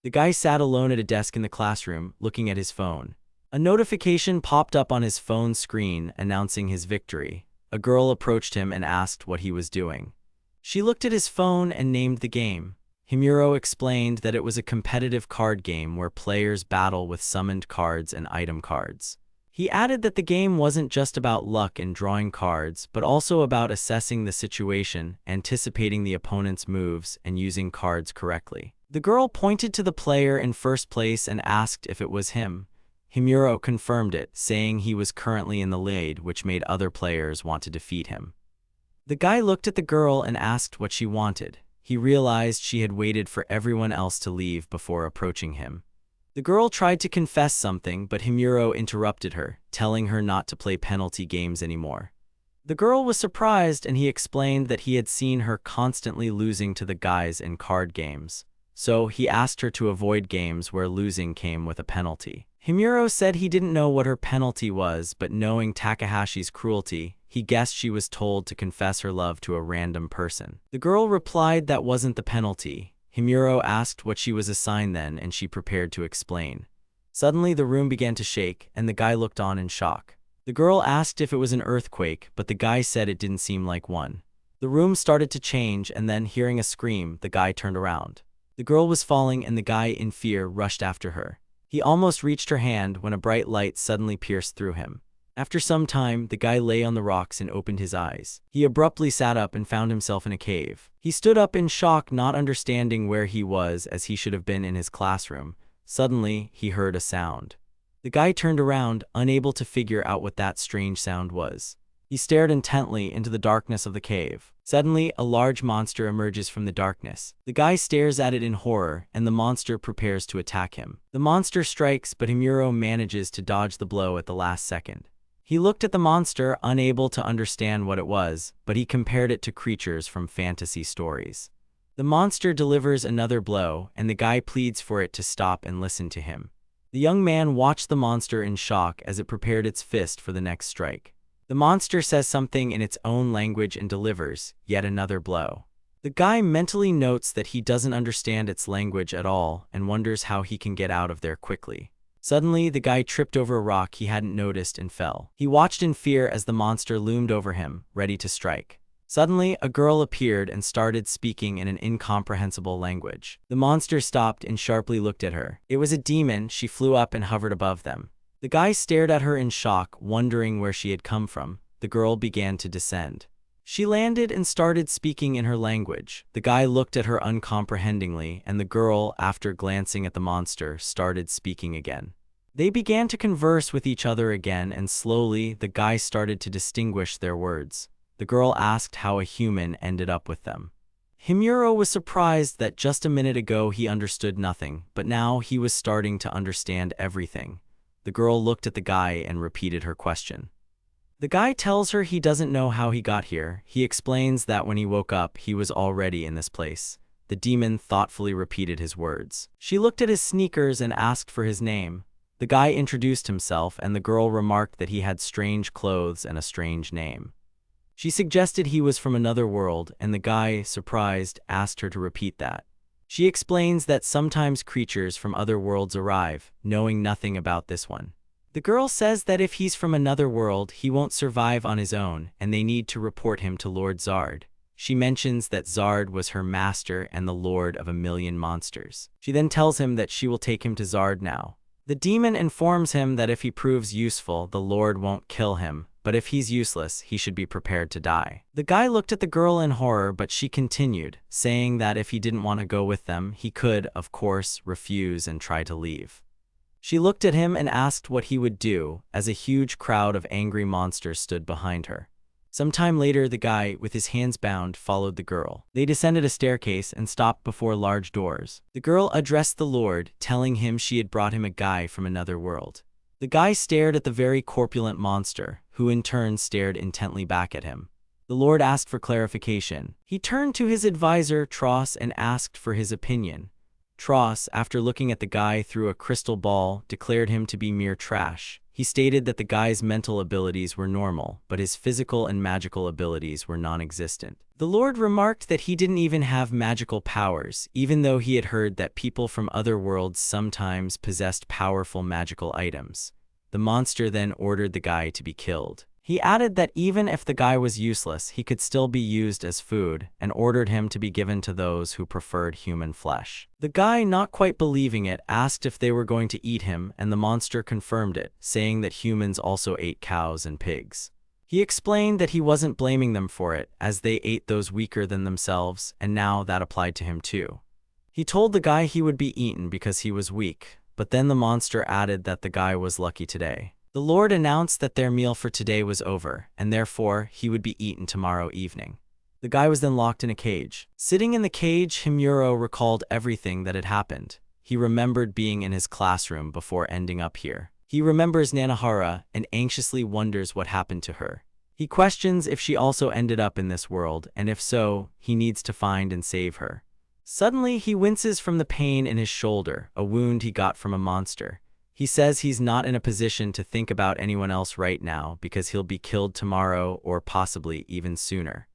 The guy sat alone at a desk in the classroom, looking at his phone. A notification popped up on his phone screen announcing his victory. A girl approached him and asked what he was doing. She looked at his phone and named the game. Himuro explained that it was a competitive card game where players battle with summoned cards and item cards. He added that the game wasn't just about luck and drawing cards, but also about assessing the situation, anticipating the opponent's moves, and using cards correctly. The girl pointed to the player in first place and asked if it was him. Himuro confirmed it, saying he was currently in the lead, which made other players want to defeat him. The guy looked at the girl and asked what she wanted. He realized she had waited for everyone else to leave before approaching him. The girl tried to confess something, but Himuro interrupted her, telling her not to play penalty games anymore. The girl was surprised, and he explained that he had seen her constantly losing to the guys in card games. So he asked her to avoid games where losing came with a penalty. Himuro said he didn't know what her penalty was, but knowing Takahashi's cruelty, he guessed she was told to confess her love to a random person. The girl replied that wasn't the penalty. Himuro asked what she was assigned then, and she prepared to explain. Suddenly, the room began to shake, and the guy looked on in shock. The girl asked if it was an earthquake, but the guy said it didn't seem like one. The room started to change, and then, hearing a scream, the guy turned around. The girl was falling, and the guy, in fear, rushed after her. He almost reached her hand when a bright light suddenly pierced through him. After some time, the guy lay on the rocks and opened his eyes. He abruptly sat up and found himself in a cave. He stood up in shock, not understanding where he was, as he should have been in his classroom. Suddenly, he heard a sound. The guy turned around, unable to figure out what that strange sound was. He stared intently into the darkness of the cave. Suddenly, a large monster emerges from the darkness. The guy stares at it in horror, and the monster prepares to attack him. The monster strikes, but Himuro manages to dodge the blow at the last second. He looked at the monster, unable to understand what it was, but he compared it to creatures from fantasy stories. The monster delivers another blow, and the guy pleads for it to stop and listen to him. The young man watched the monster in shock as it prepared its fist for the next strike. The monster says something in its own language and delivers yet another blow. The guy mentally notes that he doesn't understand its language at all and wonders how he can get out of there quickly. Suddenly, the guy tripped over a rock he hadn't noticed and fell. He watched in fear as the monster loomed over him, ready to strike. Suddenly, a girl appeared and started speaking in an incomprehensible language. The monster stopped and sharply looked at her. It was a demon. She flew up and hovered above them. The guy stared at her in shock, wondering where she had come from. The girl began to descend. She landed and started speaking in her language. The guy looked at her uncomprehendingly, and the girl, after glancing at the monster, started speaking again. They began to converse with each other again, and slowly, the guy started to distinguish their words. The girl asked how a human ended up with them. Himuro was surprised that just a minute ago he understood nothing, but now he was starting to understand everything. The girl looked at the guy and repeated her question. The guy tells her he doesn't know how he got here. He explains that when he woke up, he was already in this place. The demon thoughtfully repeated his words. She looked at his sneakers and asked for his name. The guy introduced himself, and the girl remarked that he had strange clothes and a strange name. She suggested he was from another world, and the guy, surprised, asked her to repeat that. She explains that sometimes creatures from other worlds arrive, knowing nothing about this one. The girl says that if he's from another world, he won't survive on his own, and they need to report him to Lord Zard. She mentions that Zard was her master and the lord of 1,000,000 monsters. She then tells him that she will take him to Zard now. The demon informs him that if he proves useful, the Lord won't kill him, but if he's useless, he should be prepared to die. The guy looked at the girl in horror, but she continued, saying that if he didn't want to go with them, he could, of course, refuse and try to leave. She looked at him and asked what he would do, as a huge crowd of angry monsters stood behind her. Some time later, the guy, with his hands bound, followed the girl. They descended a staircase and stopped before large doors. The girl addressed the Lord, telling him she had brought him a guy from another world. The guy stared at the very corpulent monster, who in turn stared intently back at him. The Lord asked for clarification. He turned to his advisor, Tross, and asked for his opinion. Tross, after looking at the guy through a crystal ball, declared him to be mere trash. He stated that the guy's mental abilities were normal, but his physical and magical abilities were non-existent. The Lord remarked that he didn't even have magical powers, even though he had heard that people from other worlds sometimes possessed powerful magical items. The monster then ordered the guy to be killed. He added that even if the guy was useless, he could still be used as food, and ordered him to be given to those who preferred human flesh. The guy, not quite believing it, asked if they were going to eat him, and the monster confirmed it, saying that humans also ate cows and pigs. He explained that he wasn't blaming them for it, as they ate those weaker than themselves, and now that applied to him too. He told the guy he would be eaten because he was weak, but then the monster added that the guy was lucky today. The Lord announced that their meal for today was over, and therefore he would be eaten tomorrow evening. The guy was then locked in a cage. Sitting in the cage, Himuro recalled everything that had happened. He remembered being in his classroom before ending up here. He remembers Nanahara and anxiously wonders what happened to her. He questions if she also ended up in this world, and if so, he needs to find and save her. Suddenly, he winces from the pain in his shoulder, a wound he got from a monster. He says he's not in a position to think about anyone else right now because he'll be killed tomorrow or possibly even sooner.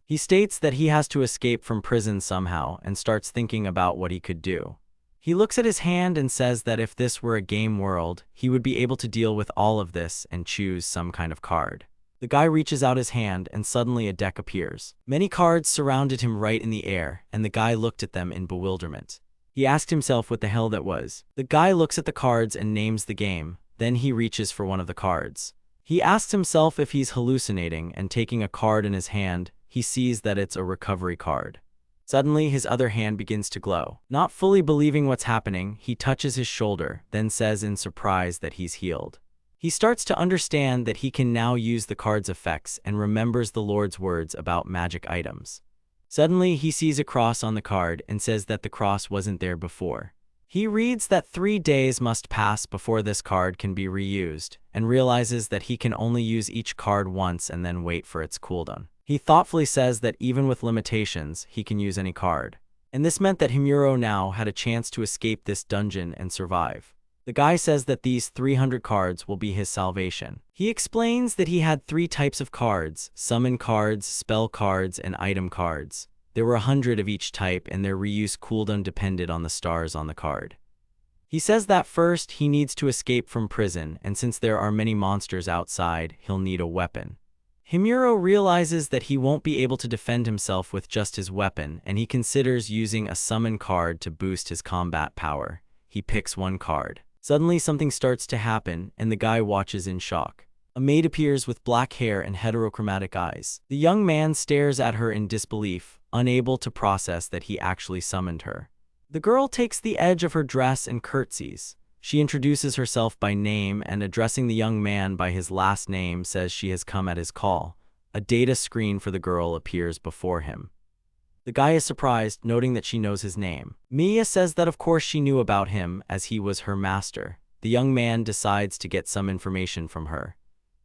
He states that he has to escape from prison somehow and starts thinking about what he could do. He looks at his hand and says that if this were a game world, he would be able to deal with all of this and choose some kind of card. The guy reaches out his hand and suddenly a deck appears. Many cards surrounded him right in the air, and the guy looked at them in bewilderment. He asked himself what the hell that was. The guy looks at the cards and names the game, then he reaches for one of the cards. He asks himself if he's hallucinating, and taking a card in his hand, he sees that it's a recovery card. Suddenly, his other hand begins to glow. Not fully believing what's happening, he touches his shoulder, then says in surprise that he's healed. He starts to understand that he can now use the card's effects and remembers the Lord's words about magic items. Suddenly, he sees a cross on the card and says that the cross wasn't there before. He reads that 3 days must pass before this card can be reused, and realizes that he can only use each card once and then wait for its cooldown. He thoughtfully says that even with limitations, he can use any card. And this meant that Himuro now had a chance to escape this dungeon and survive. The guy says that these 300 cards will be his salvation. He explains that he had 3 types of cards: summon cards, spell cards, and item cards. There were 100 of each type, and their reuse cooldown depended on the stars on the card. He says that first, he needs to escape from prison, and since there are many monsters outside, he'll need a weapon. Himuro realizes that he won't be able to defend himself with just his weapon, and he considers using a summon card to boost his combat power. He picks one card. Suddenly, something starts to happen, and the guy watches in shock. A maid appears with black hair and heterochromatic eyes. The young man stares at her in disbelief, unable to process that he actually summoned her. The girl takes the edge of her dress and curtsies. She introduces herself by name and, addressing the young man by his last name, says she has come at his call. A data screen for the girl appears before him. The guy is surprised, noting that she knows his name. Mia says that of course she knew about him, as he was her master. The young man decides to get some information from her.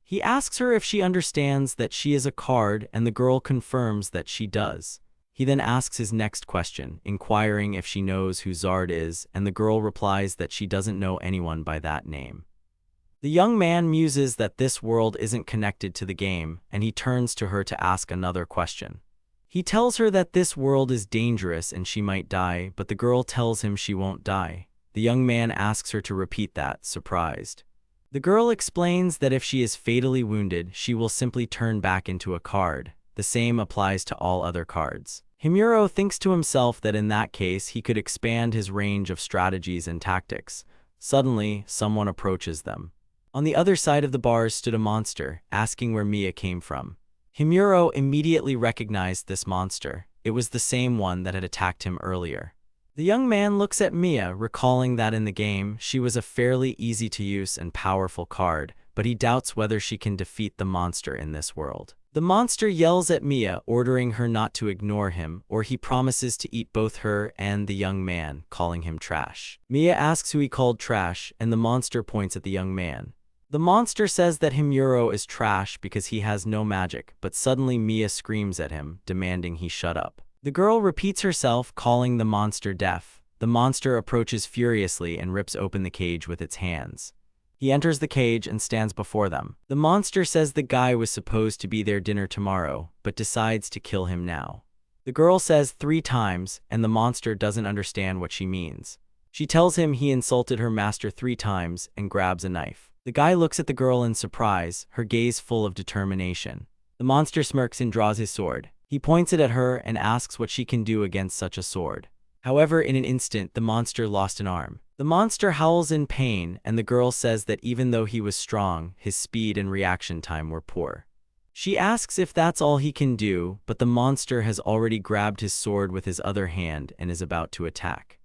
He asks her if she understands that she is a card, and the girl confirms that she does. He then asks his next question, inquiring if she knows who Zard is, and the girl replies that she doesn't know anyone by that name. The young man muses that this world isn't connected to the game, and he turns to her to ask another question. He tells her that this world is dangerous and she might die, but the girl tells him she won't die. The young man asks her to repeat that, surprised. The girl explains that if she is fatally wounded, she will simply turn back into a card. The same applies to all other cards. Himuro thinks to himself that in that case he could expand his range of strategies and tactics. Suddenly, someone approaches them. On the other side of the bars stood a monster, asking where Mia came from. Himuro immediately recognized this monster. It was the same one that had attacked him earlier. The young man looks at Mia, recalling that in the game, she was a fairly easy-to-use and powerful card, but he doubts whether she can defeat the monster in this world. The monster yells at Mia, ordering her not to ignore him, or he promises to eat both her and the young man, calling him trash. Mia asks who he called trash, and the monster points at the young man. The monster says that Himuro is trash because he has no magic, but suddenly Mia screams at him, demanding he shut up. The girl repeats herself, calling the monster deaf. The monster approaches furiously and rips open the cage with its hands. He enters the cage and stands before them. The monster says the guy was supposed to be their dinner tomorrow, but decides to kill him now. The girl says 3 times, and the monster doesn't understand what she means. She tells him he insulted her master 3 times and grabs a knife. The guy looks at the girl in surprise, her gaze full of determination. The monster smirks and draws his sword. He points it at her and asks what she can do against such a sword. However, in an instant, the monster lost an arm. The monster howls in pain, and the girl says that even though he was strong, his speed and reaction time were poor. She asks if that's all he can do, but the monster has already grabbed his sword with his other hand and is about to attack.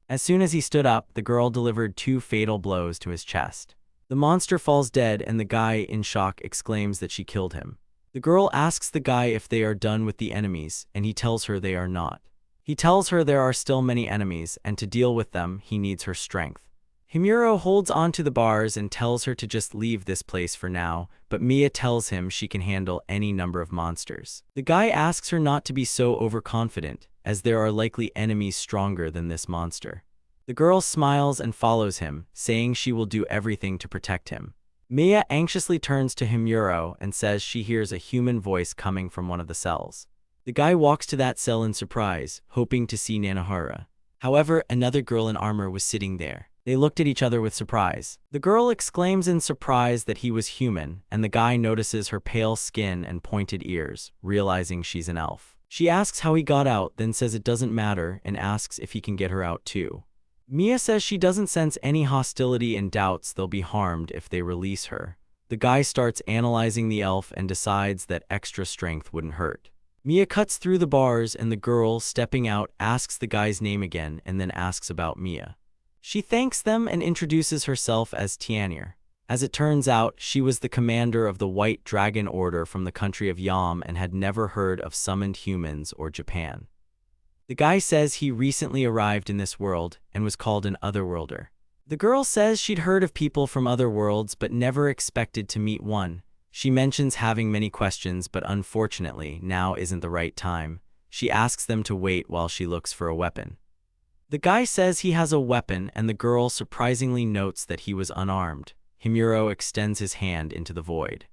As soon as he stood up, the girl delivered 2 fatal blows to his chest. The monster falls dead, and the guy, in shock, exclaims that she killed him. The girl asks the guy if they are done with the enemies, and he tells her they are not. He tells her there are still many enemies, and to deal with them, he needs her strength. Himuro holds onto the bars and tells her to just leave this place for now, but Mia tells him she can handle any number of monsters. The guy asks her not to be so overconfident, as there are likely enemies stronger than this monster. The girl smiles and follows him, saying she will do everything to protect him. Mia anxiously turns to Himuro and says she hears a human voice coming from one of the cells. The guy walks to that cell in surprise, hoping to see Nanohara. However, another girl in armor was sitting there. They looked at each other with surprise. The girl exclaims in surprise that he was human, and the guy notices her pale skin and pointed ears, realizing she's an elf. She asks how he got out, then says it doesn't matter, and asks if he can get her out too. Mia says she doesn't sense any hostility and doubts they'll be harmed if they release her. The guy starts analyzing the elf and decides that extra strength wouldn't hurt. Mia cuts through the bars, and the girl, stepping out, asks the guy's name again and then asks about Mia. She thanks them and introduces herself as Tianir. As it turns out, she was the commander of the White Dragon Order from the country of Yam and had never heard of summoned humans or Japan. The guy says he recently arrived in this world and was called an Otherworlder. The girl says she'd heard of people from other worlds but never expected to meet one. She mentions having many questions, but unfortunately, now isn't the right time. She asks them to wait while she looks for a weapon. The guy says he has a weapon, and the girl surprisingly notes that he was unarmed. Himuro extends his hand into the void.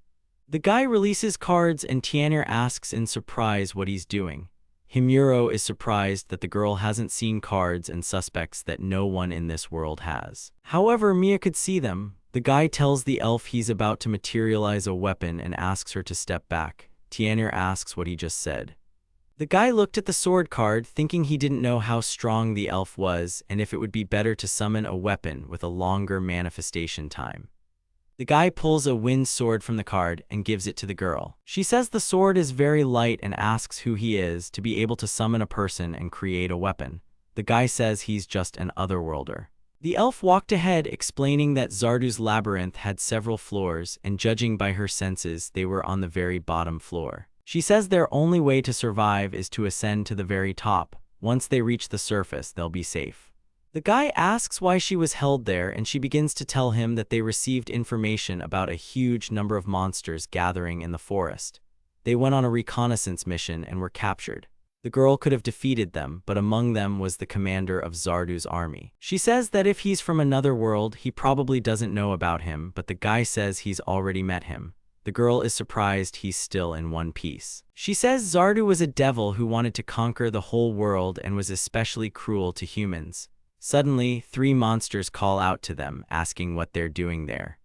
The guy releases cards, and Tianir asks in surprise what he's doing. Himuro is surprised that the girl hasn't seen cards and suspects that no one in this world has. However, Mia could see them. The guy tells the elf he's about to materialize a weapon and asks her to step back. Tianir asks what he just said. The guy looked at the sword card, thinking he didn't know how strong the elf was and if it would be better to summon a weapon with a longer manifestation time. The guy pulls a wind sword from the card and gives it to the girl. She says the sword is very light and asks who he is to be able to summon a person and create a weapon. The guy says he's just an Otherworlder. The elf walked ahead, explaining that Zardu's labyrinth had several floors, and judging by her senses, they were on the very bottom floor. She says their only way to survive is to ascend to the very top. Once they reach the surface, they'll be safe. The guy asks why she was held there, and she begins to tell him that they received information about a huge number of monsters gathering in the forest. They went on a reconnaissance mission and were captured. The girl could have defeated them, but among them was the commander of Zardu's army. She says that if he's from another world, he probably doesn't know about him, but the guy says he's already met him. The girl is surprised he's still in one piece. She says Zardu was a devil who wanted to conquer the whole world and was especially cruel to humans. Suddenly, 3 monsters call out to them, asking what they're doing there.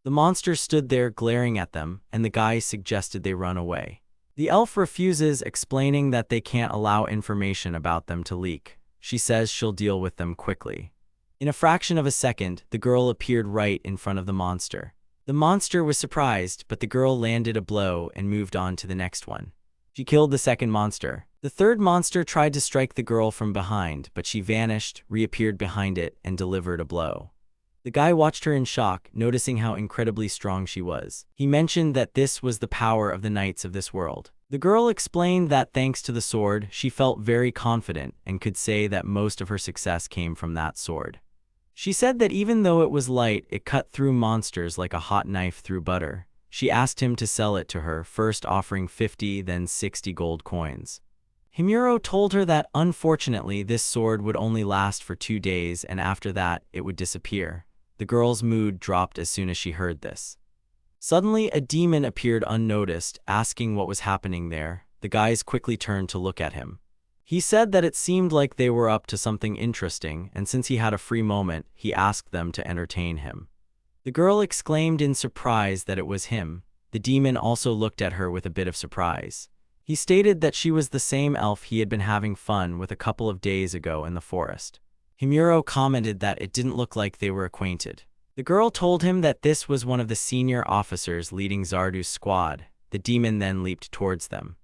The monsters stood there glaring at them, and the guy suggested they run away. The elf refuses, explaining that they can't allow information about them to leak. She says she'll deal with them quickly. In a fraction of a second, the girl appeared right in front of the monster. The monster was surprised, but the girl landed a blow and moved on to the next one. She killed the second monster. The third monster tried to strike the girl from behind, but she vanished, reappeared behind it, and delivered a blow. The guy watched her in shock, noticing how incredibly strong she was. He mentioned that this was the power of the knights of this world. The girl explained that thanks to the sword, she felt very confident and could say that most of her success came from that sword. She said that even though it was light, it cut through monsters like a hot knife through butter. She asked him to sell it to her, first offering 50, then 60 gold coins. Himuro told her that unfortunately this sword would only last for 2 days, and after that, it would disappear. The girl's mood dropped as soon as she heard this. Suddenly, a demon appeared unnoticed, asking what was happening there. The guys quickly turned to look at him. He said that it seemed like they were up to something interesting, and since he had a free moment, he asked them to entertain him. The girl exclaimed in surprise that it was him. The demon also looked at her with a bit of surprise. He stated that she was the same elf he had been having fun with a couple of days ago in the forest. Himuro commented that it didn't look like they were acquainted. The girl told him that this was one of the senior officers leading Zardu's squad. The demon then leaped towards them.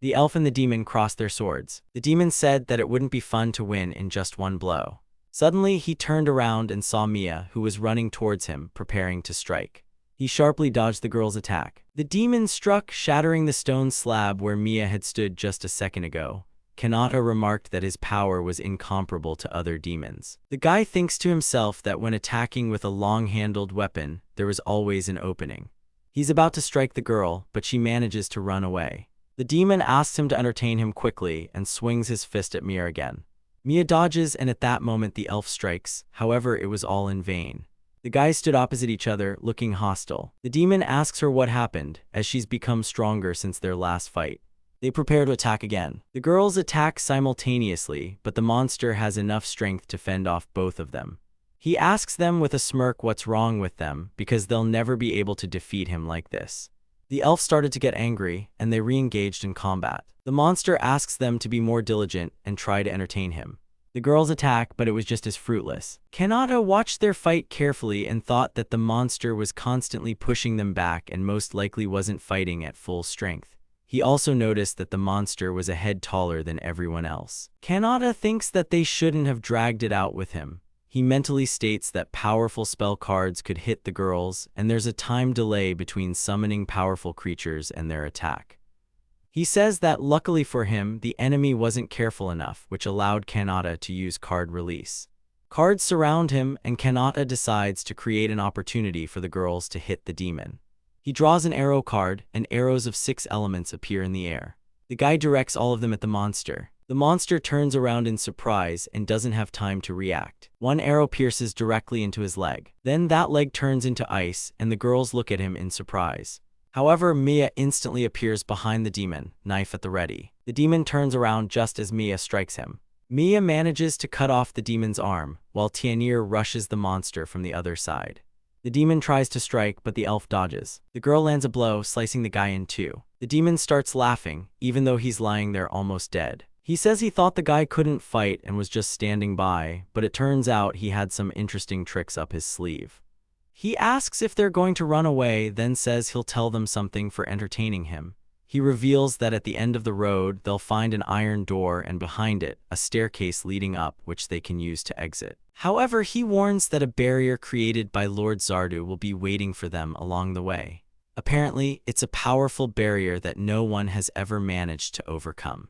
The elf and the demon crossed their swords. The demon said that it wouldn't be fun to win in just one blow. Suddenly, he turned around and saw Mia, who was running towards him, preparing to strike. He sharply dodged the girl's attack. The demon struck, shattering the stone slab where Mia had stood just a second ago. Kanata remarked that his power was incomparable to other demons. The guy thinks to himself that when attacking with a long-handled weapon, there is always an opening. He's about to strike the girl, but she manages to run away. The demon asks him to entertain him quickly and swings his fist at Mia again. Mia dodges, and at that moment the elf strikes. However, it was all in vain. The guys stood opposite each other, looking hostile. The demon asks her what happened, as she's become stronger since their last fight. They prepare to attack again. The girls attack simultaneously, but the monster has enough strength to fend off both of them. He asks them with a smirk what's wrong with them, because they'll never be able to defeat him like this. The elf started to get angry, and they re-engaged in combat. The monster asks them to be more diligent and try to entertain him. The girls attack, but it was just as fruitless. Kanata watched their fight carefully and thought that the monster was constantly pushing them back and most likely wasn't fighting at full strength. He also noticed that the monster was a head taller than everyone else. Kanata thinks that they shouldn't have dragged it out with him. He mentally states that powerful spell cards could hit the girls, and there's a time delay between summoning powerful creatures and their attack. He says that luckily for him, the enemy wasn't careful enough, which allowed Kanata to use card release. Cards surround him, and Kanata decides to create an opportunity for the girls to hit the demon. He draws an arrow card, and arrows of 6 elements appear in the air. The guy directs all of them at the monster. The monster turns around in surprise and doesn't have time to react. One arrow pierces directly into his leg. Then that leg turns into ice, and the girls look at him in surprise. However, Mia instantly appears behind the demon, knife at the ready. The demon turns around just as Mia strikes him. Mia manages to cut off the demon's arm, while Tianir rushes the monster from the other side. The demon tries to strike, but the elf dodges. The girl lands a blow, slicing the guy in two. The demon starts laughing, even though he's lying there almost dead. He says he thought the guy couldn't fight and was just standing by, but it turns out he had some interesting tricks up his sleeve. He asks if they're going to run away, then says he'll tell them something for entertaining him. He reveals that at the end of the road, they'll find an iron door and behind it, a staircase leading up, which they can use to exit. However, he warns that a barrier created by Lord Zardu will be waiting for them along the way. Apparently, it's a powerful barrier that no one has ever managed to overcome.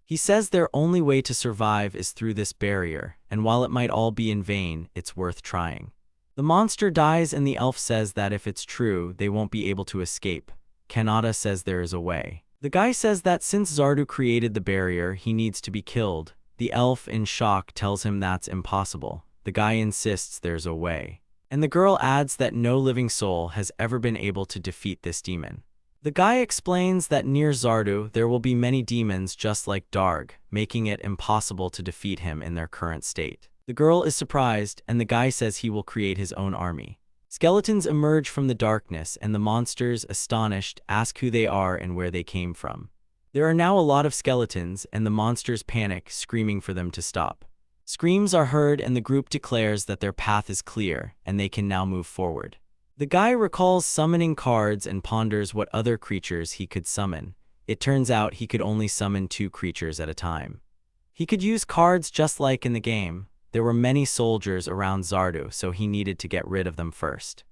He says their only way to survive is through this barrier, and while it might all be in vain, it's worth trying. The monster dies, and the elf says that if it's true, they won't be able to escape. Kanata says there is a way. The guy says that since Zardu created the barrier, he needs to be killed. The elf, in shock, tells him that's impossible. The guy insists there's a way. And the girl adds that no living soul has ever been able to defeat this demon. The guy explains that near Zardu, there will be many demons just like Darg, making it impossible to defeat him in their current state. The girl is surprised, and the guy says he will create his own army. Skeletons emerge from the darkness, and the monsters, astonished, ask who they are and where they came from. There are now a lot of skeletons, and the monsters panic, screaming for them to stop. Screams are heard, and the group declares that their path is clear, and they can now move forward. The guy recalls summoning cards and ponders what other creatures he could summon. It turns out he could only summon 2 creatures at a time. He could use cards just like in the game. There were many soldiers around Zardu, so he needed to get rid of them first.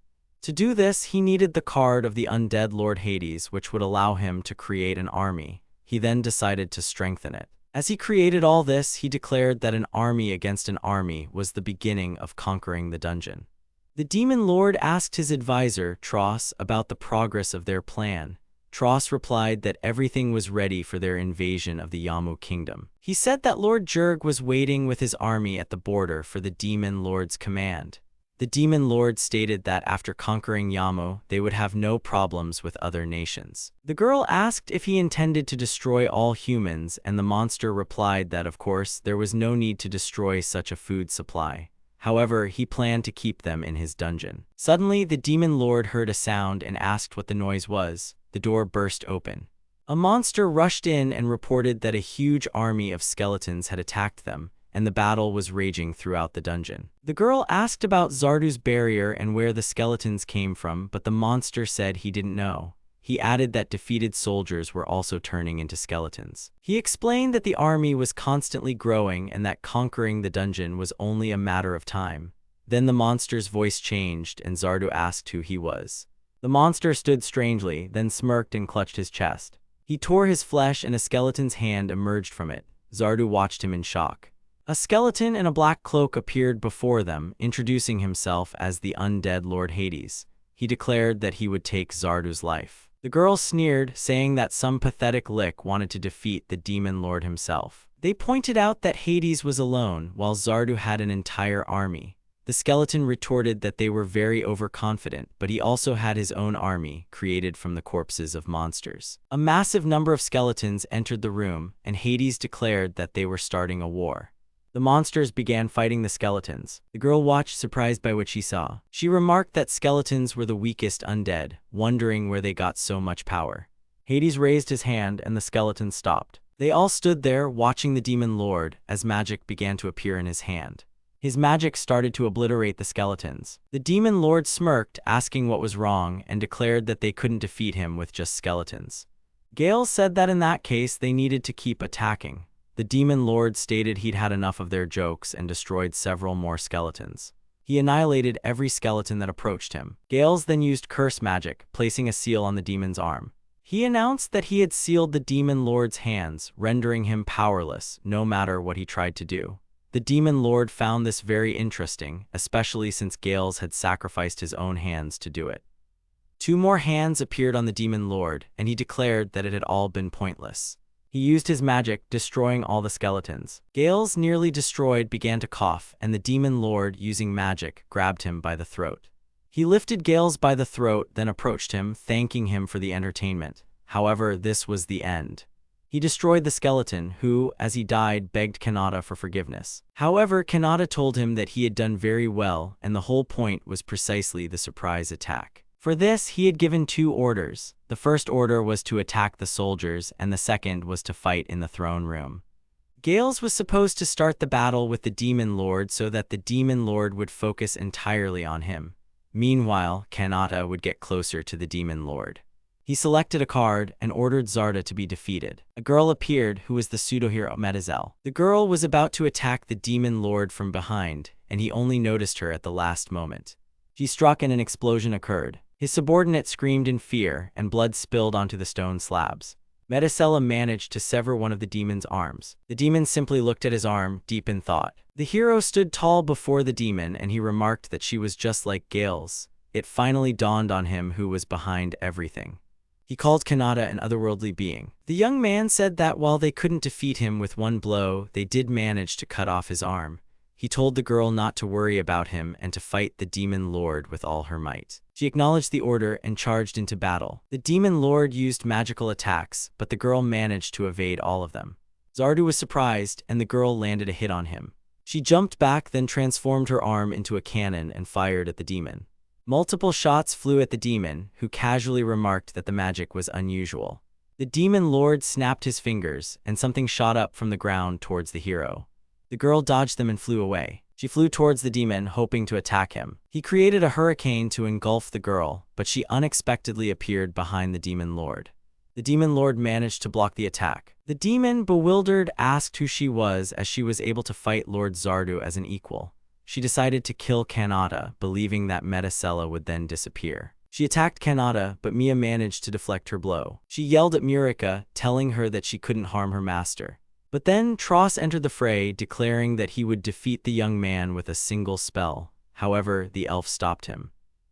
To do this, he needed the card of the undead Lord Hades, which would allow him to create an army. He then decided to strengthen it. As he created all this, he declared that an army against an army was the beginning of conquering the dungeon. The demon lord asked his advisor, Tross, about the progress of their plan. Tross replied that everything was ready for their invasion of the Yamu kingdom. He said that Lord Jurg was waiting with his army at the border for the demon lord's command. The demon lord stated that after conquering Yamo, they would have no problems with other nations. The girl asked if he intended to destroy all humans, and the monster replied that of course there was no need to destroy such a food supply. However, he planned to keep them in his dungeon. Suddenly, the demon lord heard a sound and asked what the noise was. The door burst open. A monster rushed in and reported that a huge army of skeletons had attacked them, and the battle was raging throughout the dungeon. The girl asked about Zardu's barrier and where the skeletons came from, but the monster said he didn't know. He added that defeated soldiers were also turning into skeletons. He explained that the army was constantly growing and that conquering the dungeon was only a matter of time. Then the monster's voice changed and Zardu asked who he was. The monster stood strangely, then smirked and clutched his chest. He tore his flesh and a skeleton's hand emerged from it. Zardu watched him in shock. A skeleton in a black cloak appeared before them, introducing himself as the undead Lord Hades. He declared that he would take Zardu's life. The girl sneered, saying that some pathetic lick wanted to defeat the demon lord himself. They pointed out that Hades was alone, while Zardu had an entire army. The skeleton retorted that they were very overconfident, but he also had his own army, created from the corpses of monsters. A massive number of skeletons entered the room, and Hades declared that they were starting a war. The monsters began fighting the skeletons. The girl watched, surprised by what she saw. She remarked that skeletons were the weakest undead, wondering where they got so much power. Hades raised his hand and the skeletons stopped. They all stood there, watching the demon lord, as magic began to appear in his hand. His magic started to obliterate the skeletons. The demon lord smirked, asking what was wrong, and declared that they couldn't defeat him with just skeletons. Gale said that in that case they needed to keep attacking. The demon lord stated he'd had enough of their jokes and destroyed several more skeletons. He annihilated every skeleton that approached him. Gales then used curse magic, placing a seal on the demon's arm. He announced that he had sealed the demon lord's hands, rendering him powerless, no matter what he tried to do. The demon lord found this very interesting, especially since Gales had sacrificed his own hands to do it. 2 more hands appeared on the demon lord, and he declared that it had all been pointless. He used his magic, destroying all the skeletons. Gales, nearly destroyed, began to cough, and the demon lord, using magic, grabbed him by the throat. He lifted Gales by the throat, then approached him, thanking him for the entertainment. However, this was the end. He destroyed the skeleton, who, as he died, begged Kanata for forgiveness. However, Kanata told him that he had done very well, and the whole point was precisely the surprise attack. For this, he had given 2 orders. The first order was to attack the soldiers, and the second was to fight in the throne room. Gales was supposed to start the battle with the demon lord so that the demon lord would focus entirely on him. Meanwhile, Kanata would get closer to the demon lord. He selected a card and ordered Zarda to be defeated. A girl appeared who was the pseudo-hero Metazel. The girl was about to attack the demon lord from behind, and he only noticed her at the last moment. She struck and an explosion occurred. His subordinate screamed in fear, and blood spilled onto the stone slabs. Metacella managed to sever one of the demon's arms. The demon simply looked at his arm, deep in thought. The hero stood tall before the demon, and he remarked that she was just like Gales. It finally dawned on him who was behind everything. He called Kanata an otherworldly being. The young man said that while they couldn't defeat him with one blow, they did manage to cut off his arm. He told the girl not to worry about him and to fight the demon lord with all her might. She acknowledged the order and charged into battle. The demon lord used magical attacks, but the girl managed to evade all of them. Zardu was surprised, and the girl landed a hit on him. She jumped back, then transformed her arm into a cannon and fired at the demon. Multiple shots flew at the demon, who casually remarked that the magic was unusual. The demon lord snapped his fingers, and something shot up from the ground towards the hero. The girl dodged them and flew away. She flew towards the demon, hoping to attack him. He created a hurricane to engulf the girl, but she unexpectedly appeared behind the demon lord. The demon lord managed to block the attack. The demon, bewildered, asked who she was, as she was able to fight Lord Zardu as an equal. She decided to kill Kanata, believing that Metacella would then disappear. She attacked Kanata, but Mia managed to deflect her blow. She yelled at Murika, telling her that she couldn't harm her master. But then Tross entered the fray, declaring that he would defeat the young man with a single spell. However, the elf stopped him.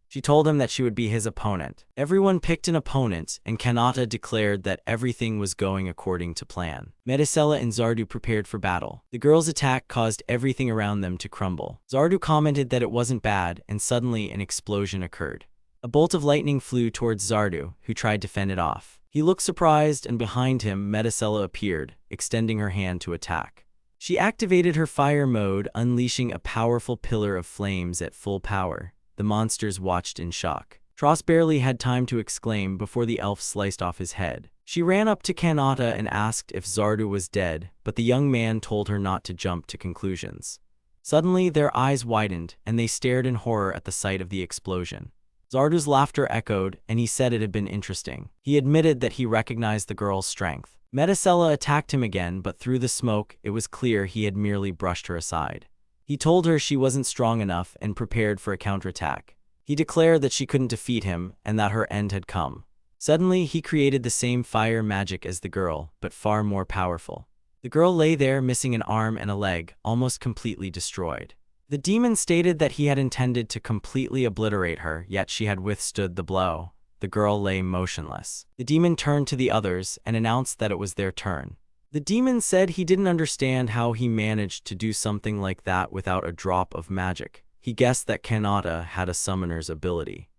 She told him that she would be his opponent. Everyone picked an opponent, and Kanata declared that everything was going according to plan. Metacella and Zardu prepared for battle. The girl's attack caused everything around them to crumble. Zardu commented that it wasn't bad, and suddenly an explosion occurred. A bolt of lightning flew towards Zardu, who tried to fend it off. He looked surprised, and behind him, Metacella appeared, extending her hand to attack. She activated her fire mode, unleashing a powerful pillar of flames at full power. The monsters watched in shock. Tross barely had time to exclaim before the elf sliced off his head. She ran up to Kanata and asked if Zardu was dead, but the young man told her not to jump to conclusions. Suddenly, their eyes widened, and they stared in horror at the sight of the explosion. Zardu's laughter echoed, and he said it had been interesting. He admitted that he recognized the girl's strength. Metacella attacked him again, but through the smoke, it was clear he had merely brushed her aside. He told her she wasn't strong enough and prepared for a counterattack. He declared that she couldn't defeat him and that her end had come. Suddenly, he created the same fire magic as the girl, but far more powerful. The girl lay there missing an arm and a leg, almost completely destroyed. The demon stated that he had intended to completely obliterate her, yet she had withstood the blow. The girl lay motionless. The demon turned to the others and announced that it was their turn. The demon said he didn't understand how he managed to do something like that without a drop of magic. He guessed that Kanata had a summoner's ability.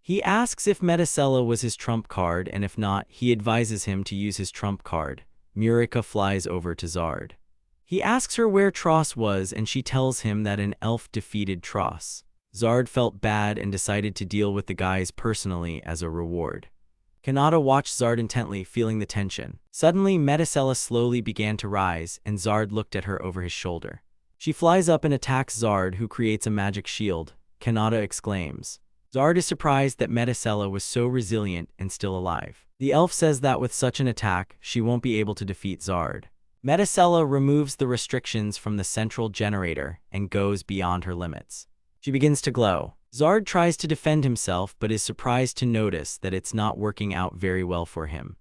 He asks if Metacella was his trump card, and if not, he advises him to use his trump card. Murica flies over to Zard. He asks her where Tross was, and she tells him that an elf defeated Tross. Zard felt bad and decided to deal with the guys personally as a reward. Kanata watched Zard intently, feeling the tension. Suddenly, Metacella slowly began to rise, and Zard looked at her over his shoulder. She flies up and attacks Zard, who creates a magic shield. Kanata exclaims. Zard is surprised that Metacella was so resilient and still alive. The elf says that with such an attack, she won't be able to defeat Zard. Metacella removes the restrictions from the central generator and goes beyond her limits. She begins to glow. Zard tries to defend himself but is surprised to notice that it's not working out very well for him.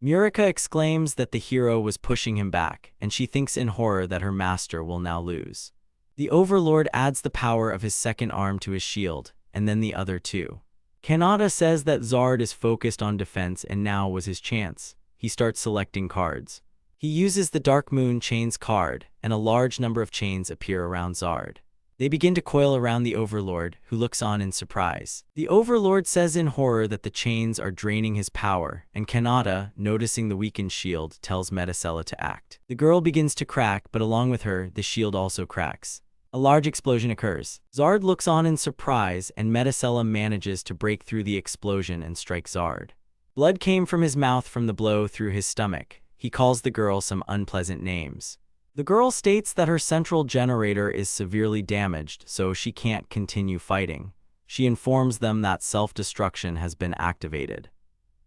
Murica exclaims that the hero was pushing him back, and she thinks in horror that her master will now lose. The Overlord adds the power of his second arm to his shield, and then the other two. Kanata says that Zard is focused on defense and now was his chance. He starts selecting cards. He uses the Dark Moon Chains card, and a large number of chains appear around Zard. They begin to coil around the Overlord, who looks on in surprise. The Overlord says in horror that the chains are draining his power, and Kanata, noticing the weakened shield, tells Metacella to act. The girl begins to crack, but along with her, the shield also cracks. A large explosion occurs. Zard looks on in surprise, and Metacella manages to break through the explosion and strike Zard. Blood came from his mouth from the blow through his stomach. He calls the girl some unpleasant names. The girl states that her central generator is severely damaged, so she can't continue fighting. She informs them that self-destruction has been activated.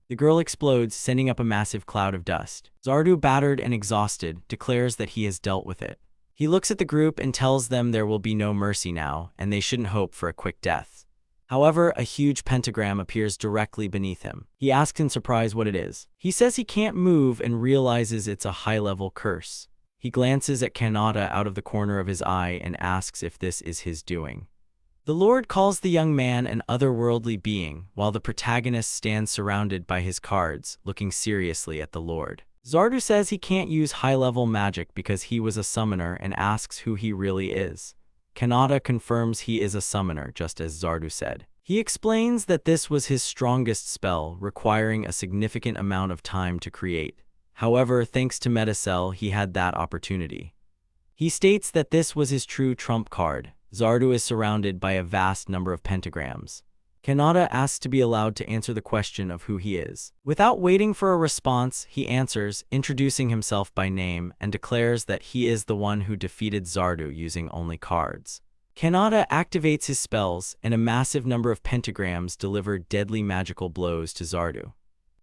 The girl explodes, sending up a massive cloud of dust. Zardu, battered and exhausted, declares that he has dealt with it. He looks at the group and tells them there will be no mercy now, and they shouldn't hope for a quick death. However, a huge pentagram appears directly beneath him. He asks in surprise what it is. He says he can't move and realizes it's a high-level curse. He glances at Kanata out of the corner of his eye and asks if this is his doing. The Lord calls the young man an otherworldly being, while the protagonist stands surrounded by his cards, looking seriously at the Lord. Zardu says he can't use high-level magic because he was a summoner and asks who he really is. Kanata confirms he is a summoner, just as Zardu said. He explains that this was his strongest spell, requiring a significant amount of time to create. However, thanks to Metacell, he had that opportunity. He states that this was his true trump card. Zardu is surrounded by a vast number of pentagrams. Kanata asks to be allowed to answer the question of who he is. Without waiting for a response, he answers, introducing himself by name, and declares that he is the one who defeated Zardu using only cards. Kanata activates his spells, and a massive number of pentagrams deliver deadly magical blows to Zardu.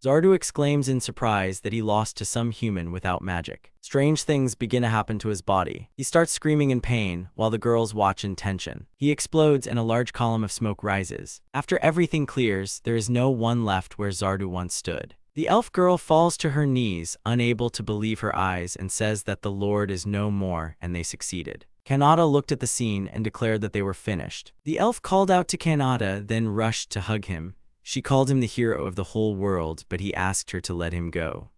Zardu exclaims in surprise that he lost to some human without magic. Strange things begin to happen to his body. He starts screaming in pain, while the girls watch in tension. He explodes and a large column of smoke rises. After everything clears, there is no one left where Zardu once stood. The elf girl falls to her knees, unable to believe her eyes, and says that the Lord is no more and they succeeded. Kanata looked at the scene and declared that they were finished. The elf called out to Kanata, then rushed to hug him. She called him the hero of the whole world, but he asked her to let him go.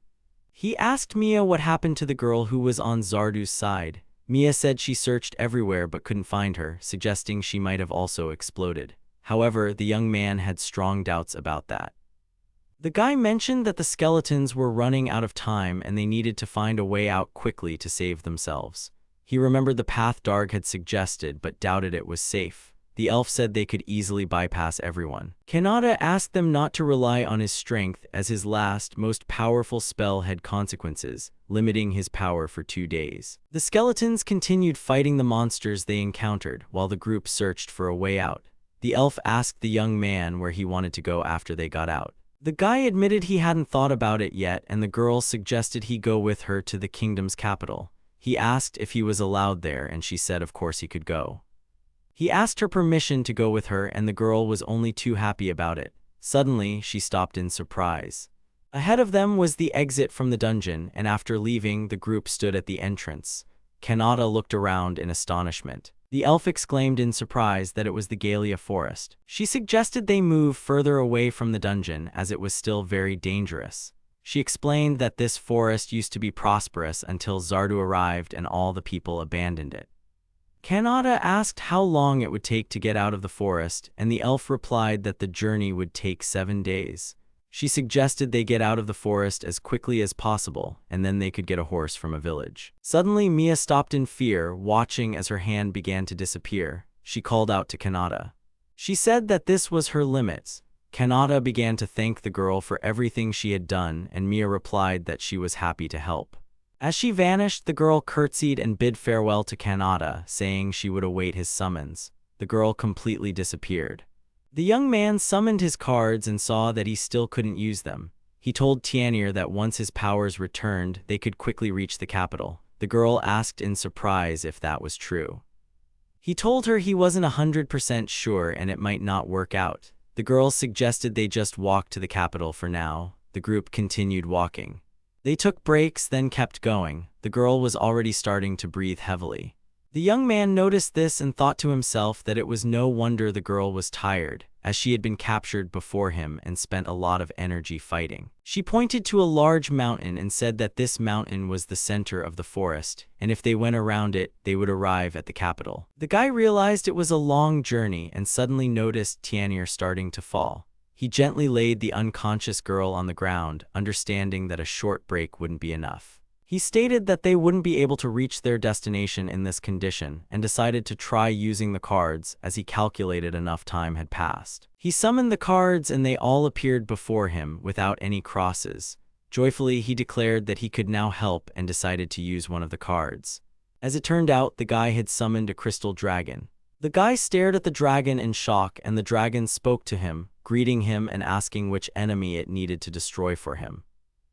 He asked Mia what happened to the girl who was on Zardu's side. Mia said she searched everywhere but couldn't find her, suggesting she might have also exploded. However, the young man had strong doubts about that. The guy mentioned that the skeletons were running out of time and they needed to find a way out quickly to save themselves. He remembered the path Darg had suggested but doubted it was safe. The elf said they could easily bypass everyone. Kanata asked them not to rely on his strength, as his last, most powerful spell had consequences, limiting his power for 2 days. The skeletons continued fighting the monsters they encountered, while the group searched for a way out. The elf asked the young man where he wanted to go after they got out. The guy admitted he hadn't thought about it yet, and the girl suggested he go with her to the kingdom's capital. He asked if he was allowed there, and she said of course he could go. He asked her permission to go with her, and the girl was only too happy about it. Suddenly, she stopped in surprise. Ahead of them was the exit from the dungeon, and after leaving, the group stood at the entrance. Kanata looked around in astonishment. The elf exclaimed in surprise that it was the Galea forest. She suggested they move further away from the dungeon, as it was still very dangerous. She explained that this forest used to be prosperous until Zardu arrived and all the people abandoned it. Kanata asked how long it would take to get out of the forest, and the elf replied that the journey would take 7 days. She suggested they get out of the forest as quickly as possible, and then they could get a horse from a village. Suddenly, Mia stopped in fear, watching as her hand began to disappear. She called out to Kanata. She said that this was her limits. Kanata began to thank the girl for everything she had done, and Mia replied that she was happy to help. As she vanished, the girl curtsied and bid farewell to Kanata, saying she would await his summons. The girl completely disappeared. The young man summoned his cards and saw that he still couldn't use them. He told Tianir that once his powers returned, they could quickly reach the capital. The girl asked in surprise if that was true. He told her he wasn't 100% sure and it might not work out. The girl suggested they just walk to the capital for now. The group continued walking. They took breaks, then kept going. The girl was already starting to breathe heavily. The young man noticed this and thought to himself that it was no wonder the girl was tired, as she had been captured before him and spent a lot of energy fighting. She pointed to a large mountain and said that this mountain was the center of the forest, and if they went around it, they would arrive at the capital. The guy realized it was a long journey and suddenly noticed Tianir starting to fall. He gently laid the unconscious girl on the ground, understanding that a short break wouldn't be enough. He stated that they wouldn't be able to reach their destination in this condition and decided to try using the cards as he calculated enough time had passed. He summoned the cards and they all appeared before him without any crosses. Joyfully, he declared that he could now help and decided to use one of the cards. As it turned out, the guy had summoned a crystal dragon. The guy stared at the dragon in shock, and the dragon spoke to him, greeting him and asking which enemy it needed to destroy for him.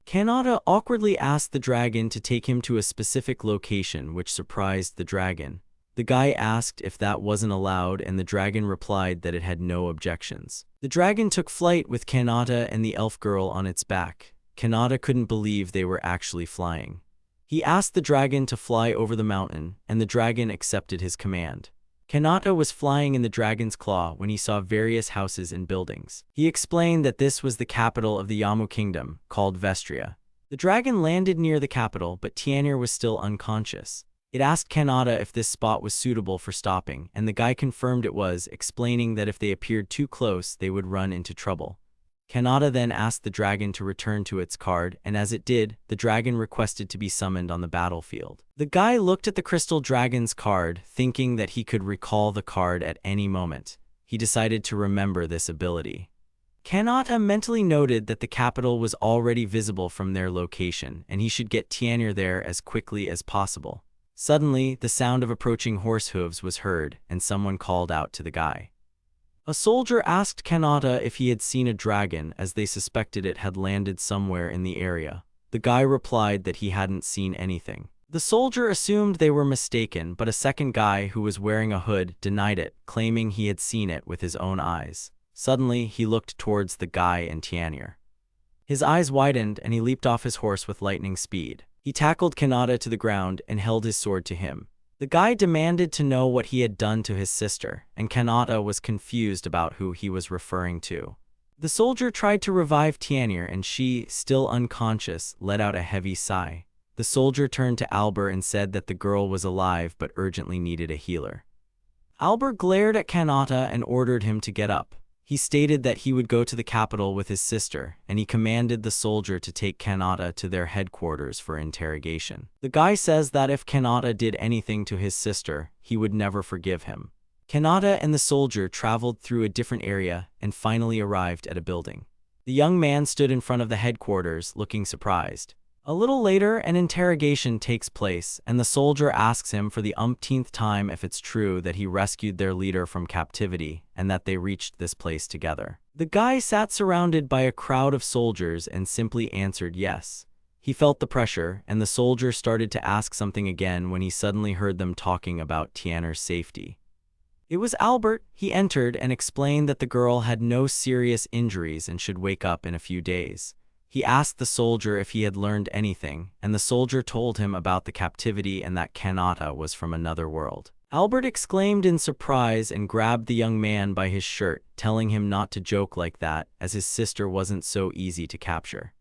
Kanata awkwardly asked the dragon to take him to a specific location, which surprised the dragon. The guy asked if that wasn't allowed, and the dragon replied that it had no objections. The dragon took flight with Kanata and the elf girl on its back. Kanata couldn't believe they were actually flying. He asked the dragon to fly over the mountain, and the dragon accepted his command. Kanata was flying in the dragon's claw when he saw various houses and buildings. He explained that this was the capital of the Yamu kingdom, called Vestria. The dragon landed near the capital, but Tianir was still unconscious. It asked Kanata if this spot was suitable for stopping, and the guy confirmed it was, explaining that if they appeared too close, they would run into trouble. Kanata then asked the dragon to return to its card, and as it did, the dragon requested to be summoned on the battlefield. The guy looked at the crystal dragon's card, thinking that he could recall the card at any moment. He decided to remember this ability. Kanata mentally noted that the capital was already visible from their location, and he should get Tianir there as quickly as possible. Suddenly, the sound of approaching horse hooves was heard, and someone called out to the guy. A soldier asked Kanata if he had seen a dragon, as they suspected it had landed somewhere in the area. The guy replied that he hadn't seen anything. The soldier assumed they were mistaken, but a second guy who was wearing a hood denied it, claiming he had seen it with his own eyes. Suddenly, he looked towards the guy and Tianir. His eyes widened and he leaped off his horse with lightning speed. He tackled Kanata to the ground and held his sword to him. The The guy demanded to know what he had done to his sister, and Kanata was confused about who he was referring to. The soldier tried to revive Tian'er, and she, still unconscious, let out a heavy sigh. The soldier turned to Albert and said that the girl was alive but urgently needed a healer. Albert glared at Kanata and ordered him to get up. He stated that he would go to the capital with his sister, and he commanded the soldier to take Kanata to their headquarters for interrogation. The guy says that if Kanata did anything to his sister, he would never forgive him. Kanata and the soldier traveled through a different area and finally arrived at a building. The young man stood in front of the headquarters, looking surprised. A little later, an interrogation takes place, and the soldier asks him for the umpteenth time if it's true that he rescued their leader from captivity and that they reached this place together. The guy sat surrounded by a crowd of soldiers and simply answered yes. He felt the pressure, and the soldier started to ask something again when he suddenly heard them talking about Tian'er's safety. It was Albert. He entered and explained that the girl had no serious injuries and should wake up in a few days. He asked the soldier if he had learned anything, and the soldier told him about the captivity and that Kanata was from another world. Albert exclaimed in surprise and grabbed the young man by his shirt, telling him not to joke like that, as his sister wasn't so easy to capture.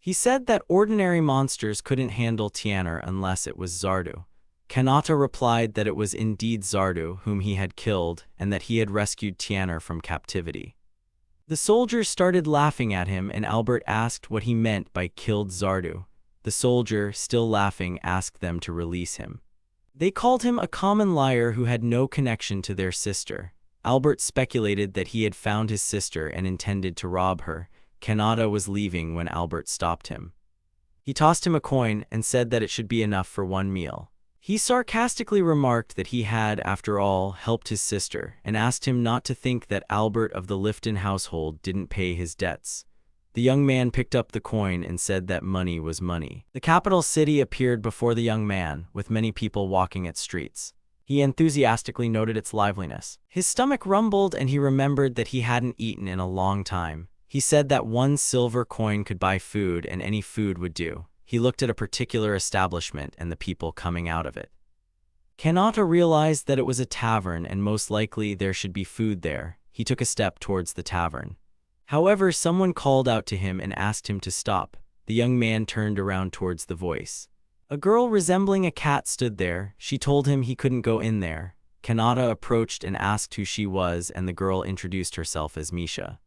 He said that ordinary monsters couldn't handle Tian'er unless it was Zardu. Kanata replied that it was indeed Zardu whom he had killed and that he had rescued Tian'er from captivity. The soldiers started laughing at him, and Albert asked what he meant by killed Zardu. The soldier, still laughing, asked them to release him. They called him a common liar who had no connection to their sister. Albert speculated that he had found his sister and intended to rob her. Kanata was leaving when Albert stopped him. He tossed him a coin and said that it should be enough for one meal. He sarcastically remarked that he had, after all, helped his sister, and asked him not to think that Albert of the Lifton household didn't pay his debts. The young man picked up the coin and said that money was money. The capital city appeared before the young man, with many people walking its streets. He enthusiastically noted its liveliness. His stomach rumbled, and he remembered that he hadn't eaten in a long time. He said that 1 silver coin could buy food, and any food would do. He looked at a particular establishment and the people coming out of it. Kanata realized that it was a tavern and most likely there should be food there. He took a step towards the tavern. However, someone called out to him and asked him to stop. The young man turned around towards the voice. A girl resembling a cat stood there. She told him he couldn't go in there. Kanata approached and asked who she was, and the girl introduced herself as Misha.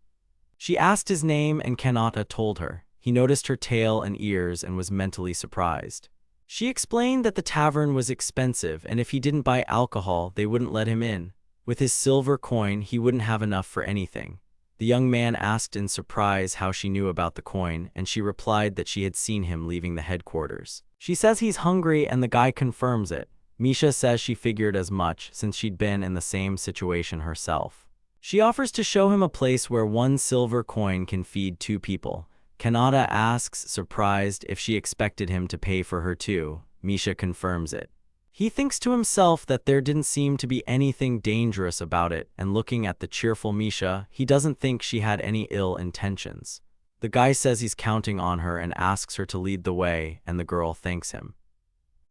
She asked his name and Kanata told her. He noticed her tail and ears and was mentally surprised. She explained that the tavern was expensive, and if he didn't buy alcohol, they wouldn't let him in. With his silver coin, he wouldn't have enough for anything. The young man asked in surprise how she knew about the coin, and she replied that she had seen him leaving the headquarters. She says he's hungry, and the guy confirms it. Misha says she figured as much, since she'd been in the same situation herself. She offers to show him a place where 1 silver coin can feed 2 people. Kanata asks, surprised, if she expected him to pay for her too. Misha confirms it. He thinks to himself that there didn't seem to be anything dangerous about it, and looking at the cheerful Misha, he doesn't think she had any ill intentions. The guy says he's counting on her and asks her to lead the way, and the girl thanks him.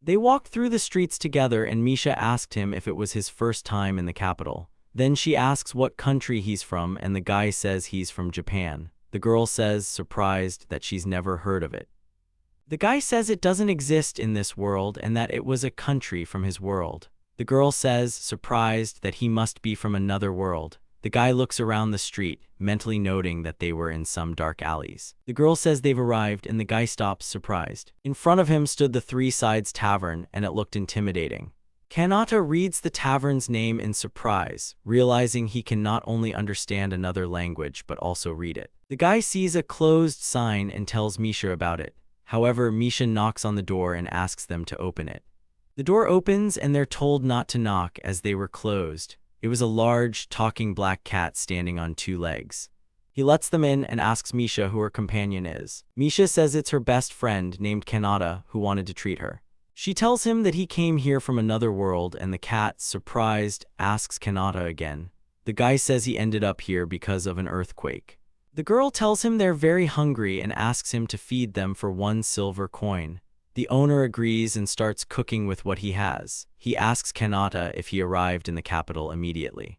They walk through the streets together, and Misha asked him if it was his first time in the capital. Then she asks what country he's from, and the guy says he's from Japan. The girl says, surprised, that she's never heard of it. The guy says it doesn't exist in this world and that it was a country from his world. The girl says, surprised, that he must be from another world. The guy looks around the street, mentally noting that they were in some dark alleys. The girl says they've arrived, and the guy stops, surprised. In front of him stood the Three Sides Tavern, and it looked intimidating. Kanata reads the tavern's name in surprise, realizing he can not only understand another language but also read it. The guy sees a closed sign and tells Misha about it. However, Misha knocks on the door and asks them to open it. The door opens and they're told not to knock as they were closed. It was a large, talking black cat standing on 2 legs. He lets them in and asks Misha who her companion is. Misha says it's her best friend named Kanata who wanted to treat her. She tells him that he came here from another world, and the cat, surprised, asks Kanata again. The guy says he ended up here because of an earthquake. The girl tells him they're very hungry and asks him to feed them for 1 silver coin. The owner agrees and starts cooking with what he has. He asks Kanata if he arrived in the capital immediately.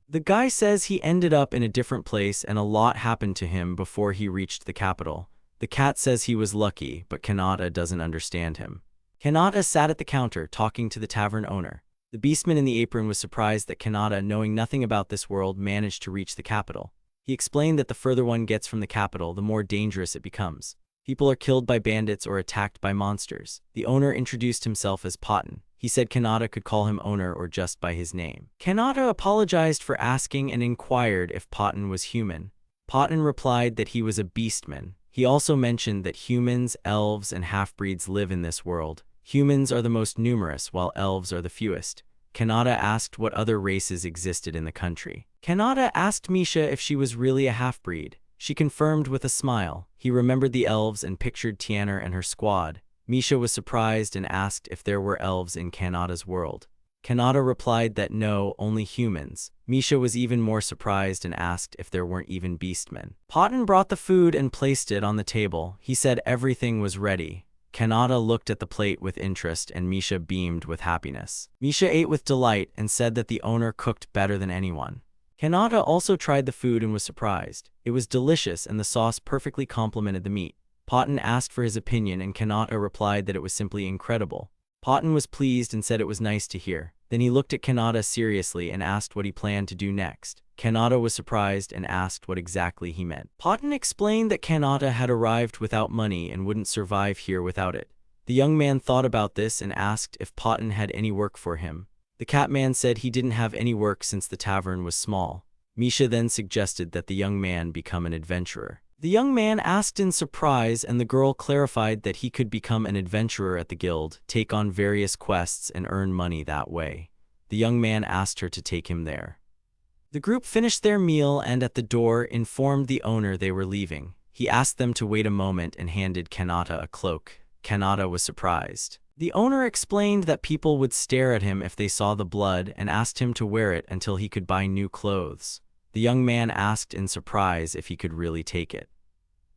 The guy says he ended up in a different place and a lot happened to him before he reached the capital. The cat says he was lucky, but Kanata doesn't understand him. Kanata sat at the counter talking to the tavern owner. The beastman in the apron was surprised that Kanata, knowing nothing about this world, managed to reach the capital. He explained that the further one gets from the capital, the more dangerous it becomes. People are killed by bandits or attacked by monsters. The owner introduced himself as Potten. He said Kanata could call him owner or just by his name. Kanata apologized for asking and inquired if Potten was human. Potten replied that he was a beastman. He also mentioned that humans, elves, and half-breeds live in this world. Humans are the most numerous, while elves are the fewest. Kanata asked what other races existed in the country. Kanata asked Misha if she was really a half-breed. She confirmed with a smile. He remembered the elves and pictured Tiana and her squad. Misha was surprised and asked if there were elves in Kanata's world. Kanata replied that no, only humans. Misha was even more surprised and asked if there weren't even beastmen. Potten brought the food and placed it on the table. He said everything was ready. Kanata looked at the plate with interest and Misha beamed with happiness. Misha ate with delight and said that the owner cooked better than anyone. Kanata also tried the food and was surprised. It was delicious and the sauce perfectly complemented the meat. Potten asked for his opinion and Kanata replied that it was simply incredible. Potten was pleased and said it was nice to hear. Then he looked at Kanata seriously and asked what he planned to do next. Kanata was surprised and asked what exactly he meant. Potten explained that Kanata had arrived without money and wouldn't survive here without it. The young man thought about this and asked if Potten had any work for him. The Catman said he didn't have any work since the tavern was small. Misha then suggested that the young man become an adventurer. The young man asked in surprise and the girl clarified that he could become an adventurer at the guild, take on various quests and earn money that way. The young man asked her to take him there. The group finished their meal and at the door informed the owner they were leaving. He asked them to wait a moment and handed Kanata a cloak. Kanata was surprised. The owner explained that people would stare at him if they saw the blood and asked him to wear it until he could buy new clothes. The young man asked in surprise if he could really take it.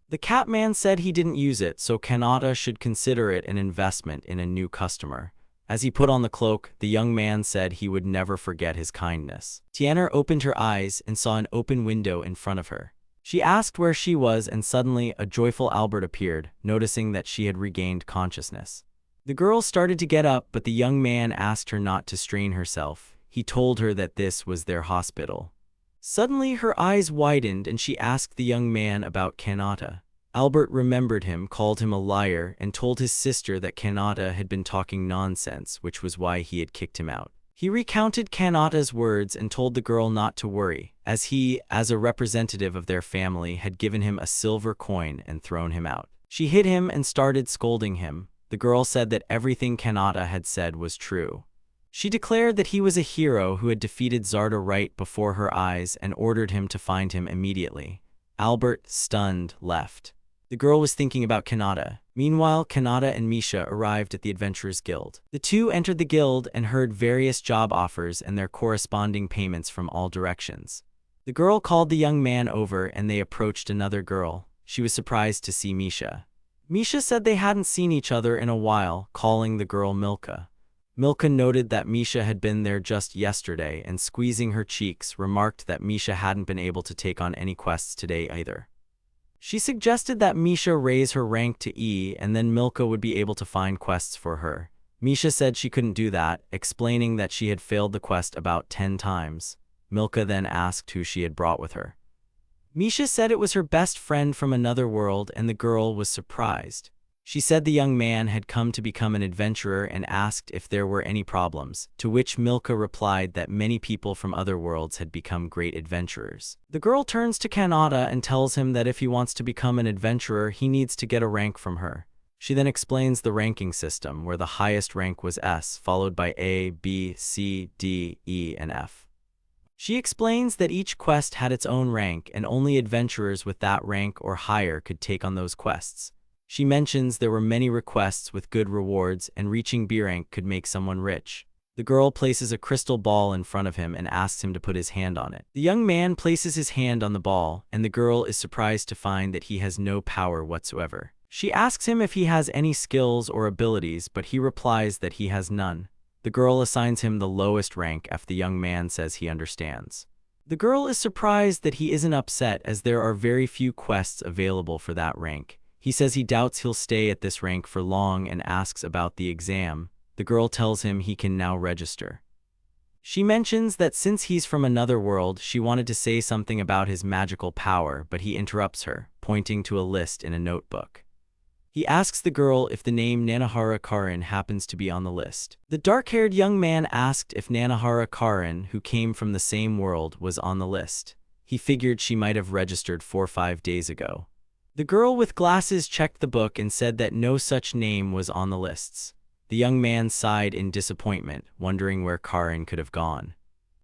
The Catman said he didn't use it, so Kanata should consider it an investment in a new customer. As he put on the cloak, the young man said he would never forget his kindness. Tiana opened her eyes and saw an open window in front of her. She asked where she was and suddenly a joyful Albert appeared, noticing that she had regained consciousness. The girl started to get up, but the young man asked her not to strain herself. He told her that this was their hospital. Suddenly her eyes widened and she asked the young man about Kanata. Albert remembered him, called him a liar, and told his sister that Kanata had been talking nonsense, which was why he had kicked him out. He recounted Kanata's words and told the girl not to worry, as he, as a representative of their family, had given him a silver coin and thrown him out. She hit him and started scolding him. The girl said that everything Kanata had said was true. She declared that he was a hero who had defeated Zarda right before her eyes and ordered him to find him immediately. Albert, stunned, left. The girl was thinking about Kanata. Meanwhile, Kanata and Misha arrived at the Adventurers Guild. The two entered the guild and heard various job offers and their corresponding payments from all directions. The girl called the young man over and they approached another girl. She was surprised to see Misha. Misha said they hadn't seen each other in a while, calling the girl Milka. Milka noted that Misha had been there just yesterday and, squeezing her cheeks, remarked that Misha hadn't been able to take on any quests today either. She suggested that Misha raise her rank to E and then Milka would be able to find quests for her. Misha said she couldn't do that, explaining that she had failed the quest about 10 times. Milka then asked who she had brought with her. Misha said it was her best friend from another world and the girl was surprised. She said the young man had come to become an adventurer and asked if there were any problems, to which Milka replied that many people from other worlds had become great adventurers. The girl turns to Kanata and tells him that if he wants to become an adventurer, he needs to get a rank from her. She then explains the ranking system, where the highest rank was S, followed by A, B, C, D, E, and F. She explains that each quest had its own rank and only adventurers with that rank or higher could take on those quests. She mentions there were many requests with good rewards and reaching B rank could make someone rich. The girl places a crystal ball in front of him and asks him to put his hand on it. The young man places his hand on the ball and the girl is surprised to find that he has no power whatsoever. She asks him if he has any skills or abilities, but he replies that he has none. The girl assigns him the lowest rank after the young man says he understands. The girl is surprised that he isn't upset as there are very few quests available for that rank. He says he doubts he'll stay at this rank for long and asks about the exam. The girl tells him he can now register. She mentions that since he's from another world, she wanted to say something about his magical power, but he interrupts her, pointing to a list in a notebook. He asks the girl if the name Nanahara Karin happens to be on the list. The dark-haired young man asked if Nanahara Karin, who came from the same world, was on the list. He figured she might have registered 4 or 5 days ago. The girl with glasses checked the book and said that no such name was on the lists. The young man sighed in disappointment, wondering where Karin could have gone.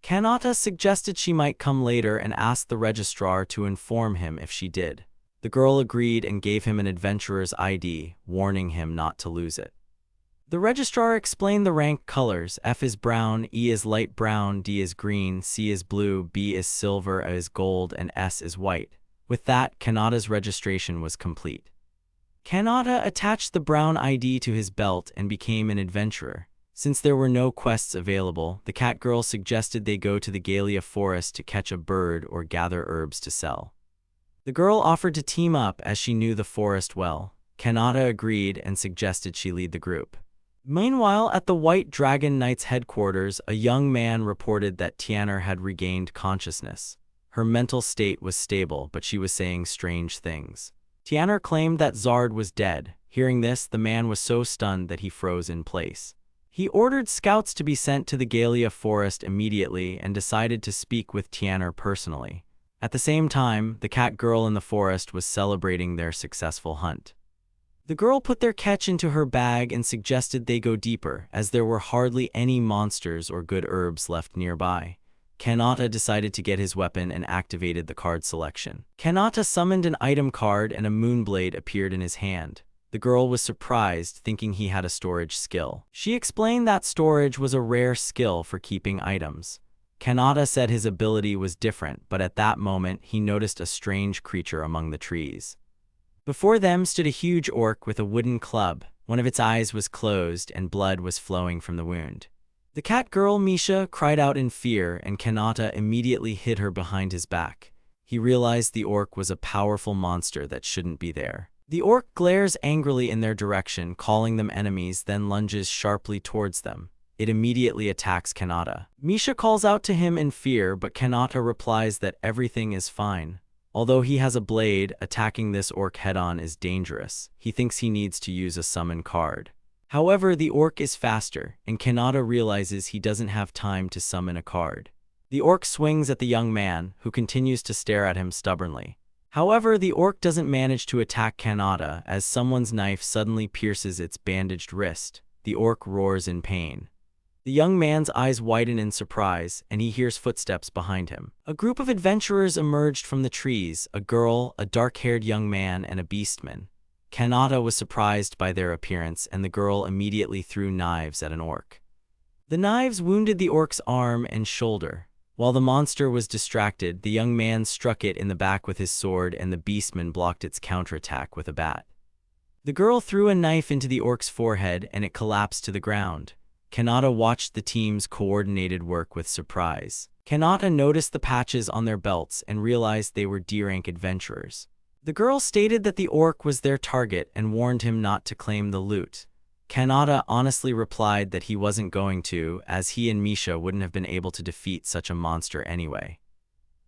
Kanata suggested she might come later and asked the registrar to inform him if she did. The girl agreed and gave him an adventurer's ID, warning him not to lose it. The registrar explained the rank colors: F is brown, E is light brown, D is green, C is blue, B is silver, A is gold, and S is white. With that, Kanata's registration was complete. Kanata attached the brown ID to his belt and became an adventurer. Since there were no quests available, the cat girl suggested they go to the Galea forest to catch a bird or gather herbs to sell. The girl offered to team up as she knew the forest well. Kanata agreed and suggested she lead the group. Meanwhile, at the White Dragon Knight's headquarters, a young man reported that Tianer had regained consciousness. Her mental state was stable, but she was saying strange things. Tianer claimed that Zard was dead. Hearing this, the man was so stunned that he froze in place. He ordered scouts to be sent to the Galea forest immediately and decided to speak with Tianer personally. At the same time, the cat girl in the forest was celebrating their successful hunt. The girl put their catch into her bag and suggested they go deeper, as there were hardly any monsters or good herbs left nearby. Kanata decided to get his weapon and activated the card selection. Kanata summoned an item card and a moonblade appeared in his hand. The girl was surprised, thinking he had a storage skill. She explained that storage was a rare skill for keeping items. Kanata said his ability was different, but at that moment he noticed a strange creature among the trees. Before them stood a huge orc with a wooden club. One of its eyes was closed and blood was flowing from the wound. The cat girl Misha cried out in fear, and Kanata immediately hid her behind his back. He realized the orc was a powerful monster that shouldn't be there. The orc glares angrily in their direction, calling them enemies, then lunges sharply towards them. It immediately attacks Kanata. Misha calls out to him in fear, but Kanata replies that everything is fine. Although he has a blade, attacking this orc head-on is dangerous. He thinks he needs to use a summon card. However, the orc is faster, and Kanata realizes he doesn't have time to summon a card. The orc swings at the young man, who continues to stare at him stubbornly. However, the orc doesn't manage to attack Kanata, as someone's knife suddenly pierces its bandaged wrist. The orc roars in pain. The young man's eyes widen in surprise, and he hears footsteps behind him. A group of adventurers emerged from the trees: a girl, a dark-haired young man, and a beastman. Kanata was surprised by their appearance, and the girl immediately threw knives at an orc. The knives wounded the orc's arm and shoulder. While the monster was distracted, the young man struck it in the back with his sword, and the beastman blocked its counterattack with a bat. The girl threw a knife into the orc's forehead, and it collapsed to the ground. Kanata watched the team's coordinated work with surprise. Kanata noticed the patches on their belts and realized they were D-rank adventurers. The girl stated that the orc was their target and warned him not to claim the loot. Kanata honestly replied that he wasn't going to, as he and Misha wouldn't have been able to defeat such a monster anyway.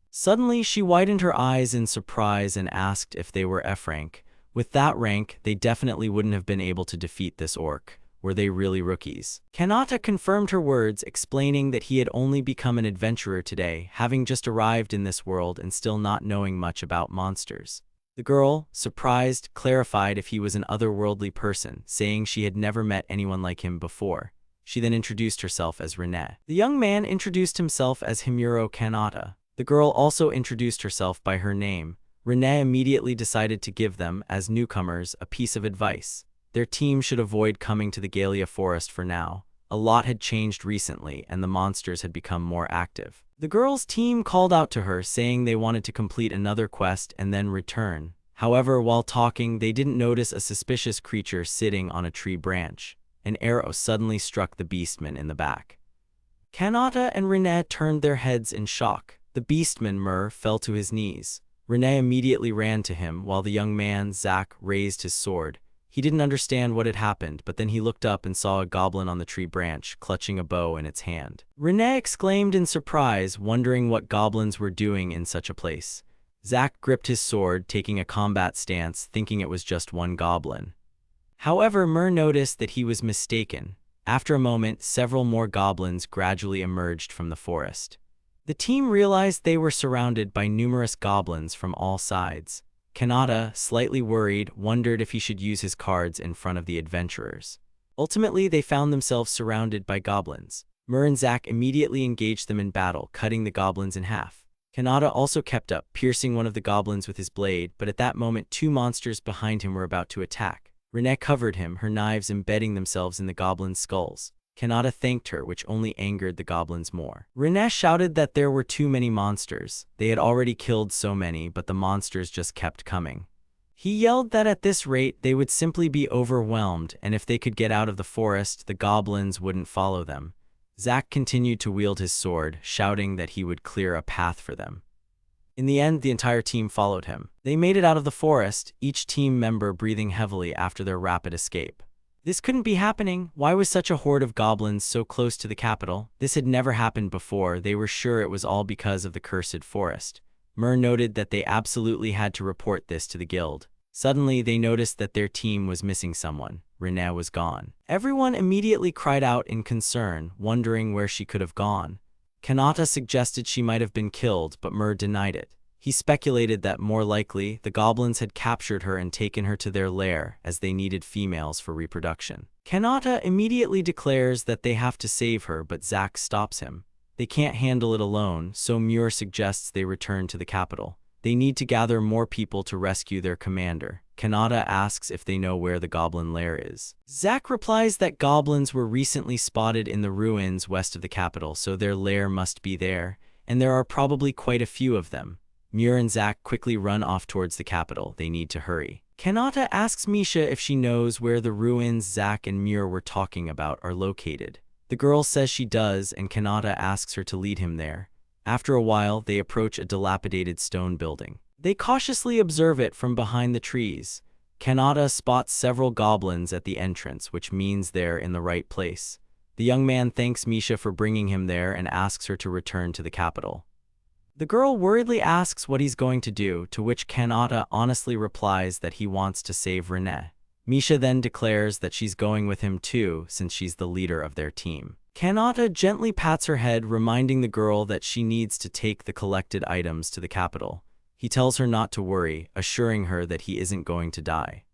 Suddenly, she widened her eyes in surprise and asked if they were F-rank. With that rank, they definitely wouldn't have been able to defeat this orc. Were they really rookies? Kanata confirmed her words, explaining that he had only become an adventurer today, having just arrived in this world and still not knowing much about monsters. The girl, surprised, clarified if he was an otherworldly person, saying she had never met anyone like him before. She then introduced herself as Rene. The young man introduced himself as Himuro Kanata. The girl also introduced herself by her name. Rene immediately decided to give them, as newcomers, a piece of advice. Their team should avoid coming to the Galea forest for now. A lot had changed recently, and the monsters had become more active. The girl's team called out to her, saying they wanted to complete another quest and then return. However, while talking, they didn't notice a suspicious creature sitting on a tree branch. An arrow suddenly struck the beastman in the back. Kanata and Rene turned their heads in shock. The beastman, Mur, fell to his knees. Rene immediately ran to him, while the young man, Zack, raised his sword. He didn't understand what had happened, but then he looked up and saw a goblin on the tree branch, clutching a bow in its hand. Rene exclaimed in surprise, wondering what goblins were doing in such a place. Zack gripped his sword, taking a combat stance, thinking it was just one goblin. However, Mur noticed that he was mistaken. After a moment, several more goblins gradually emerged from the forest. The team realized they were surrounded by numerous goblins from all sides. Kanata, slightly worried, wondered if he should use his cards in front of the adventurers. Ultimately, they found themselves surrounded by goblins. Mur and Zack immediately engaged them in battle, cutting the goblins in half. Kanata also kept up, piercing one of the goblins with his blade, but at that moment 2 monsters behind him were about to attack. Rene covered him, her knives embedding themselves in the goblins' skulls. Kanata thanked her, which only angered the goblins more. Rene shouted that there were too many monsters. They had already killed so many, but the monsters just kept coming. He yelled that at this rate they would simply be overwhelmed, and if they could get out of the forest, the goblins wouldn't follow them. Zack continued to wield his sword, shouting that he would clear a path for them. In the end, the entire team followed him. They made it out of the forest, each team member breathing heavily after their rapid escape. This couldn't be happening. Why was such a horde of goblins so close to the capital? This had never happened before. They were sure it was all because of the cursed forest. Mur noted that they absolutely had to report this to the guild. Suddenly, they noticed that their team was missing someone. Rene was gone. Everyone immediately cried out in concern, wondering where she could have gone. Kanata suggested she might have been killed, but Mur denied it. He speculated that more likely, the goblins had captured her and taken her to their lair, as they needed females for reproduction. Kanata immediately declares that they have to save her, but Zack stops him. They can't handle it alone, so Mur suggests they return to the capital. They need to gather more people to rescue their commander. Kanata asks if they know where the goblin lair is. Zack replies that goblins were recently spotted in the ruins west of the capital, so their lair must be there, and there are probably quite a few of them. Mur and Zack quickly run off towards the capital. They need to hurry. Kanata asks Misha if she knows where the ruins Zack and Mur were talking about are located. The girl says she does, and Kanata asks her to lead him there. After a while, they approach a dilapidated stone building. They cautiously observe it from behind the trees. Kanata spots several goblins at the entrance, which means they're in the right place. The young man thanks Misha for bringing him there and asks her to return to the capital. The girl worriedly asks what he's going to do, to which Kanata honestly replies that he wants to save Rene. Misha then declares that she's going with him too, since she's the leader of their team. Kanata gently pats her head, reminding the girl that she needs to take the collected items to the capital. He tells her not to worry, assuring her that he isn't going to die.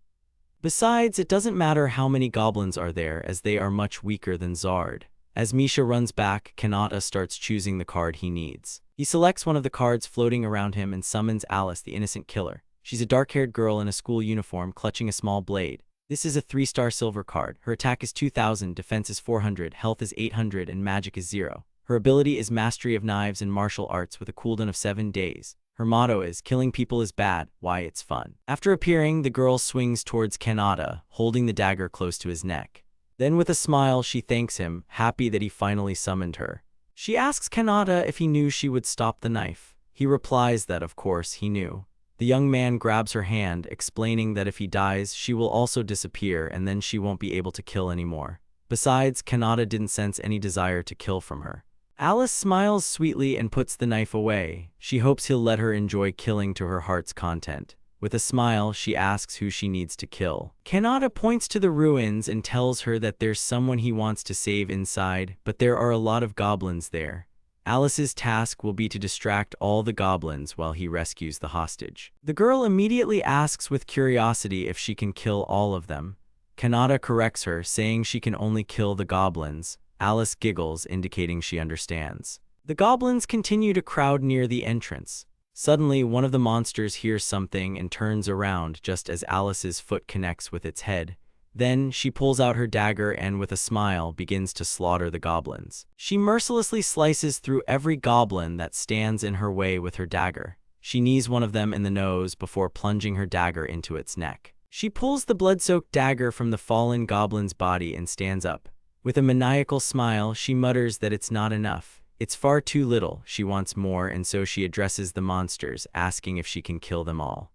Besides, it doesn't matter how many goblins are there, as they are much weaker than Zard. As Misha runs back, Kanata starts choosing the card he needs. He selects one of the cards floating around him and summons Alice, the innocent killer. She's a dark-haired girl in a school uniform, clutching a small blade. This is a 3-star silver card. Her attack is 2,000, defense is 400, health is 800, and magic is 0. Her ability is Mastery of Knives and Martial Arts with a cooldown of 7 days. Her motto is, killing people is bad, why it's fun. After appearing, the girl swings towards Kanata, holding the dagger close to his neck. Then with a smile, she thanks him, happy that he finally summoned her. She asks Kanata if he knew she would stop the knife. He replies that, of course, he knew. The young man grabs her hand, explaining that if he dies, she will also disappear and then she won't be able to kill anymore. Besides, Kanata didn't sense any desire to kill from her. Alice smiles sweetly and puts the knife away. She hopes he'll let her enjoy killing to her heart's content. With a smile, she asks who she needs to kill. Kanata points to the ruins and tells her that there's someone he wants to save inside, but there are a lot of goblins there. Alice's task will be to distract all the goblins while he rescues the hostage. The girl immediately asks with curiosity if she can kill all of them. Kanata corrects her, saying she can only kill the goblins. Alice giggles, indicating she understands. The goblins continue to crowd near the entrance. Suddenly, one of the monsters hears something and turns around just as Alice's foot connects with its head. Then, she pulls out her dagger and, with a smile, begins to slaughter the goblins. She mercilessly slices through every goblin that stands in her way with her dagger. She knees one of them in the nose before plunging her dagger into its neck. She pulls the blood-soaked dagger from the fallen goblin's body and stands up. With a maniacal smile, she mutters that it's not enough. It's far too little, she wants more, and so she addresses the monsters, asking if she can kill them all.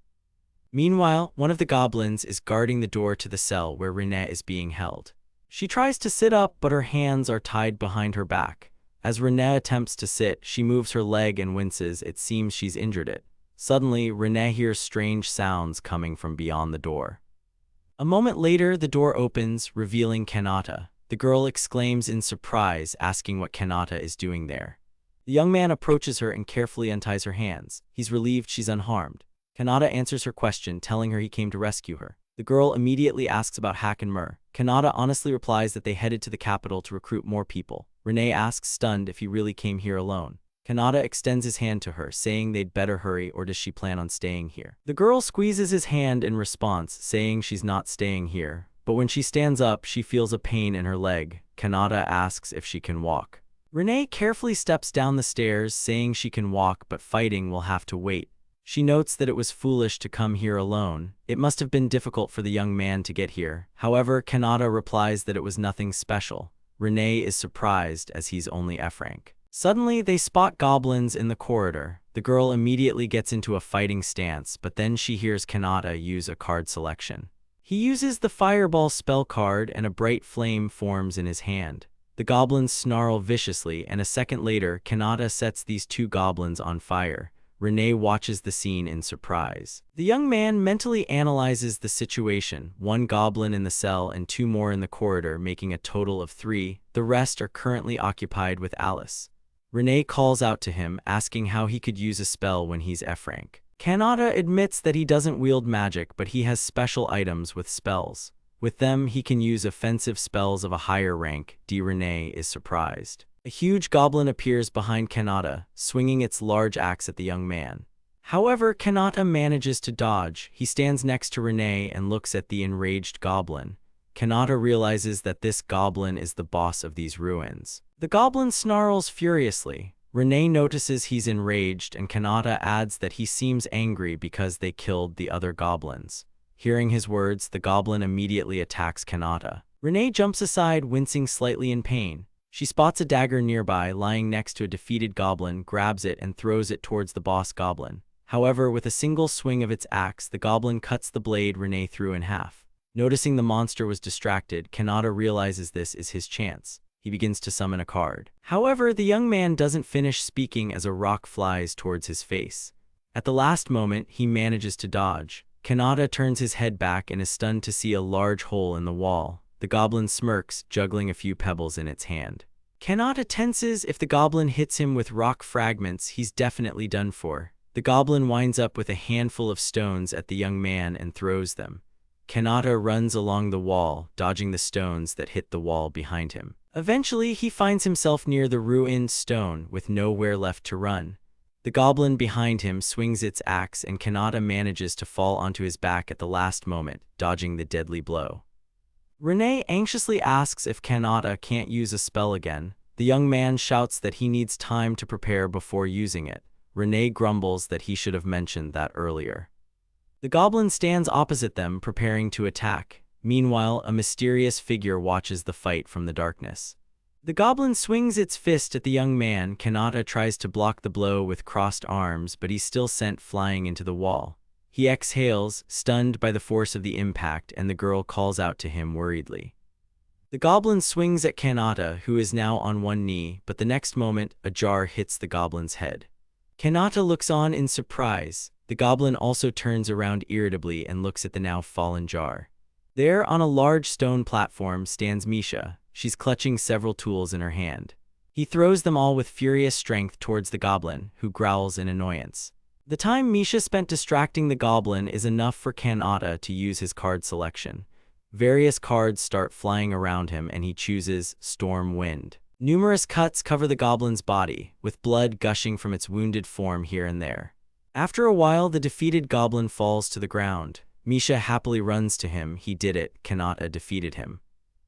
Meanwhile, one of the goblins is guarding the door to the cell where Renée is being held. She tries to sit up, but her hands are tied behind her back. As Renée attempts to sit, she moves her leg and winces. It seems she's injured it. Suddenly, Renée hears strange sounds coming from beyond the door. A moment later, the door opens, revealing Kanata. The girl exclaims in surprise, asking what Kanata is doing there. The young man approaches her and carefully unties her hands. He's relieved she's unharmed. Kanata answers her question, telling her he came to rescue her. The girl immediately asks about Hack and Mur. Kanata honestly replies that they headed to the capital to recruit more people. Renée asks, stunned, if he really came here alone. Kanata extends his hand to her, saying they'd better hurry, or does she plan on staying here? The girl squeezes his hand in response, saying she's not staying here. But when she stands up, she feels a pain in her leg. Kanata asks if she can walk. Renée carefully steps down the stairs, saying she can walk, but fighting will have to wait. She notes that it was foolish to come here alone. It must have been difficult for the young man to get here. However, Kanata replies that it was nothing special. Renée is surprised, as he's only F-rank. Suddenly, they spot goblins in the corridor. The girl immediately gets into a fighting stance, but then she hears Kanata use a card selection. He uses the Fireball spell card, and a bright flame forms in his hand. The goblins snarl viciously, and a second later, Kanata sets these two goblins on fire. Renée watches the scene in surprise. The young man mentally analyzes the situation: one goblin in the cell and two more in the corridor, making a total of 3. The rest are currently occupied with Alice. Renée calls out to him, asking how he could use a spell when he's F-rank. Kanata admits that he doesn't wield magic, but he has special items with spells. With them, he can use offensive spells of a higher rank. Renée is surprised. A huge goblin appears behind Kanata, swinging its large axe at the young man. However, Kanata manages to dodge. He stands next to Renée and looks at the enraged goblin. Kanata realizes that this goblin is the boss of these ruins. The goblin snarls furiously. Renée notices he's enraged, and Kanata adds that he seems angry because they killed the other goblins. Hearing his words, the goblin immediately attacks Kanata. Renée jumps aside, wincing slightly in pain. She spots a dagger nearby, lying next to a defeated goblin, grabs it, and throws it towards the boss goblin. However, with a single swing of its axe, the goblin cuts the blade Renée threw in half. Noticing the monster was distracted, Kanata realizes this is his chance. He begins to summon a card. However, the young man doesn't finish speaking as a rock flies towards his face. At the last moment, he manages to dodge. Kanata turns his head back and is stunned to see a large hole in the wall. The goblin smirks, juggling a few pebbles in its hand. Kanata tenses. If the goblin hits him with rock fragments, he's definitely done for. The goblin winds up with a handful of stones at the young man and throws them. Kanata runs along the wall, dodging the stones that hit the wall behind him. Eventually, he finds himself near the ruined stone, with nowhere left to run. The goblin behind him swings its axe, and Kanata manages to fall onto his back at the last moment, dodging the deadly blow. Renée anxiously asks if Kanata can't use a spell again. The young man shouts that he needs time to prepare before using it. Renée grumbles that he should have mentioned that earlier. The goblin stands opposite them, preparing to attack. Meanwhile, a mysterious figure watches the fight from the darkness. The goblin swings its fist at the young man. Kanata tries to block the blow with crossed arms, but he's still sent flying into the wall. He exhales, stunned by the force of the impact, and the girl calls out to him worriedly. The goblin swings at Kanata, who is now on one knee, but the next moment, a jar hits the goblin's head. Kanata looks on in surprise. The goblin also turns around irritably and looks at the now fallen jar. There, on a large stone platform, stands Misha. She's clutching several tools in her hand. He throws them all with furious strength towards the goblin, who growls in annoyance. The time Misha spent distracting the goblin is enough for Kanata to use his card selection. Various cards start flying around him, and he chooses Storm Wind. Numerous cuts cover the goblin's body, with blood gushing from its wounded form here and there. After a while, the defeated goblin falls to the ground. Misha happily runs to him. He did it. Kanata defeated him.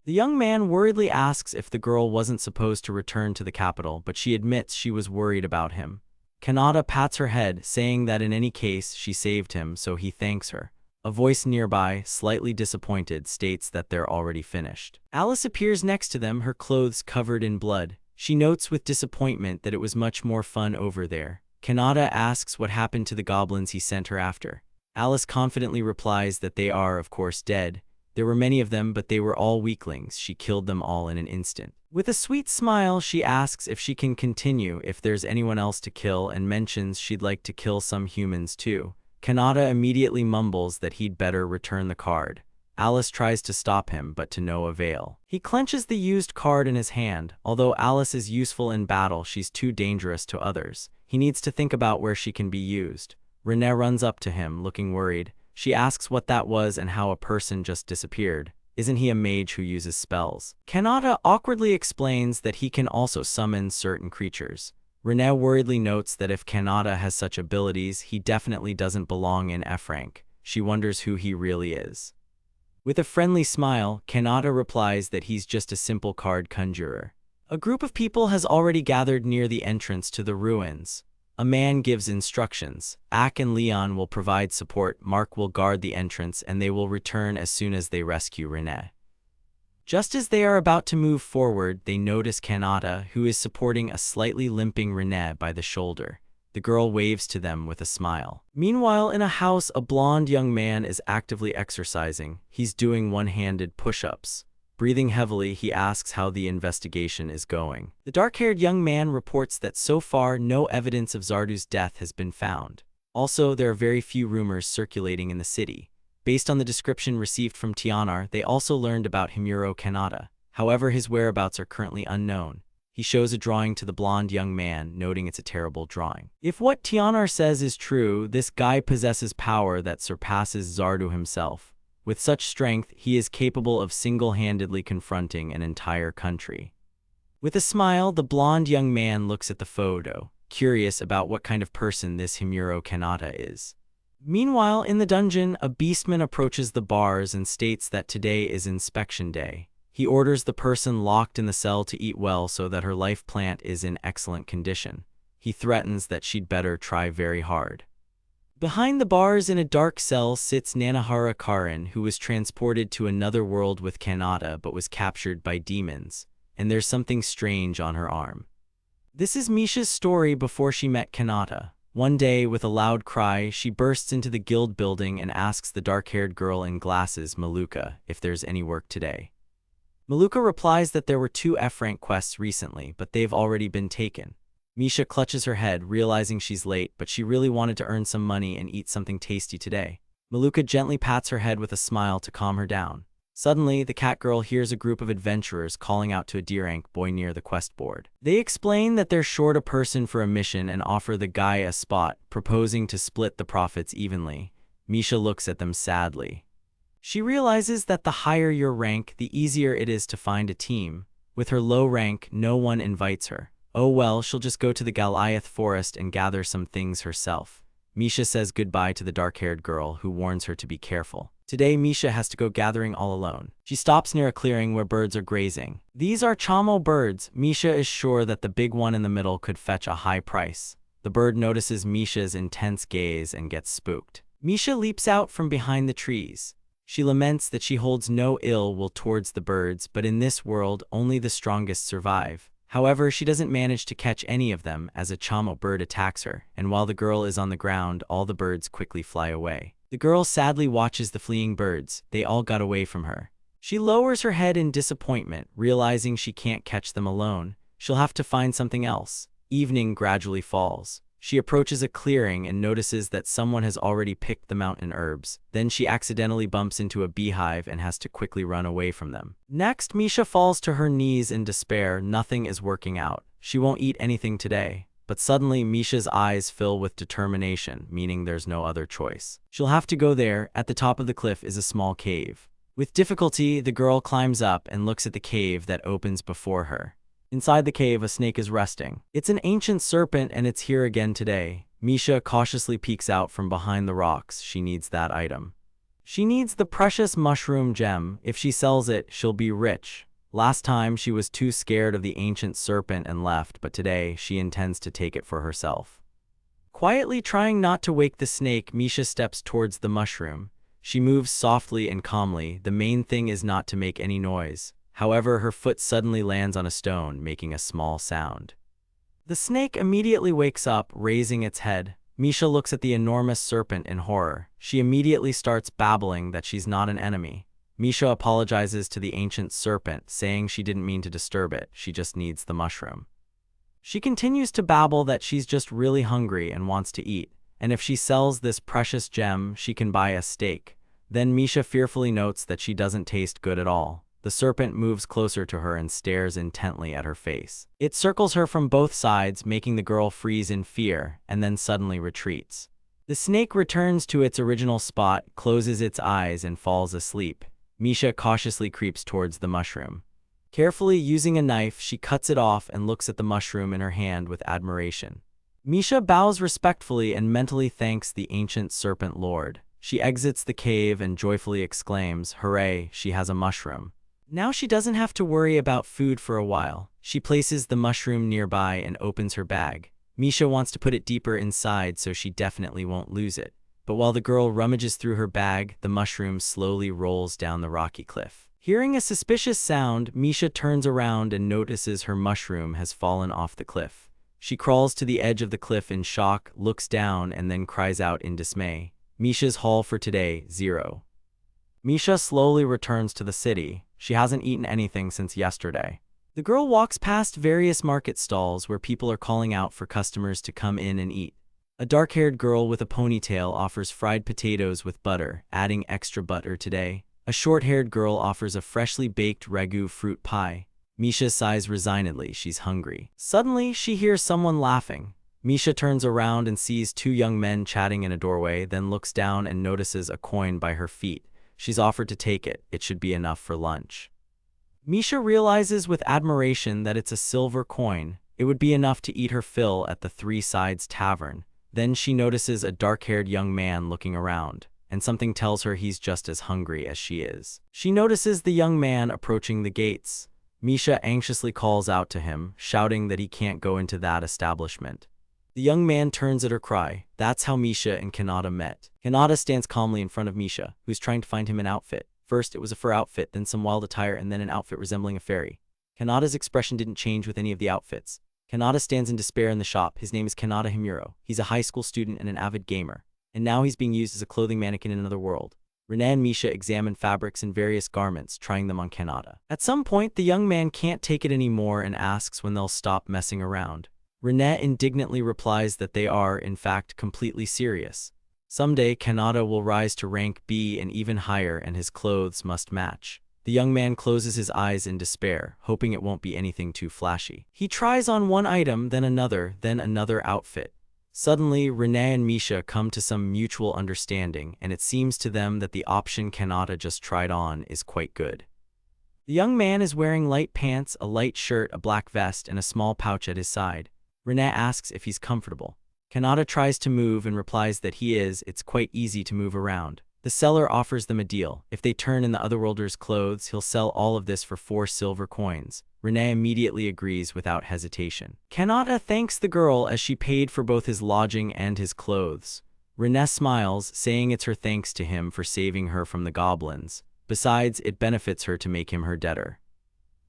The young man worriedly asks if the girl wasn't supposed to return to the capital, but she admits she was worried about him. Kanata pats her head, saying that in any case she saved him, so he thanks her. A voice nearby, slightly disappointed, states that they're already finished. Alice appears next to them, her clothes covered in blood. She notes with disappointment that it was much more fun over there. Kanata asks what happened to the goblins he sent her after. Alice confidently replies that they are, of course, dead. There were many of them, but they were all weaklings. She killed them all in an instant. With a sweet smile, she asks if she can continue if there's anyone else to kill, and mentions she'd like to kill some humans too. Kanata immediately mumbles that he'd better return the card. Alice tries to stop him, but to no avail. He clenches the used card in his hand. Although Alice is useful in battle, she's too dangerous to others. He needs to think about where she can be used. Renee runs up to him, looking worried. She asks what that was and how a person just disappeared. Isn't he a mage who uses spells? Kanata awkwardly explains that he can also summon certain creatures. Renee worriedly notes that if Kanata has such abilities, he definitely doesn't belong in F rank. She wonders who he really is. With a friendly smile, Kanata replies that he's just a simple card conjurer. A group of people has already gathered near the entrance to the ruins. A man gives instructions. Ak and Leon will provide support, Mark will guard the entrance, and they will return as soon as they rescue Renee. Just as they are about to move forward, they notice Kanata, who is supporting a slightly limping Renee by the shoulder. The girl waves to them with a smile. Meanwhile, in a house, a blonde young man is actively exercising. He's doing one-handed push-ups. Breathing heavily, he asks how the investigation is going. The dark-haired young man reports that so far no evidence of Zardu's death has been found. Also, there are very few rumors circulating in the city. Based on the description received from Tianar, they also learned about Himuro Kanata. However, his whereabouts are currently unknown. He shows a drawing to the blonde young man, noting it's a terrible drawing. If what Tianar says is true, this guy possesses power that surpasses Zardu himself. With such strength, he is capable of single-handedly confronting an entire country. With a smile, the blonde young man looks at the photo, curious about what kind of person this Himuro Kanata is. Meanwhile, in the dungeon, a beastman approaches the bars and states that today is inspection day. He orders the person locked in the cell to eat well so that her life plant is in excellent condition. He threatens that she'd better try very hard. Behind the bars in a dark cell sits Nanahara Karin, who was transported to another world with Kanata but was captured by demons, and there's something strange on her arm. This is Misha's story before she met Kanata. One day, with a loud cry, she bursts into the guild building and asks the dark-haired girl in glasses, Maluka, if there's any work today. Maluka replies that there were 2 F-rank quests recently, but they've already been taken. Misha clutches her head, realizing she's late, but she really wanted to earn some money and eat something tasty today. Maluka gently pats her head with a smile to calm her down. Suddenly, the cat girl hears a group of adventurers calling out to a D-rank boy near the quest board. They explain that they're short a person for a mission and offer the guy a spot, proposing to split the profits evenly. Misha looks at them sadly. She realizes that the higher your rank, the easier it is to find a team. With her low rank, no one invites her. Oh well, she'll just go to the Goliath forest and gather some things herself. Misha says goodbye to the dark-haired girl, who warns her to be careful. Today, Misha has to go gathering all alone. She stops near a clearing where birds are grazing. These are chamo birds. Misha is sure that the big one in the middle could fetch a high price. The bird notices Misha's intense gaze and gets spooked. Misha leaps out from behind the trees. She laments that she holds no ill will towards the birds, but in this world, only the strongest survive. However, she doesn't manage to catch any of them as a chamo bird attacks her, and while the girl is on the ground, all the birds quickly fly away. The girl sadly watches the fleeing birds. They all got away from her. She lowers her head in disappointment, realizing she can't catch them alone. She'll have to find something else. Evening gradually falls. She approaches a clearing and notices that someone has already picked the mountain herbs. Then she accidentally bumps into a beehive and has to quickly run away from them. Next, Misha falls to her knees in despair. Nothing is working out. She won't eat anything today. But suddenly, Misha's eyes fill with determination, meaning there's no other choice. She'll have to go there. At the top of the cliff is a small cave. With difficulty, the girl climbs up and looks at the cave that opens before her. Inside the cave, a snake is resting. It's an ancient serpent and it's here again today. Misha cautiously peeks out from behind the rocks. She needs that item. She needs the precious mushroom gem. If she sells it, she'll be rich. Last time, she was too scared of the ancient serpent and left, but today, she intends to take it for herself. Quietly trying not to wake the snake, Misha steps towards the mushroom. She moves softly and calmly. The main thing is not to make any noise. However, her foot suddenly lands on a stone, making a small sound. The snake immediately wakes up, raising its head. Misha looks at the enormous serpent in horror. She immediately starts babbling that she's not an enemy. Misha apologizes to the ancient serpent, saying she didn't mean to disturb it, she just needs the mushroom. She continues to babble that she's just really hungry and wants to eat, and if she sells this precious gem, she can buy a steak. Then Misha fearfully notes that she doesn't taste good at all. The serpent moves closer to her and stares intently at her face. It circles her from both sides, making the girl freeze in fear, and then suddenly retreats. The snake returns to its original spot, closes its eyes, and falls asleep. Misha cautiously creeps towards the mushroom. Carefully using a knife, she cuts it off and looks at the mushroom in her hand with admiration. Misha bows respectfully and mentally thanks the ancient serpent lord. She exits the cave and joyfully exclaims, "Hooray, she has a mushroom." Now she doesn't have to worry about food for a while. She places the mushroom nearby and opens her bag. Misha wants to put it deeper inside so she definitely won't lose it. But while the girl rummages through her bag, the mushroom slowly rolls down the rocky cliff. Hearing a suspicious sound, Misha turns around and notices her mushroom has fallen off the cliff. She crawls to the edge of the cliff in shock, looks down, and then cries out in dismay. Misha's haul for today, 0. Misha slowly returns to the city. She hasn't eaten anything since yesterday. The girl walks past various market stalls where people are calling out for customers to come in and eat. A dark-haired girl with a ponytail offers fried potatoes with butter, adding extra butter today. A short-haired girl offers a freshly baked ragu fruit pie. Misha sighs resignedly, she's hungry. Suddenly, she hears someone laughing. Misha turns around and sees two young men chatting in a doorway, then looks down and notices a coin by her feet. She's offered to take it. It should be enough for lunch. Misha realizes with admiration that it's a silver coin. It would be enough to eat her fill at the Three Sides Tavern. Then she notices a dark-haired young man looking around, and something tells her he's just as hungry as she is. She notices the young man approaching the gates. Misha anxiously calls out to him, shouting that he can't go into that establishment. The young man turns at her cry. That's how Misha and Kanata met. Kanata stands calmly in front of Misha, who's trying to find him an outfit. First, it was a fur outfit, then some wild attire, and then an outfit resembling a fairy. Kanata's expression didn't change with any of the outfits. Kanata stands in despair in the shop. His name is Kanata Himuro. He's a high school student and an avid gamer. And now he's being used as a clothing mannequin in another world. Renee and Misha examine fabrics and various garments, trying them on Kanata. At some point, the young man can't take it anymore and asks when they'll stop messing around. Renee indignantly replies that they are, in fact, completely serious. Someday, Kanata will rise to rank B and even higher, and his clothes must match. The young man closes his eyes in despair, hoping it won't be anything too flashy. He tries on one item, then another outfit. Suddenly, Renee and Misha come to some mutual understanding, and it seems to them that the option Kanata just tried on is quite good. The young man is wearing light pants, a light shirt, a black vest, and a small pouch at his side. Renee asks if he's comfortable. Kanata tries to move and replies that he is. It's quite easy to move around. The seller offers them a deal. If they turn in the otherworlder's clothes, he'll sell all of this for 4 silver coins. Renee immediately agrees without hesitation. Kanata thanks the girl as she paid for both his lodging and his clothes. Renee smiles, saying it's her thanks to him for saving her from the goblins. Besides, it benefits her to make him her debtor.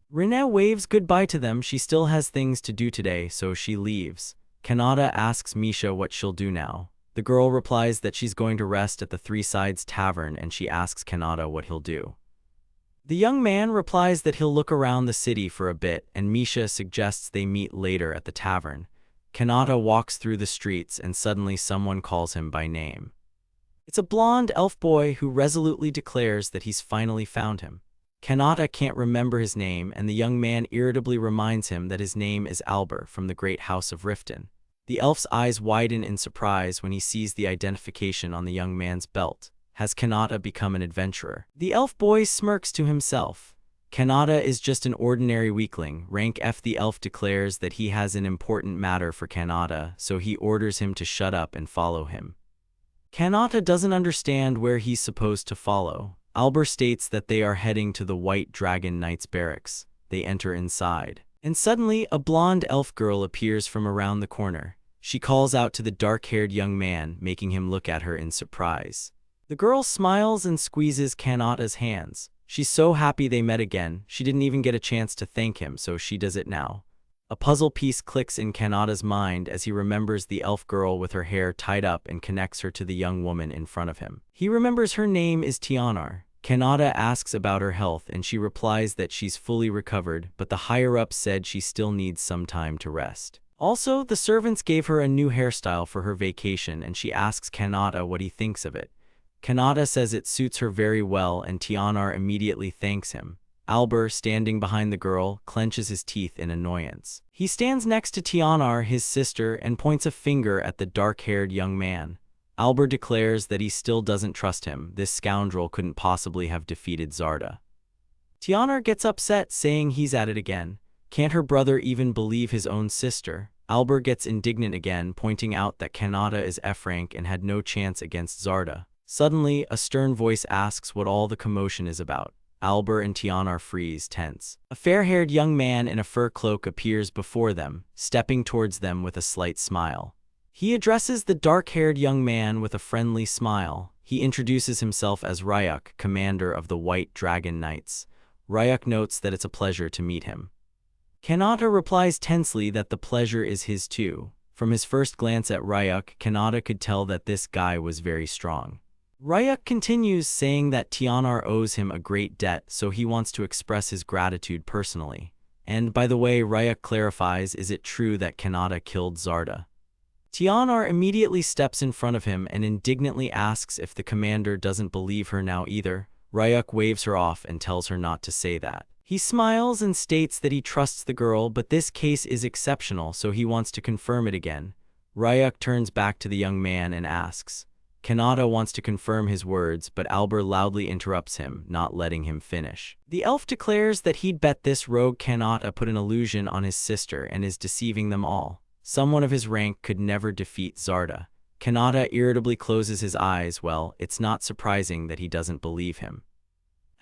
Renee waves goodbye to them. She still has things to do today, so she leaves. Kanata asks Misha what she'll do now. The girl replies that she's going to rest at the Three Sides Tavern, and she asks Kanata what he'll do. The young man replies that he'll look around the city for a bit, and Misha suggests they meet later at the tavern. Kanata walks through the streets, and suddenly someone calls him by name. It's a blonde elf boy who resolutely declares that he's finally found him. Kanata can't remember his name, and the young man irritably reminds him that his name is Albert from the Great House of Riften. The elf's eyes widen in surprise when he sees the identification on the young man's belt. Has Kanata become an adventurer? The elf boy smirks to himself. Kanata is just an ordinary weakling. Rank F. The elf declares that he has an important matter for Kanata, so he orders him to shut up and follow him. Kanata doesn't understand where he's supposed to follow. Albert states that they are heading to the White Dragon Knight's barracks. They enter inside. And suddenly, a blonde elf girl appears from around the corner. She calls out to the dark-haired young man, making him look at her in surprise. The girl smiles and squeezes Kanata's hands. She's so happy they met again, she didn't even get a chance to thank him, so she does it now. A puzzle piece clicks in Kanata's mind as he remembers the elf girl with her hair tied up and connects her to the young woman in front of him. He remembers her name is Tianar. Kanata asks about her health and she replies that she's fully recovered, but the higher-up said she still needs some time to rest. Also, the servants gave her a new hairstyle for her vacation and she asks Kanata what he thinks of it. Kanata says it suits her very well and Tianar immediately thanks him. Albert, standing behind the girl, clenches his teeth in annoyance. He stands next to Tianar, his sister, and points a finger at the dark-haired young man. Albert declares that he still doesn't trust him. This scoundrel couldn't possibly have defeated Zarda. Tianar gets upset, saying he's at it again. Can't her brother even believe his own sister? Albert gets indignant again, pointing out that Kanata is F-rank and had no chance against Zarda. Suddenly, a stern voice asks what all the commotion is about. Albert and Tianar freeze, tense. A fair-haired young man in a fur cloak appears before them, stepping towards them with a slight smile. He addresses the dark-haired young man with a friendly smile. He introduces himself as Ryuk, commander of the White Dragon Knights. Ryuk notes that it's a pleasure to meet him. Kanata replies tensely that the pleasure is his too. From his first glance at Ryuk, Kanata could tell that this guy was very strong. Ryuk continues, saying that Tianar owes him a great debt, so he wants to express his gratitude personally. And by the way, Ryuk clarifies, is it true that Kanata killed Zarda? Tianar immediately steps in front of him and indignantly asks if the commander doesn't believe her now either. Ryuk waves her off and tells her not to say that. He smiles and states that he trusts the girl, but this case is exceptional, so he wants to confirm it again. Ryuk turns back to the young man and asks. Kanata wants to confirm his words, but Albert loudly interrupts him, not letting him finish. The elf declares that he'd bet this rogue Kanata put an illusion on his sister and is deceiving them all. Someone of his rank could never defeat Zarda. Kanata irritably closes his eyes. Well, it's not surprising that he doesn't believe him.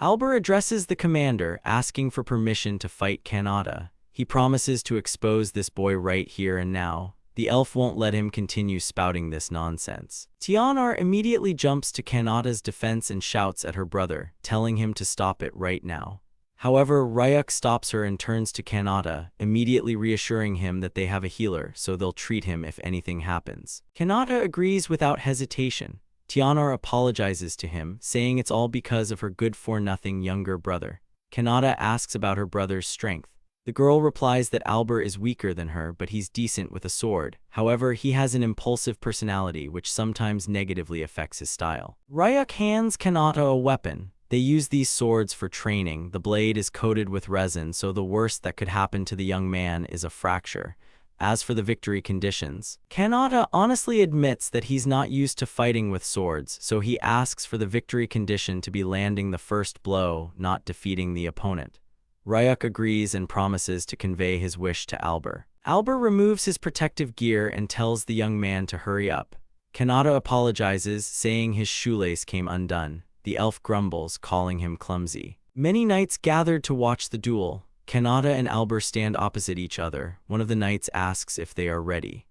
Albert addresses the commander, asking for permission to fight Kanata. He promises to expose this boy right here and now. The elf won't let him continue spouting this nonsense. Tianar immediately jumps to Kanata's defense and shouts at her brother, telling him to stop it right now. However, Ryuk stops her and turns to Kanata, immediately reassuring him that they have a healer, so they'll treat him if anything happens. Kanata agrees without hesitation. Tianar apologizes to him, saying it's all because of her good-for-nothing younger brother. Kanata asks about her brother's strength. The girl replies that Albert is weaker than her, but he's decent with a sword. However, he has an impulsive personality which sometimes negatively affects his style. Ryuk hands Kanata a weapon. They use these swords for training. The blade is coated with resin, so the worst that could happen to the young man is a fracture. As for the victory conditions, Kanata honestly admits that he's not used to fighting with swords, so he asks for the victory condition to be landing the first blow, not defeating the opponent. Ryuk agrees and promises to convey his wish to Albert. Albert removes his protective gear and tells the young man to hurry up. Kanata apologizes, saying his shoelace came undone. The elf grumbles, calling him clumsy. Many knights gathered to watch the duel. Kanata and Albert stand opposite each other. One of the knights asks if they are ready.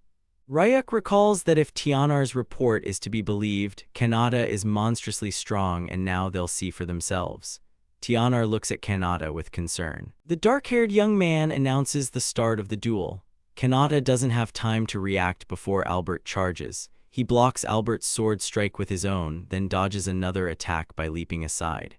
Ryuk recalls that if Tianar's report is to be believed, Kanata is monstrously strong and now they'll see for themselves. Tianar looks at Kanata with concern. The dark-haired young man announces the start of the duel. Kanata doesn't have time to react before Albert charges. He blocks Albert's sword strike with his own, then dodges another attack by leaping aside.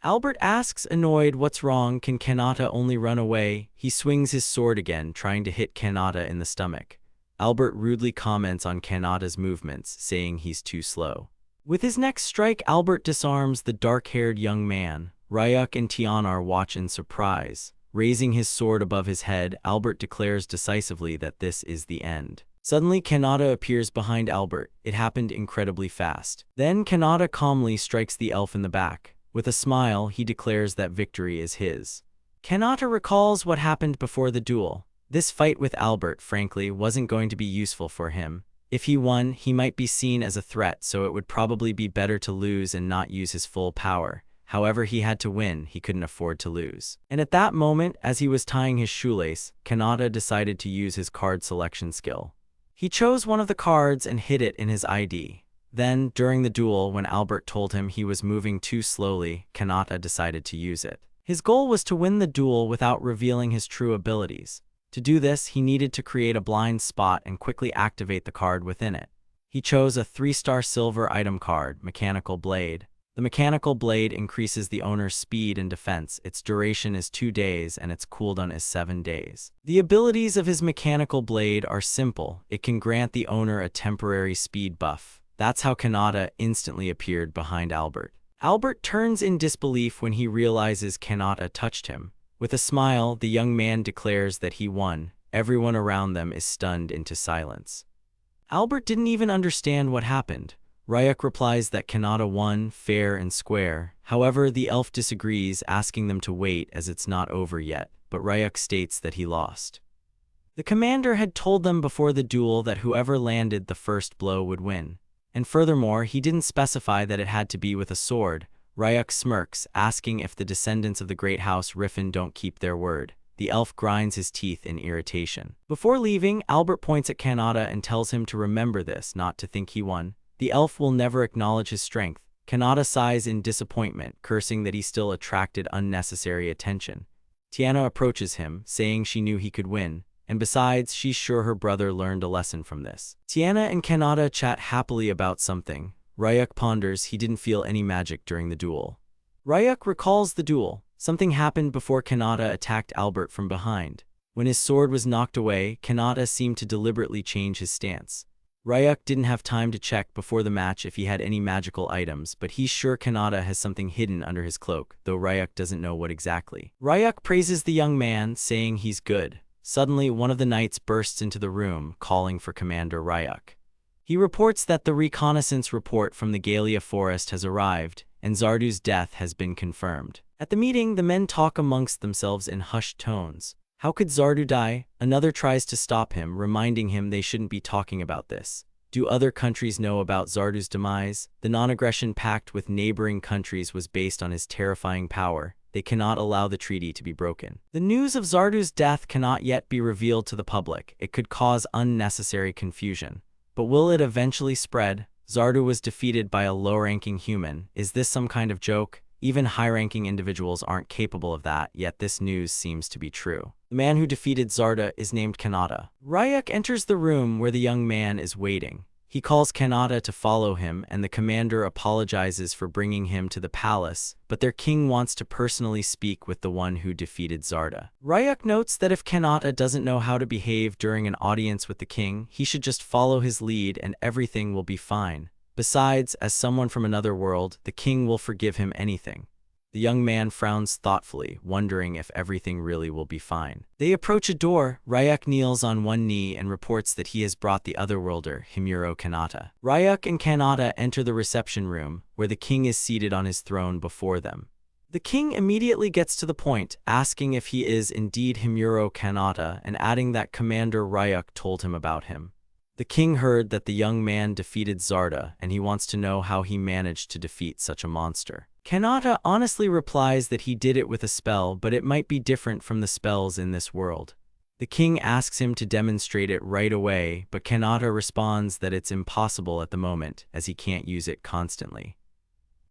Albert asks, annoyed, what's wrong? Can Kanata only run away? He swings his sword again, trying to hit Kanata in the stomach. Albert rudely comments on Kanata's movements, saying he's too slow. With his next strike, Albert disarms the dark-haired young man. Ryuk and Tianar watch in surprise. Raising his sword above his head, Albert declares decisively that this is the end. Suddenly, Kanata appears behind Albert. It happened incredibly fast. Then Kanata calmly strikes the elf in the back. With a smile, he declares that victory is his. Kanata recalls what happened before the duel. This fight with Albert, frankly, wasn't going to be useful for him. If he won, he might be seen as a threat, so it would probably be better to lose and not use his full power. However, he had to win, he couldn't afford to lose. And at that moment, as he was tying his shoelace, Kanata decided to use his card selection skill. He chose one of the cards and hid it in his ID. Then, during the duel, when Albert told him he was moving too slowly, Kanata decided to use it. His goal was to win the duel without revealing his true abilities. To do this, he needed to create a blind spot and quickly activate the card within it. He chose a 3-star silver item card, Mechanical Blade. The Mechanical Blade increases the owner's speed and defense. Its duration is 2 days and its cooldown is 7 days. The abilities of his Mechanical Blade are simple. It can grant the owner a temporary speed buff. That's how Kanata instantly appeared behind Albert. Albert turns in disbelief when he realizes Kanata touched him. With a smile, the young man declares that he won. Everyone around them is stunned into silence. Albert didn't even understand what happened. Ryuk replies that Kanata won, fair and square. However, the elf disagrees, asking them to wait as it's not over yet, but Ryuk states that he lost. The commander had told them before the duel that whoever landed the first blow would win. And furthermore, he didn't specify that it had to be with a sword. Ryuk smirks, asking if the descendants of the great house Riffin don't keep their word. The elf grinds his teeth in irritation. Before leaving, Albert points at Kanata and tells him to remember this, not to think he won. The elf will never acknowledge his strength. Kanata sighs in disappointment, cursing that he still attracted unnecessary attention. Tiana approaches him, saying she knew he could win, and besides, she's sure her brother learned a lesson from this. Tiana and Kanata chat happily about something. Ryuk ponders he didn't feel any magic during the duel. Ryuk recalls the duel. Something happened before Kanata attacked Albert from behind. When his sword was knocked away, Kanata seemed to deliberately change his stance. Ryuk didn't have time to check before the match if he had any magical items, but he's sure Kanata has something hidden under his cloak, though Ryuk doesn't know what exactly. Ryuk praises the young man, saying he's good. Suddenly, one of the knights bursts into the room, calling for Commander Ryuk. He reports that the reconnaissance report from the Gallia forest has arrived, and Zardu's death has been confirmed. At the meeting, the men talk amongst themselves in hushed tones. How could Zardu die? Another tries to stop him, reminding him they shouldn't be talking about this. Do other countries know about Zardu's demise? The non-aggression pact with neighboring countries was based on his terrifying power. They cannot allow the treaty to be broken. The news of Zardu's death cannot yet be revealed to the public. It could cause unnecessary confusion. But will it eventually spread? Zardu was defeated by a low-ranking human. Is this some kind of joke? Even high-ranking individuals aren't capable of that, yet this news seems to be true. The man who defeated Zarda is named Kanata. Ryuk enters the room where the young man is waiting. He calls Kanata to follow him, and the commander apologizes for bringing him to the palace, but their king wants to personally speak with the one who defeated Zarda. Ryuk notes that if Kanata doesn't know how to behave during an audience with the king, he should just follow his lead and everything will be fine. Besides, as someone from another world, the king will forgive him anything. The young man frowns thoughtfully, wondering if everything really will be fine. They approach a door. Ryuk kneels on one knee and reports that he has brought the otherworlder, Himuro Kanata. Ryuk and Kanata enter the reception room, where the king is seated on his throne before them. The king immediately gets to the point, asking if he is indeed Himuro Kanata and adding that Commander Ryuk told him about him. The king heard that the young man defeated Zarda, and he wants to know how he managed to defeat such a monster. Kanata honestly replies that he did it with a spell, but it might be different from the spells in this world. The king asks him to demonstrate it right away, but Kanata responds that it's impossible at the moment, as he can't use it constantly.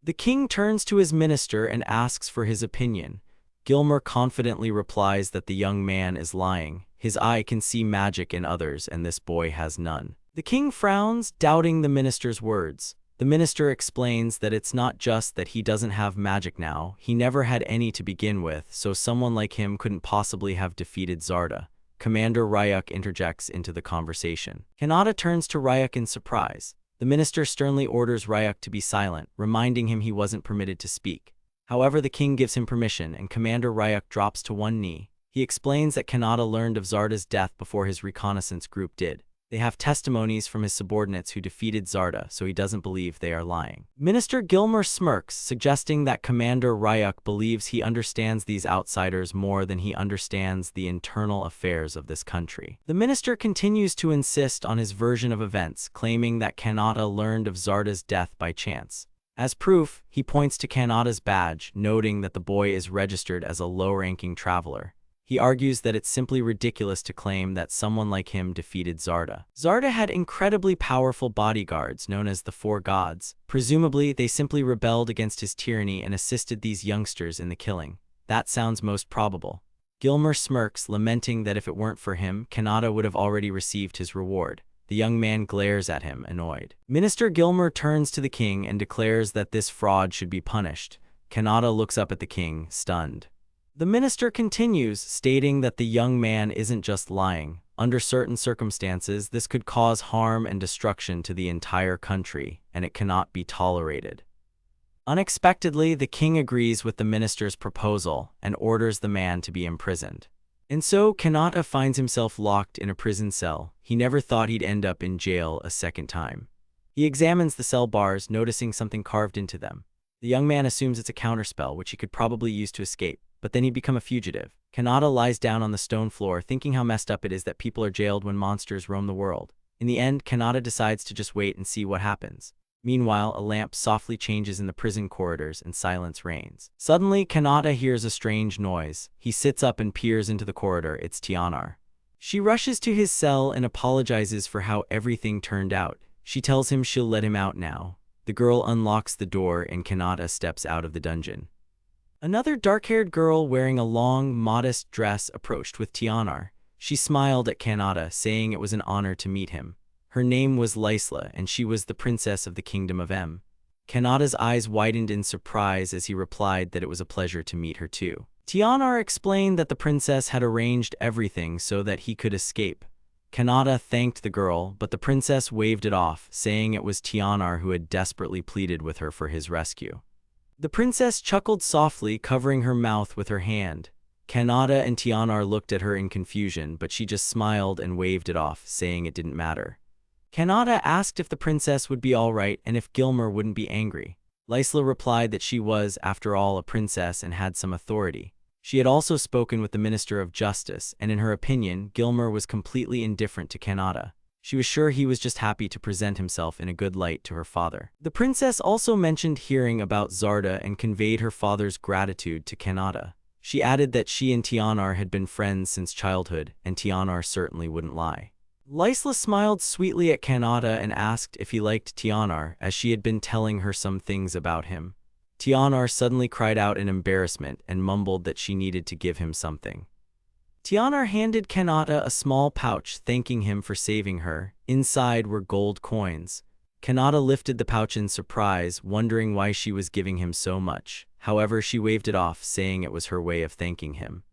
The king turns to his minister and asks for his opinion. Gilmer confidently replies that the young man is lying. His eye can see magic in others, and this boy has none. The king frowns, doubting the minister's words. The minister explains that it's not just that he doesn't have magic now, he never had any to begin with, so someone like him couldn't possibly have defeated Zarda. Commander Ryuk interjects into the conversation. Kanata turns to Ryuk in surprise. The minister sternly orders Ryuk to be silent, reminding him he wasn't permitted to speak. However, the king gives him permission, and Commander Ryuk drops to one knee. He explains that Kanata learned of Zarda's death before his reconnaissance group did. They have testimonies from his subordinates who defeated Zarda, so he doesn't believe they are lying. Minister Gilmer smirks, suggesting that Commander Ryuk believes he understands these outsiders more than he understands the internal affairs of this country. The minister continues to insist on his version of events, claiming that Kanata learned of Zarda's death by chance. As proof, he points to Kanata's badge, noting that the boy is registered as a low-ranking traveler. He argues that it's simply ridiculous to claim that someone like him defeated Zarda. Zarda had incredibly powerful bodyguards known as the Four Gods. Presumably, they simply rebelled against his tyranny and assisted these youngsters in the killing. That sounds most probable. Gilmer smirks, lamenting that if it weren't for him, Kanata would have already received his reward. The young man glares at him, annoyed. Minister Gilmer turns to the king and declares that this fraud should be punished. Kanata looks up at the king, stunned. The minister continues, stating that the young man isn't just lying. Under certain circumstances, this could cause harm and destruction to the entire country, and it cannot be tolerated. Unexpectedly, the king agrees with the minister's proposal and orders the man to be imprisoned. And so, Kanata finds himself locked in a prison cell. He never thought he'd end up in jail a second time. He examines the cell bars, noticing something carved into them. The young man assumes it's a counterspell, which he could probably use to escape, but then he'd become a fugitive. Kanata lies down on the stone floor, thinking how messed up it is that people are jailed when monsters roam the world. In the end, Kanata decides to just wait and see what happens. Meanwhile, a lamp softly changes in the prison corridors and silence reigns. Suddenly, Kanata hears a strange noise. He sits up and peers into the corridor. It's Tianar. She rushes to his cell and apologizes for how everything turned out. She tells him she'll let him out now. The girl unlocks the door and Kanata steps out of the dungeon. Another dark-haired girl wearing a long, modest dress approached with Tianar. She smiled at Kanata, saying it was an honor to meet him. Her name was Lysla, and she was the princess of the Kingdom of M. Kanata's eyes widened in surprise as he replied that it was a pleasure to meet her too. Tianar explained that the princess had arranged everything so that he could escape. Kanata thanked the girl, but the princess waved it off, saying it was Tianar who had desperately pleaded with her for his rescue. The princess chuckled softly, covering her mouth with her hand. Kanata and Tianar looked at her in confusion, but she just smiled and waved it off, saying it didn't matter. Kanata asked if the princess would be all right and if Gilmer wouldn't be angry. Lysla replied that she was, after all, a princess and had some authority. She had also spoken with the Minister of Justice, and in her opinion, Gilmer was completely indifferent to Kanata. She was sure he was just happy to present himself in a good light to her father. The princess also mentioned hearing about Zarda and conveyed her father's gratitude to Kanata. She added that she and Tianar had been friends since childhood, and Tianar certainly wouldn't lie. Lysla smiled sweetly at Kanata and asked if he liked Tianar, as she had been telling her some things about him. Tianar suddenly cried out in embarrassment and mumbled that she needed to give him something. Tianar handed Kanata a small pouch, thanking him for saving her. Inside were gold coins. Kanata lifted the pouch in surprise, wondering why she was giving him so much. However, she waved it off, saying it was her way of thanking him.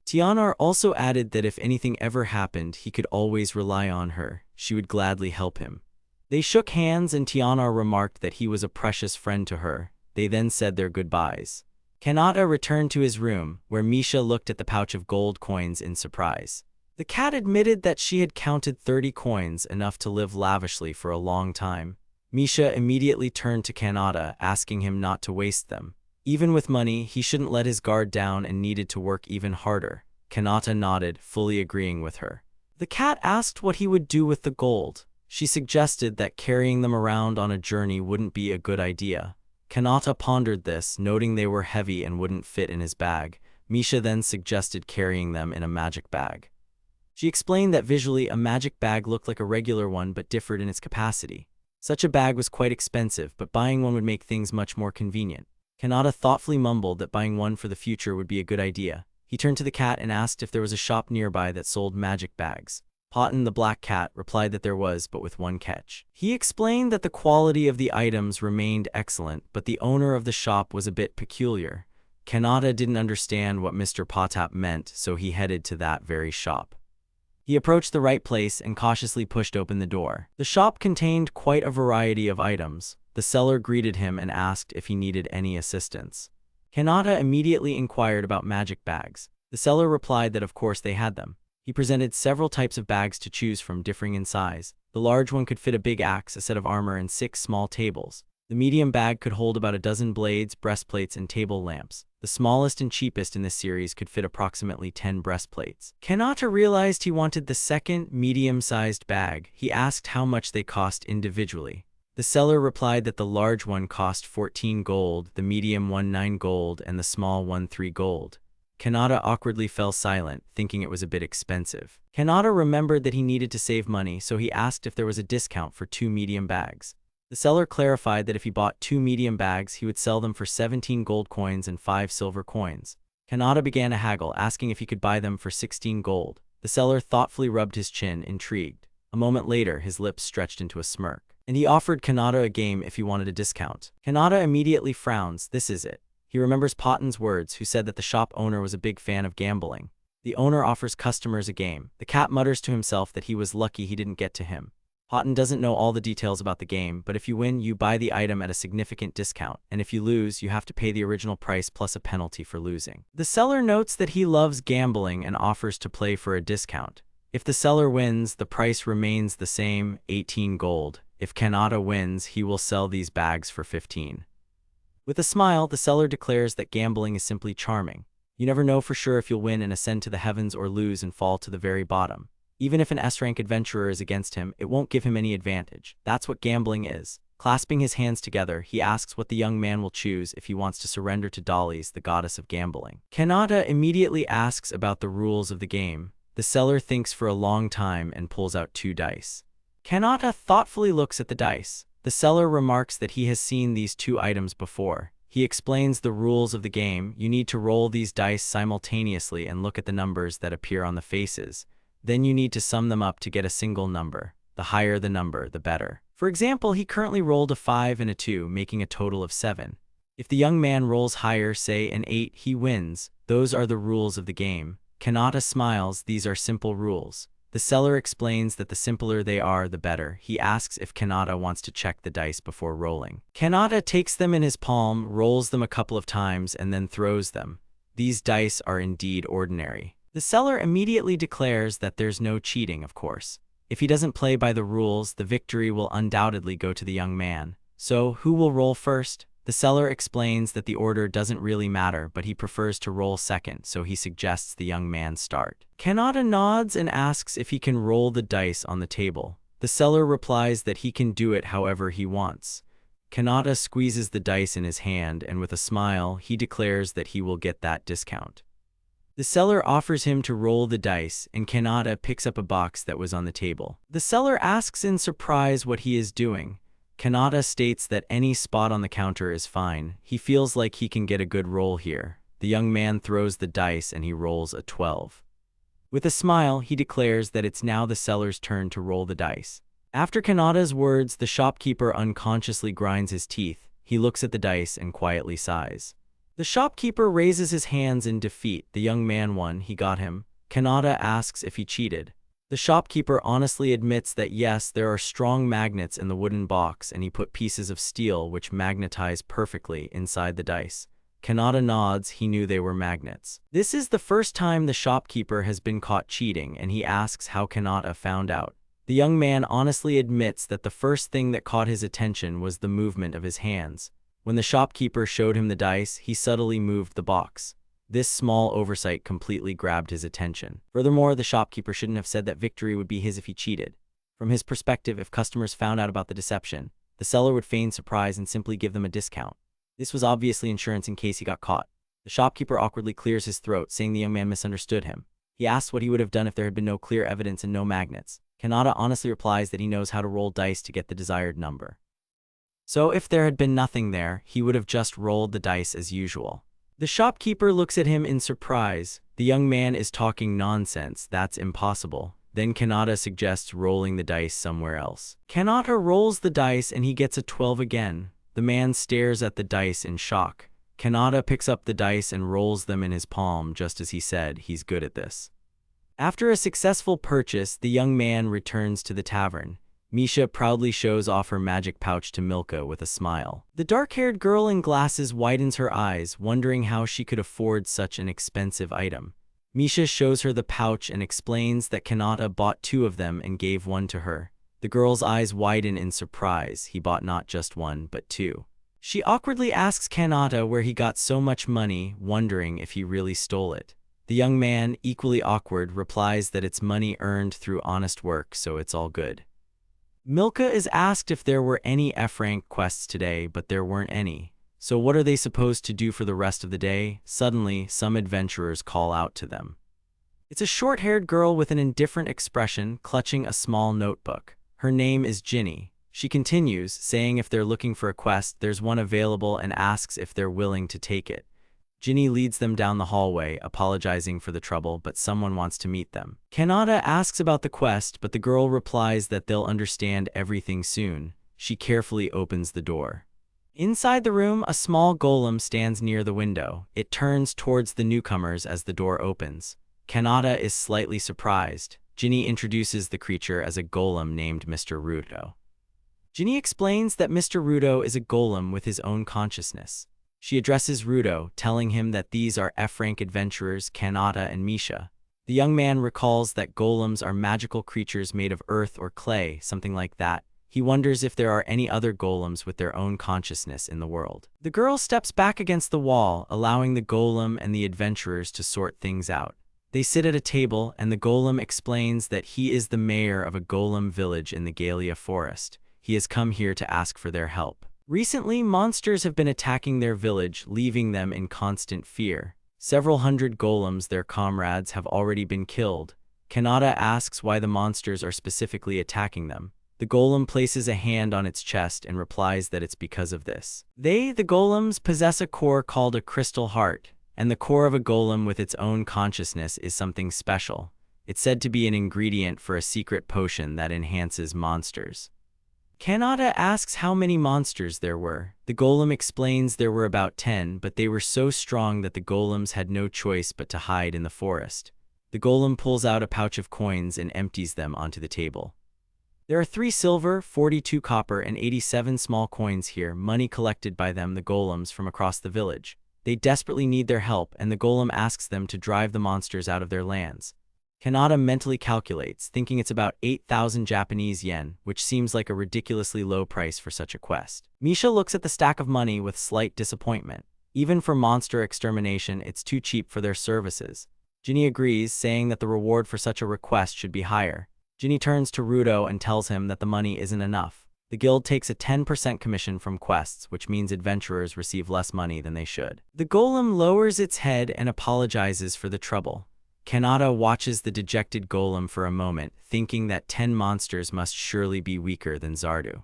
Tianar also added that if anything ever happened, he could always rely on her. She would gladly help him. They shook hands and Tianar remarked that he was a precious friend to her. They then said their goodbyes. Kanata returned to his room, where Misha looked at the pouch of gold coins in surprise. The cat admitted that she had counted 30 coins, enough to live lavishly for a long time. Misha immediately turned to Kanata, asking him not to waste them. Even with money, he shouldn't let his guard down and needed to work even harder. Kanata nodded, fully agreeing with her. The cat asked what he would do with the gold. She suggested that carrying them around on a journey wouldn't be a good idea. Kanata pondered this, noting they were heavy and wouldn't fit in his bag. Misha then suggested carrying them in a magic bag. She explained that visually a magic bag looked like a regular one but differed in its capacity. Such a bag was quite expensive, but buying one would make things much more convenient. Kanata thoughtfully mumbled that buying one for the future would be a good idea. He turned to the cat and asked if there was a shop nearby that sold magic bags. Potten, the black cat, replied that there was, but with one catch. He explained that the quality of the items remained excellent, but the owner of the shop was a bit peculiar. Kanata didn't understand what Mr. Potap meant, so he headed to that very shop. He approached the right place and cautiously pushed open the door. The shop contained quite a variety of items. The seller greeted him and asked if he needed any assistance. Kanata immediately inquired about magic bags. The seller replied that of course they had them. He presented several types of bags to choose from, differing in size. The large one could fit a big axe, a set of armor, and 6 small tables. The medium bag could hold about a dozen blades, breastplates, and table lamps. The smallest and cheapest in this series could fit approximately 10 breastplates. Kanata realized he wanted the second, medium-sized bag. He asked how much they cost individually. The seller replied that the large one cost 14 gold, the medium one 9 gold, and the small one 3 gold. Kanata awkwardly fell silent, thinking it was a bit expensive. Kanata remembered that he needed to save money, so he asked if there was a discount for 2 medium bags. The seller clarified that if he bought 2 medium bags, he would sell them for 17 gold coins and 5 silver coins. Kanata began to haggle, asking if he could buy them for 16 gold. The seller thoughtfully rubbed his chin, intrigued. A moment later, his lips stretched into a smirk, and he offered Kanata a game if he wanted a discount. Kanata immediately frowns. This is it. He remembers Potten's words, who said that the shop owner was a big fan of gambling. The owner offers customers a game. The cat mutters to himself that he was lucky he didn't get to him. Potten doesn't know all the details about the game, but if you win, you buy the item at a significant discount, and if you lose, you have to pay the original price plus a penalty for losing. The seller notes that he loves gambling and offers to play for a discount. If the seller wins, the price remains the same, 18 gold. If Kanata wins, he will sell these bags for 15. With a smile, the seller declares that gambling is simply charming. You never know for sure if you'll win and ascend to the heavens or lose and fall to the very bottom. Even if an S-rank adventurer is against him, it won't give him any advantage. That's what gambling is. Clasping his hands together, he asks what the young man will choose if he wants to surrender to Dolly's, the goddess of gambling. Kanata immediately asks about the rules of the game. The seller thinks for a long time and pulls out 2 dice. Kanata thoughtfully looks at the dice. The seller remarks that he has seen these 2 items before. He explains the rules of the game. You need to roll these dice simultaneously and look at the numbers that appear on the faces. Then you need to sum them up to get a single number. The higher the number, the better. For example, he currently rolled a 5 and a 2, making a total of 7. If the young man rolls higher, say an 8, he wins. Those are the rules of the game. Kanata smiles. These are simple rules. The seller explains that the simpler they are, the better. He asks if Kanata wants to check the dice before rolling. Kanata takes them in his palm, rolls them a couple of times, and then throws them. These dice are indeed ordinary. The seller immediately declares that there's no cheating, of course. If he doesn't play by the rules, the victory will undoubtedly go to the young man. So, who will roll first? The seller explains that the order doesn't really matter, but he prefers to roll second, so he suggests the young man start. Kanata nods and asks if he can roll the dice on the table. The seller replies that he can do it however he wants. Kanata squeezes the dice in his hand, and with a smile, he declares that he will get that discount. The seller offers him to roll the dice, and Kanata picks up a box that was on the table. The seller asks in surprise what he is doing. Kanata states that any spot on the counter is fine. He feels like he can get a good roll here. The young man throws the dice and he rolls a 12. With a smile, he declares that it's now the seller's turn to roll the dice. After Kanata's words, the shopkeeper unconsciously grinds his teeth. He looks at the dice and quietly sighs. The shopkeeper raises his hands in defeat. The young man won. He got him. Kanata asks if he cheated. The shopkeeper honestly admits that yes, there are strong magnets in the wooden box, and he put pieces of steel which magnetize perfectly inside the dice. Kanata nods. He knew they were magnets. This is the first time the shopkeeper has been caught cheating, and he asks how Kanata found out. The young man honestly admits that the first thing that caught his attention was the movement of his hands. When the shopkeeper showed him the dice, he subtly moved the box. This small oversight completely grabbed his attention. Furthermore, the shopkeeper shouldn't have said that victory would be his if he cheated. From his perspective, if customers found out about the deception, the seller would feign surprise and simply give them a discount. This was obviously insurance in case he got caught. The shopkeeper awkwardly clears his throat, saying the young man misunderstood him. He asks what he would have done if there had been no clear evidence and no magnets. Kanata honestly replies that he knows how to roll dice to get the desired number. So if there had been nothing there, he would have just rolled the dice as usual. The shopkeeper looks at him in surprise. The young man is talking nonsense. That's impossible. Then Kanata suggests rolling the dice somewhere else. Kanata rolls the dice and he gets a 12 again. The man stares at the dice in shock. Kanata picks up the dice and rolls them in his palm, just as he said. He's good at this. After a successful purchase, the young man returns to the tavern. Misha proudly shows off her magic pouch to Milka with a smile. The dark-haired girl in glasses widens her eyes, wondering how she could afford such an expensive item. Misha shows her the pouch and explains that Kanata bought 2 of them and gave one to her. The girl's eyes widen in surprise. He bought not just 1, but 2. She awkwardly asks Kanata where he got so much money, wondering if he really stole it. The young man, equally awkward, replies that it's money earned through honest work, so it's all good. Milka is asked if there were any F-rank quests today, but there weren't any. So what are they supposed to do for the rest of the day? Suddenly, some adventurers call out to them. It's a short-haired girl with an indifferent expression clutching a small notebook. Her name is Ginny. She continues, saying if they're looking for a quest, there's one available, and asks if they're willing to take it. Ginny leads them down the hallway, apologizing for the trouble, but someone wants to meet them. Kanata asks about the quest, but the girl replies that they'll understand everything soon. She carefully opens the door. Inside the room, a small golem stands near the window. It turns towards the newcomers as the door opens. Kanata is slightly surprised. Ginny introduces the creature as a golem named Mr. Rudo. Ginny explains that Mr. Rudo is a golem with his own consciousness. She addresses Rudo, telling him that these are F-rank adventurers Kanata and Misha. The young man recalls that golems are magical creatures made of earth or clay, something like that. He wonders if there are any other golems with their own consciousness in the world. The girl steps back against the wall, allowing the golem and the adventurers to sort things out. They sit at a table, and the golem explains that he is the mayor of a golem village in the Galia forest. He has come here to ask for their help. Recently, monsters have been attacking their village, leaving them in constant fear. Several hundred golems, their comrades, have already been killed. Kanata asks why the monsters are specifically attacking them. The golem places a hand on its chest and replies that it's because of this. The golems, possess a core called a crystal heart, and the core of a golem with its own consciousness is something special. It's said to be an ingredient for a secret potion that enhances monsters. Kanata asks how many monsters there were. The golem explains there were about 10, but they were so strong that the golems had no choice but to hide in the forest. The golem pulls out a pouch of coins and empties them onto the table. There are 3 silver, 42 copper, and 87 small coins here, money collected by them, the golems, from across the village. They desperately need their help, and the golem asks them to drive the monsters out of their lands. Kanata mentally calculates, thinking it's about 8,000 Japanese yen, which seems like a ridiculously low price for such a quest. Misha looks at the stack of money with slight disappointment. Even for monster extermination, it's too cheap for their services. Ginny agrees, saying that the reward for such a request should be higher. Ginny turns to Rudo and tells him that the money isn't enough. The guild takes a 10% commission from quests, which means adventurers receive less money than they should. The golem lowers its head and apologizes for the trouble. Kanata watches the dejected golem for a moment, thinking that 10 monsters must surely be weaker than Zardu.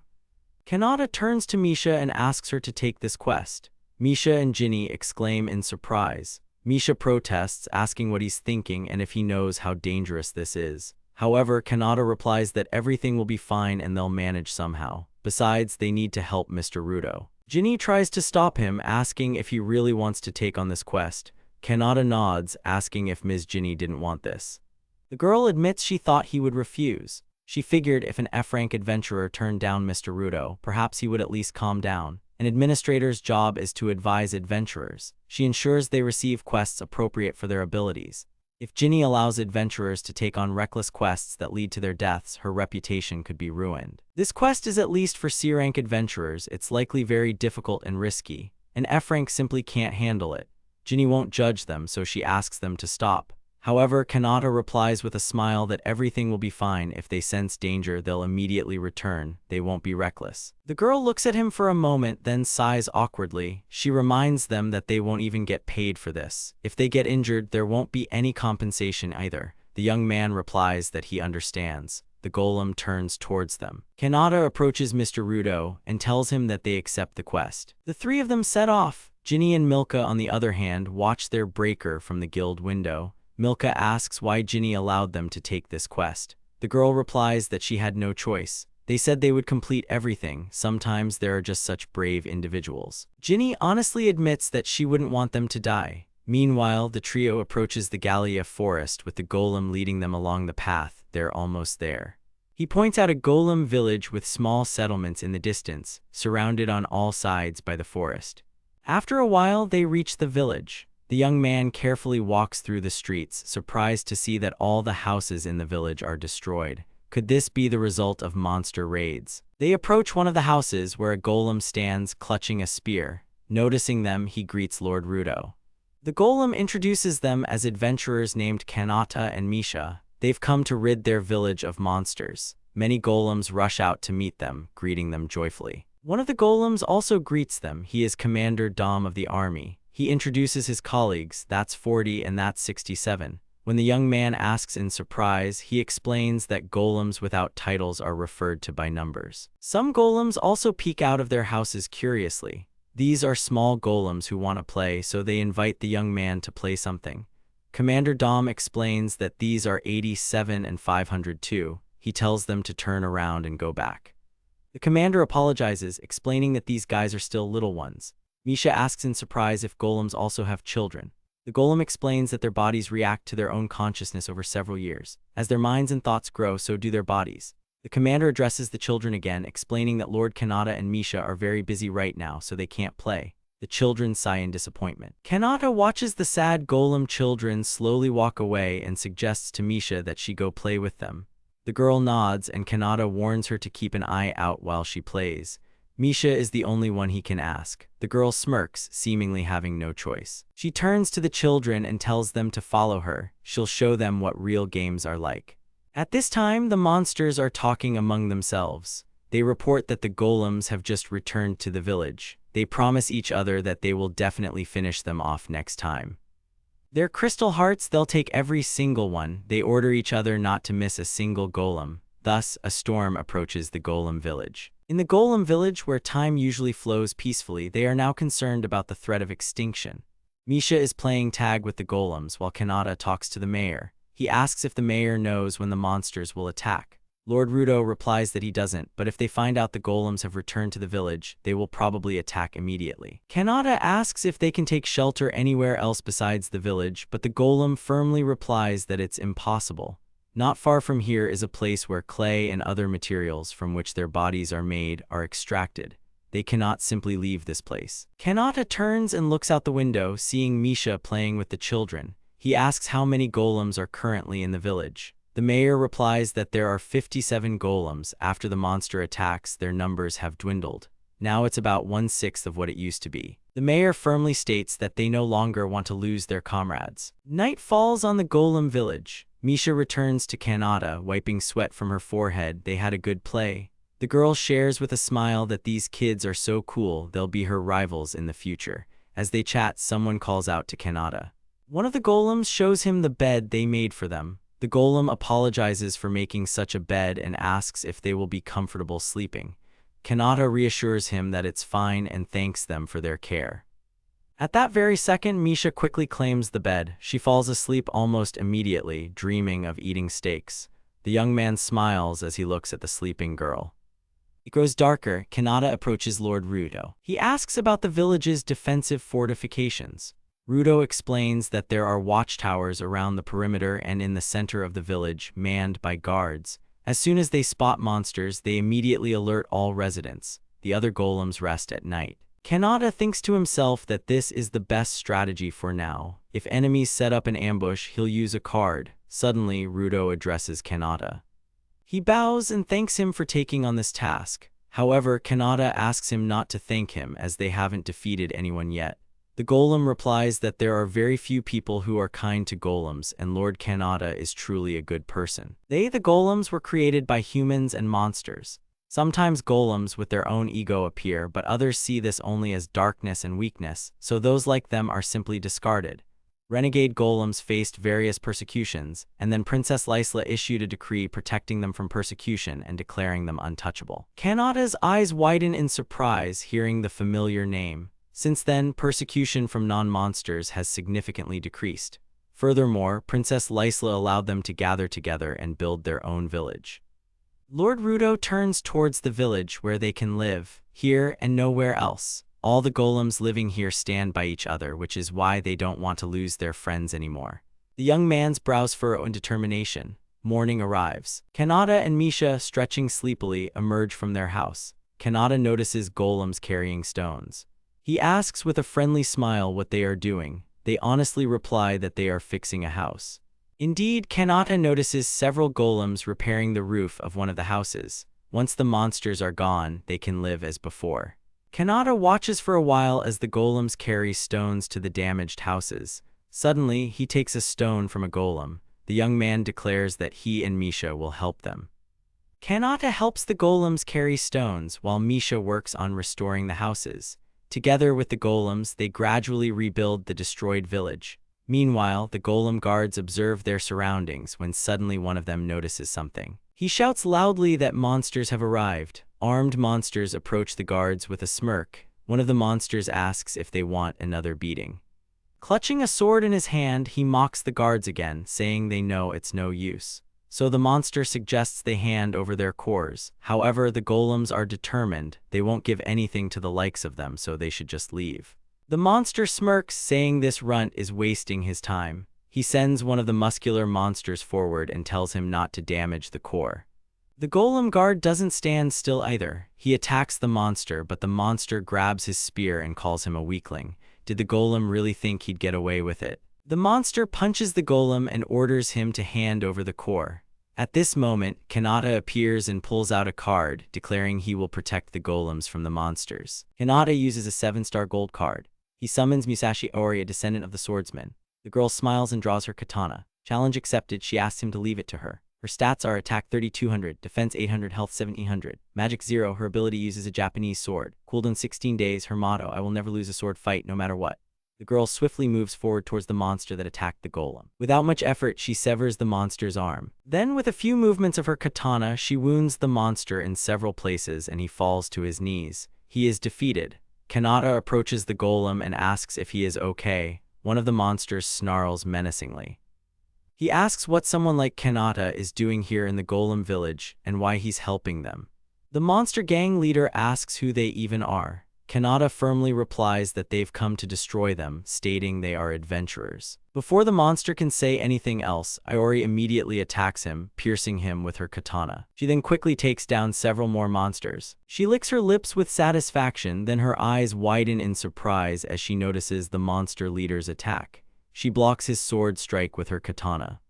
Kanata turns to Misha and asks her to take this quest. Misha and Ginny exclaim in surprise. Misha protests, asking what he's thinking and if he knows how dangerous this is. However, Kanata replies that everything will be fine and they'll manage somehow. Besides, they need to help Mr. Rudo. Ginny tries to stop him, asking if he really wants to take on this quest. Kanata nods, asking if Ms. Ginny didn't want this. The girl admits she thought he would refuse. She figured if an F-rank adventurer turned down Mr. Rudo, perhaps he would at least calm down. An administrator's job is to advise adventurers. She ensures they receive quests appropriate for their abilities. If Ginny allows adventurers to take on reckless quests that lead to their deaths, her reputation could be ruined. This quest is at least for C-rank adventurers. It's likely very difficult and risky. An F-rank simply can't handle it. Ginny won't judge them, so she asks them to stop. However, Kanata replies with a smile that everything will be fine. If they sense danger, they'll immediately return. They won't be reckless. The girl looks at him for a moment, then sighs awkwardly. She reminds them that they won't even get paid for this. If they get injured, there won't be any compensation either. The young man replies that he understands. The golem turns towards them. Kanata approaches Mr. Rudo and tells him that they accept the quest. The 3 of them set off. Ginny and Milka, on the other hand, watch their breaker from the guild window. Milka asks why Ginny allowed them to take this quest. The girl replies that she had no choice. They said they would complete everything. Sometimes there are just such brave individuals. Ginny honestly admits that she wouldn't want them to die. Meanwhile, the trio approaches the Galia forest with the golem leading them along the path. They're almost there. He points out a golem village with small settlements in the distance, surrounded on all sides by the forest. After a while, they reach the village. The young man carefully walks through the streets, surprised to see that all the houses in the village are destroyed. Could this be the result of monster raids? They approach one of the houses where a golem stands clutching a spear. Noticing them, he greets Lord Rudo. The golem introduces them as adventurers named Kanata and Misha. They've come to rid their village of monsters. Many golems rush out to meet them, greeting them joyfully. One of the golems also greets them. He is Commander Dom of the army. He introduces his colleagues, that's 40 and that's 67. When the young man asks in surprise, he explains that golems without titles are referred to by numbers. Some golems also peek out of their houses curiously. These are small golems who want to play, so they invite the young man to play something. Commander Dom explains that these are 87 and 502. He tells them to turn around and go back. The commander apologizes, explaining that these guys are still little ones. Misha asks in surprise if golems also have children. The golem explains that their bodies react to their own consciousness over several years. As their minds and thoughts grow, so do their bodies. The commander addresses the children again, explaining that Lord Kanata and Misha are very busy right now, so they can't play. The children sigh in disappointment. Kanata watches the sad golem children slowly walk away and suggests to Misha that she go play with them. The girl nods, and Kanata warns her to keep an eye out while she plays. Misha is the only one he can ask. The girl smirks, seemingly having no choice. She turns to the children and tells them to follow her. She'll show them what real games are like. At this time, the monsters are talking among themselves. They report that the golems have just returned to the village. They promise each other that they will definitely finish them off next time. Their crystal hearts, they'll take every single one. They order each other not to miss a single golem. Thus, a storm approaches the golem village. In the golem village, where time usually flows peacefully, they are now concerned about the threat of extinction. Misha is playing tag with the golems while Kanata talks to the mayor. He asks if the mayor knows when the monsters will attack. Lord Rudo replies that he doesn't, but if they find out the golems have returned to the village, they will probably attack immediately. Kanata asks if they can take shelter anywhere else besides the village, but the golem firmly replies that it's impossible. Not far from here is a place where clay and other materials from which their bodies are made are extracted. They cannot simply leave this place. Kanata turns and looks out the window, seeing Misha playing with the children. He asks how many golems are currently in the village. The mayor replies that there are 57 golems. After the monster attacks, their numbers have dwindled. Now it's about 1/6 of what it used to be. The mayor firmly states that they no longer want to lose their comrades. Night falls on the golem village. Misha returns to Kanata, wiping sweat from her forehead. They had a good play. The girl shares with a smile that these kids are so cool, they'll be her rivals in the future. As they chat, someone calls out to Kanata. One of the golems shows him the bed they made for them. The golem apologizes for making such a bed and asks if they will be comfortable sleeping. Kanata reassures him that it's fine and thanks them for their care. At that very second, Misha quickly claims the bed. She falls asleep almost immediately, dreaming of eating steaks. The young man smiles as he looks at the sleeping girl. It grows darker. Kanata approaches Lord Rudo. He asks about the village's defensive fortifications. Rudo explains that there are watchtowers around the perimeter and in the center of the village, manned by guards. As soon as they spot monsters, they immediately alert all residents. The other golems rest at night. Kanata thinks to himself that this is the best strategy for now. If enemies set up an ambush, he'll use a card. Suddenly, Rudo addresses Kanata. He bows and thanks him for taking on this task. However, Kanata asks him not to thank him as they haven't defeated anyone yet. The golem replies that there are very few people who are kind to golems, and Lord Kanata is truly a good person. The golems were created by humans and monsters. Sometimes golems with their own ego appear, but others see this only as darkness and weakness, so those like them are simply discarded. Renegade golems faced various persecutions, and then Princess Lysla issued a decree protecting them from persecution and declaring them untouchable. Kanata's eyes widen in surprise hearing the familiar name. Since then, persecution from non-monsters has significantly decreased. Furthermore, Princess Lysla allowed them to gather together and build their own village. Lord Rudo turns towards the village where they can live, here and nowhere else. All the golems living here stand by each other, which is why they don't want to lose their friends anymore. The young man's brows furrow in determination. Morning arrives. Kanata and Misha, stretching sleepily, emerge from their house. Kanata notices golems carrying stones. He asks with a friendly smile what they are doing. They honestly reply that they are fixing a house. Indeed, Kanata notices several golems repairing the roof of one of the houses. Once the monsters are gone, they can live as before. Kanata watches for a while as the golems carry stones to the damaged houses. Suddenly, he takes a stone from a golem. The young man declares that he and Misha will help them. Kanata helps the golems carry stones while Misha works on restoring the houses. Together with the golems, they gradually rebuild the destroyed village. Meanwhile, the golem guards observe their surroundings when suddenly one of them notices something. He shouts loudly that monsters have arrived. Armed monsters approach the guards with a smirk. One of the monsters asks if they want another beating. Clutching a sword in his hand, he mocks the guards again, saying they know it's no use. So the monster suggests they hand over their cores. However, the golems are determined. They won't give anything to the likes of them, so they should just leave. The monster smirks, saying this runt is wasting his time. He sends one of the muscular monsters forward and tells him not to damage the core. The golem guard doesn't stand still either. He attacks the monster, but the monster grabs his spear and calls him a weakling. Did the golem really think he'd get away with it? The monster punches the golem and orders him to hand over the core. At this moment, Kanata appears and pulls out a card, declaring he will protect the golems from the monsters. Kanata uses a 7-star gold card. He summons Musashi Aoi, a descendant of the swordsman. The girl smiles and draws her katana. Challenge accepted, she asks him to leave it to her. Her stats are attack 3200, defense 800, health 1700, magic 0. Her ability uses a Japanese sword. Cooldown 16 days. Her motto, I will never lose a sword fight no matter what. The girl swiftly moves forward towards the monster that attacked the golem. Without much effort, she severs the monster's arm. Then, with a few movements of her katana, she wounds the monster in several places and he falls to his knees. He is defeated. Kanata approaches the golem and asks if he is okay. One of the monsters snarls menacingly. He asks what someone like Kanata is doing here in the golem village and why he's helping them. The monster gang leader asks who they even are. Kanata firmly replies that they've come to destroy them, stating they are adventurers. Before the monster can say anything else, Iori immediately attacks him, piercing him with her katana. She then quickly takes down several more monsters. She licks her lips with satisfaction, then her eyes widen in surprise as she notices the monster leader's attack. She blocks his sword strike with her katana.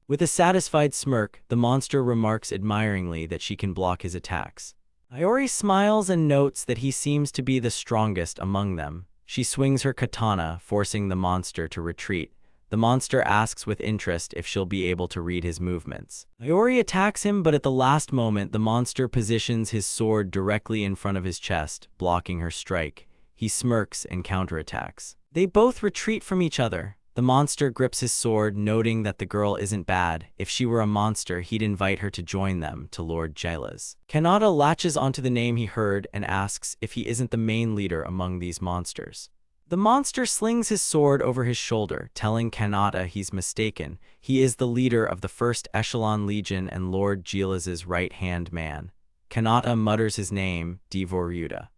With a satisfied smirk, the monster remarks admiringly that she can block his attacks. Iori smiles and notes that he seems to be the strongest among them. She swings her katana, forcing the monster to retreat. The monster asks with interest if she'll be able to read his movements. Iori attacks him, but at the last moment, the monster positions his sword directly in front of his chest, blocking her strike. He smirks and counterattacks. They both retreat from each other. The monster grips his sword, noting that the girl isn't bad. If she were a monster, he'd invite her to join them, to Lord Jaila's. Kanata latches onto the name he heard and asks if he isn't the main leader among these monsters. The monster slings his sword over his shoulder, telling Kanata he's mistaken. He is the leader of the First Echelon Legion and Lord Jaila's right-hand man. Kanata mutters his name, Devoryuta.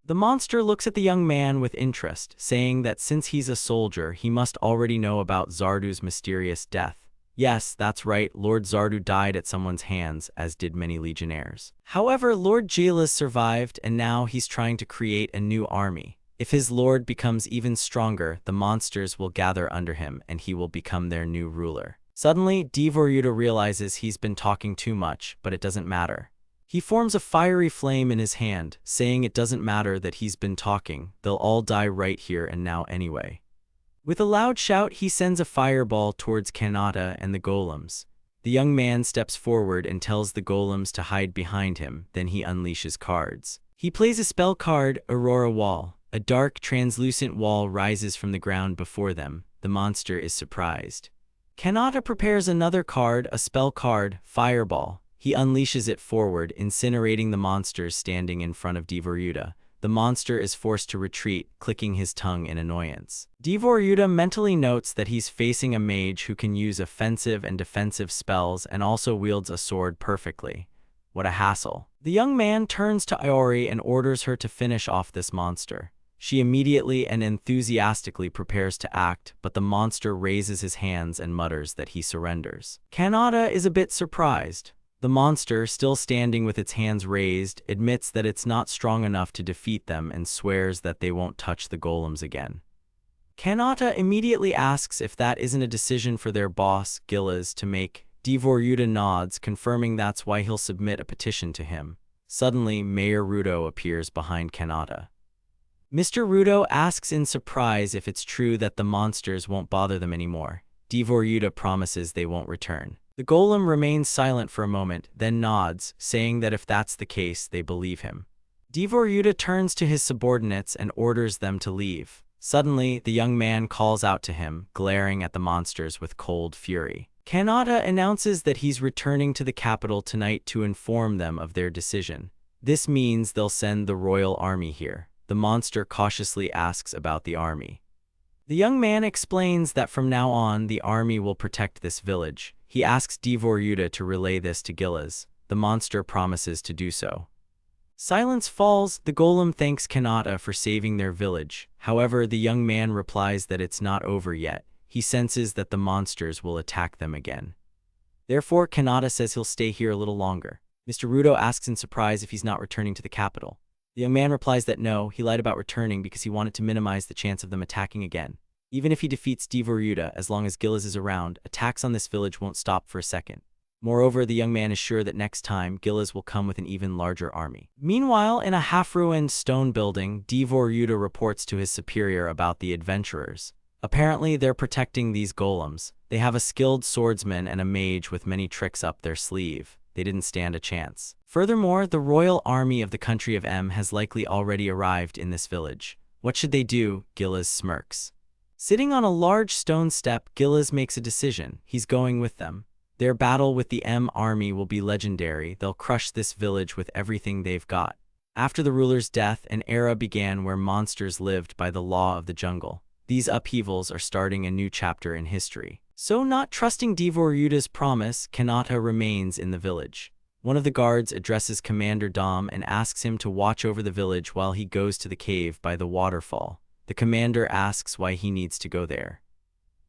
The monster looks at the young man with interest, saying that since he's a soldier, he must already know about Zardu's mysterious death. Yes, that's right, Lord Zardu died at someone's hands, as did many legionnaires. However, Lord Jaila's survived, and now he's trying to create a new army. If his lord becomes even stronger, the monsters will gather under him, and he will become their new ruler. Suddenly, Devoryuta realizes he's been talking too much, but it doesn't matter. He forms a fiery flame in his hand, saying it doesn't matter that he's been talking, they'll all die right here and now anyway. With a loud shout, he sends a fireball towards Kanata and the golems. The young man steps forward and tells the golems to hide behind him, then he unleashes cards. He plays a spell card, Aurora Wall. A dark, translucent wall rises from the ground before them. The monster is surprised. Kanata prepares another card, a spell card, Fireball. He unleashes it forward, incinerating the monsters standing in front of Devoryuta. The monster is forced to retreat, clicking his tongue in annoyance. Devoryuta mentally notes that he's facing a mage who can use offensive and defensive spells and also wields a sword perfectly. What a hassle. The young man turns to Iori and orders her to finish off this monster. She immediately and enthusiastically prepares to act, but the monster raises his hands and mutters that he surrenders. Kanata is a bit surprised. The monster, still standing with its hands raised, admits that it's not strong enough to defeat them and swears that they won't touch the golems again. Kanata immediately asks if that isn't a decision for their boss, Gillas, to make. Devoryuta nods, confirming that's why he'll submit a petition to him. Suddenly, Mayor Rudo appears behind Kanata. Mr. Rudo asks in surprise if it's true that the monsters won't bother them anymore. Devoryuta promises they won't return. The golem remains silent for a moment, then nods, saying that if that's the case, they believe him. Dvoryuta turns to his subordinates and orders them to leave. Suddenly, the young man calls out to him, glaring at the monsters with cold fury. Kanata announces that he's returning to the capital tonight to inform them of their decision. This means they'll send the royal army here. The monster cautiously asks about the army. The young man explains that from now on, the army will protect this village. He asks Dvoryuta to relay this to Gillas. The monster promises to do so. Silence falls. The golem thanks Kanata for saving their village. However, the young man replies that it's not over yet. He senses that the monsters will attack them again. Therefore, Kanata says he'll stay here a little longer. Mr. Rudo asks in surprise if he's not returning to the capital. The young man replies that no, he lied about returning because he wanted to minimize the chance of them attacking again. Even if he defeats Dvoryuta, as long as Gillas is around, attacks on this village won't stop for a second. Moreover, the young man is sure that next time, Gillas will come with an even larger army. Meanwhile, in a half-ruined stone building, Dvoryuta reports to his superior about the adventurers. Apparently, they're protecting these golems. They have a skilled swordsman and a mage with many tricks up their sleeve. They didn't stand a chance. Furthermore, the royal army of the country of M has likely already arrived in this village. What should they do? Gillas smirks. Sitting on a large stone step, Gillas makes a decision. He's going with them. Their battle with the M army will be legendary. They'll crush this village with everything they've got. After the ruler's death, an era began where monsters lived by the law of the jungle. These upheavals are starting a new chapter in history. So, not trusting Dvoryuta's promise, Kanata remains in the village. One of the guards addresses Commander Dom and asks him to watch over the village while he goes to the cave by the waterfall. The commander asks why he needs to go there.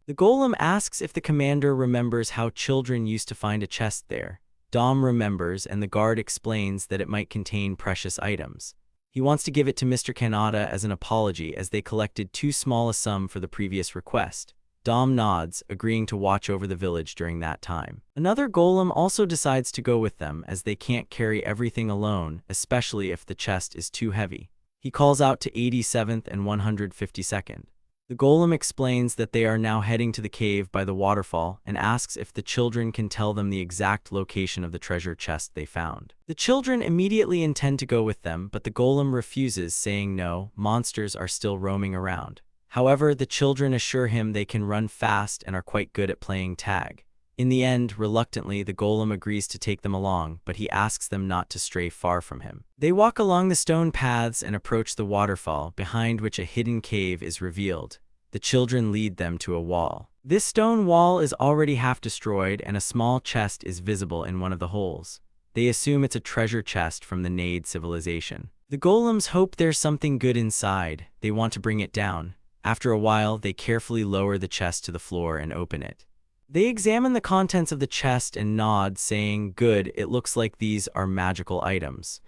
The golem asks if the commander remembers how children used to find a chest there. Dom remembers, and the guard explains that it might contain precious items. He wants to give it to Mr. Kanata as an apology as they collected too small a sum for the previous request. Dom nods, agreeing to watch over the village during that time. Another golem also decides to go with them as they can't carry everything alone, especially if the chest is too heavy. He calls out to 87th and 152nd. The golem explains that they are now heading to the cave by the waterfall and asks if the children can tell them the exact location of the treasure chest they found. The children immediately intend to go with them, but the golem refuses, saying no, monsters are still roaming around. However, the children assure him they can run fast and are quite good at playing tag. In the end, reluctantly, the golem agrees to take them along, but he asks them not to stray far from him. They walk along the stone paths and approach the waterfall, behind which a hidden cave is revealed. The children lead them to a wall. This stone wall is already half destroyed, and a small chest is visible in one of the holes. They assume it's a treasure chest from the Nade civilization. The golems hope there's something good inside. They want to bring it down. After a while, they carefully lower the chest to the floor and open it. They examine the contents of the chest and nod, saying, "Good, it looks like these are magical items."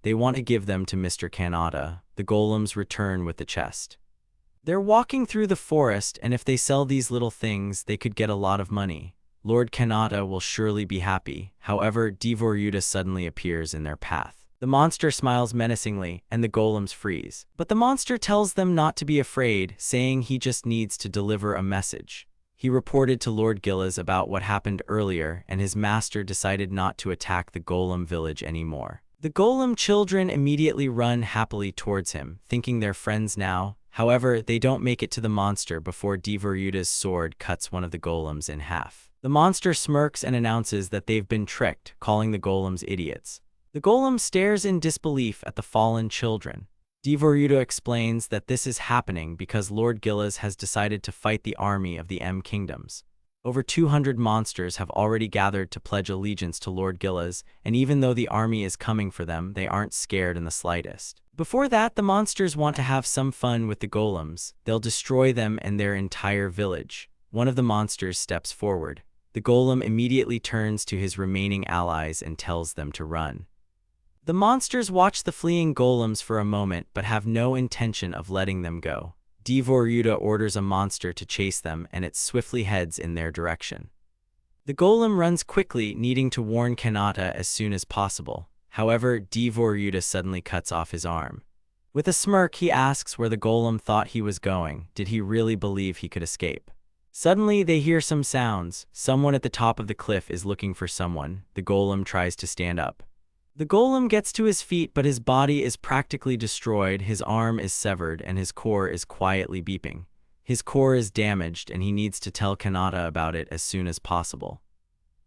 They want to give them to Mr. Kanata. The golems return with the chest. They're walking through the forest, and if they sell these little things, they could get a lot of money. Lord Kanata will surely be happy. However, Dvoryuta suddenly appears in their path. The monster smiles menacingly, and the golems freeze. But the monster tells them not to be afraid, saying he just needs to deliver a message. He reported to Lord Gillas about what happened earlier, and his master decided not to attack the golem village anymore. The golem children immediately run happily towards him, thinking they're friends now. However, they don't make it to the monster before Dvoryuta's sword cuts one of the golems in half. The monster smirks and announces that they've been tricked, calling the golems idiots. The golem stares in disbelief at the fallen children. Dvoryuta explains that this is happening because Lord Gillas has decided to fight the army of the M kingdoms. Over 200 monsters have already gathered to pledge allegiance to Lord Gillas, and even though the army is coming for them, they aren't scared in the slightest. Before that, the monsters want to have some fun with the golems. They'll destroy them and their entire village. One of the monsters steps forward. The golem immediately turns to his remaining allies and tells them to run. The monsters watch the fleeing golems for a moment but have no intention of letting them go. Dvoryuta orders a monster to chase them, and it swiftly heads in their direction. The golem runs quickly, needing to warn Kanata as soon as possible. However, Dvoryuta suddenly cuts off his arm. With a smirk, he asks where the golem thought he was going. Did he really believe he could escape? Suddenly, they hear some sounds. Someone at the top of the cliff is looking for someone. The golem tries to stand up. The golem gets to his feet, but his body is practically destroyed, his arm is severed, and his core is quietly beeping. His core is damaged, and he needs to tell Kanata about it as soon as possible.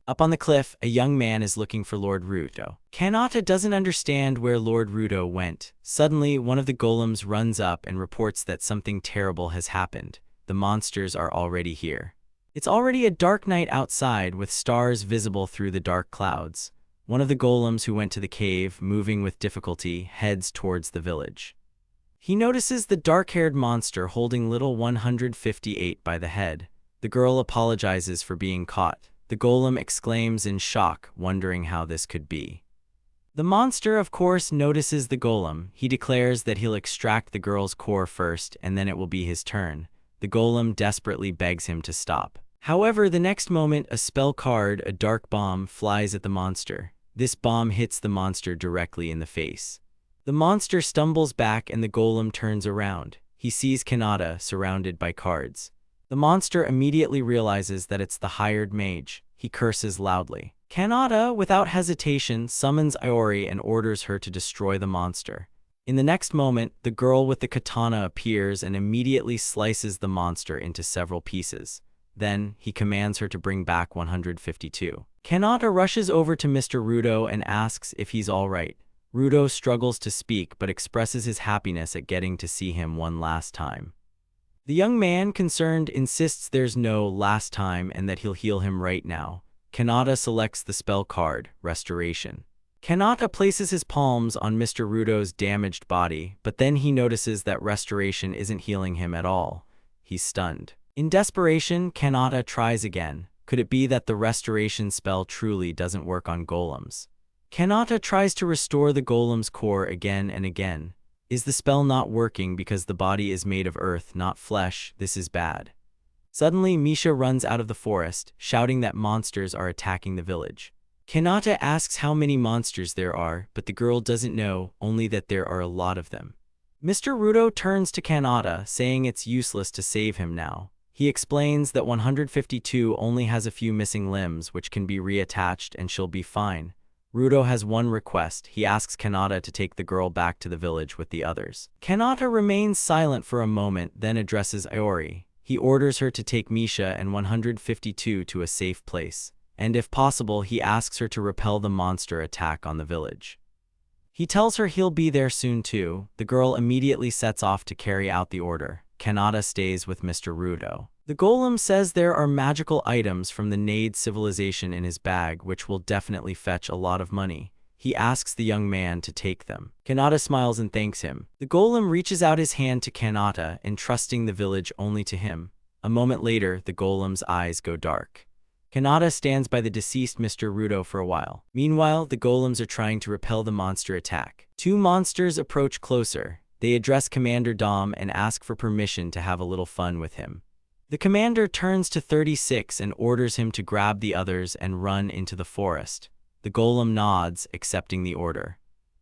Up on the cliff, a young man is looking for Lord Ruto. Kanata doesn't understand where Lord Ruto went. Suddenly, one of the golems runs up and reports that something terrible has happened. The monsters are already here. It's already a dark night outside, with stars visible through the dark clouds. One of the golems who went to the cave, moving with difficulty, heads towards the village. He notices the dark-haired monster holding little 158 by the head. The girl apologizes for being caught. The golem exclaims in shock, wondering how this could be. The monster, of course, notices the golem. He declares that he'll extract the girl's core first, and then it will be his turn. The golem desperately begs him to stop. However, the next moment, a spell card, a dark bomb, flies at the monster. This bomb hits the monster directly in the face. The monster stumbles back and the golem turns around. He sees Kanata surrounded by cards. The monster immediately realizes that it's the hired mage. He curses loudly. Kanata, without hesitation, summons Iori and orders her to destroy the monster. In the next moment, the girl with the katana appears and immediately slices the monster into several pieces. Then, he commands her to bring back 152. Kanata rushes over to Mr. Ruto and asks if he's all right. Ruto struggles to speak but expresses his happiness at getting to see him one last time. The young man, concerned, insists there's no last time and that he'll heal him right now. Kanata selects the spell card, Restoration. Kanata places his palms on Mr. Ruto's damaged body, but then he notices that Restoration isn't healing him at all. He's stunned. In desperation, Kanata tries again. Could it be that the Restoration spell truly doesn't work on golems? Kanata tries to restore the golem's core again and again. Is the spell not working because the body is made of earth, not flesh? This is bad. Suddenly, Misha runs out of the forest, shouting that monsters are attacking the village. Kanata asks how many monsters there are, but the girl doesn't know, only that there are a lot of them. Mr. Ruto turns to Kanata, saying it's useless to save him now. He explains that 152 only has a few missing limbs which can be reattached and she'll be fine. Ruto has one request. He asks Kanata to take the girl back to the village with the others. Kanata remains silent for a moment, then addresses Iori. He orders her to take Misha and 152 to a safe place, and if possible, he asks her to repel the monster attack on the village. He tells her he'll be there soon too. The girl immediately sets off to carry out the order. Kanata stays with Mr. Ruto. The golem says there are magical items from the Nade civilization in his bag which will definitely fetch a lot of money. He asks the young man to take them. Kanata smiles and thanks him. The golem reaches out his hand to Kanata, entrusting the village only to him. A moment later, the golem's eyes go dark. Kanata stands by the deceased Mr. Ruto for a while. Meanwhile, the golems are trying to repel the monster attack. Two monsters approach closer. They address Commander Dom and ask for permission to have a little fun with him. The commander turns to 36 and orders him to grab the others and run into the forest. The golem nods, accepting the order.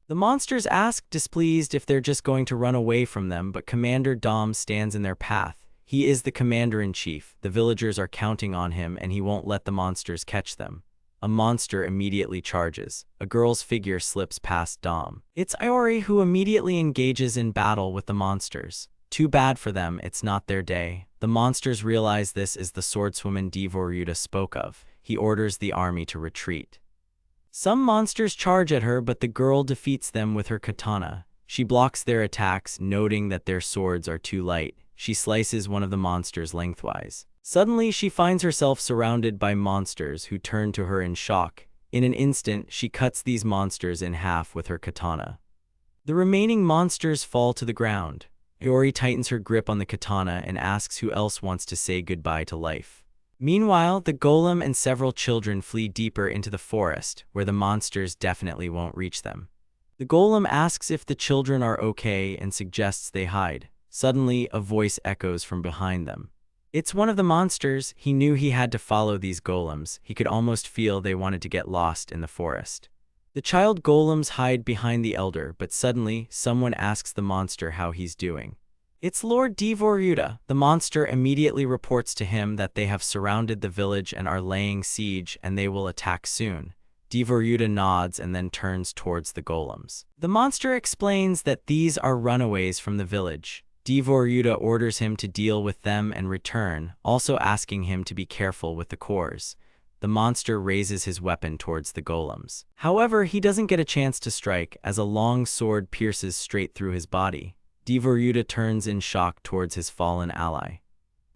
The monsters ask, displeased, if they're just going to run away from them, but Commander Dom stands in their path. He is the commander-in-chief. The villagers are counting on him and he won't let the monsters catch them. A monster immediately charges. A girl's figure slips past Dom. It's Iori who immediately engages in battle with the monsters. Too bad for them, it's not their day. The monsters realize this is the swordswoman Devoryuta spoke of. He orders the army to retreat. Some monsters charge at her, but the girl defeats them with her katana. She blocks their attacks, noting that their swords are too light. She slices one of the monsters lengthwise. Suddenly, she finds herself surrounded by monsters who turn to her in shock. In an instant, she cuts these monsters in half with her katana. The remaining monsters fall to the ground. Iori tightens her grip on the katana and asks who else wants to say goodbye to life. Meanwhile, the golem and several children flee deeper into the forest, where the monsters definitely won't reach them. The golem asks if the children are okay and suggests they hide. Suddenly, a voice echoes from behind them. It's one of the monsters. He knew he had to follow these golems. He could almost feel they wanted to get lost in the forest. The child golems hide behind the elder, but suddenly, someone asks the monster how he's doing. It's Lord Dvoryuta. The monster immediately reports to him that they have surrounded the village and are laying siege and they will attack soon. Dvoryuta nods and then turns towards the golems. The monster explains that these are runaways from the village. Dvoryuta orders him to deal with them and return, also asking him to be careful with the cores. The monster raises his weapon towards the golems. However, he doesn't get a chance to strike as a long sword pierces straight through his body. Dvoryuta turns in shock towards his fallen ally.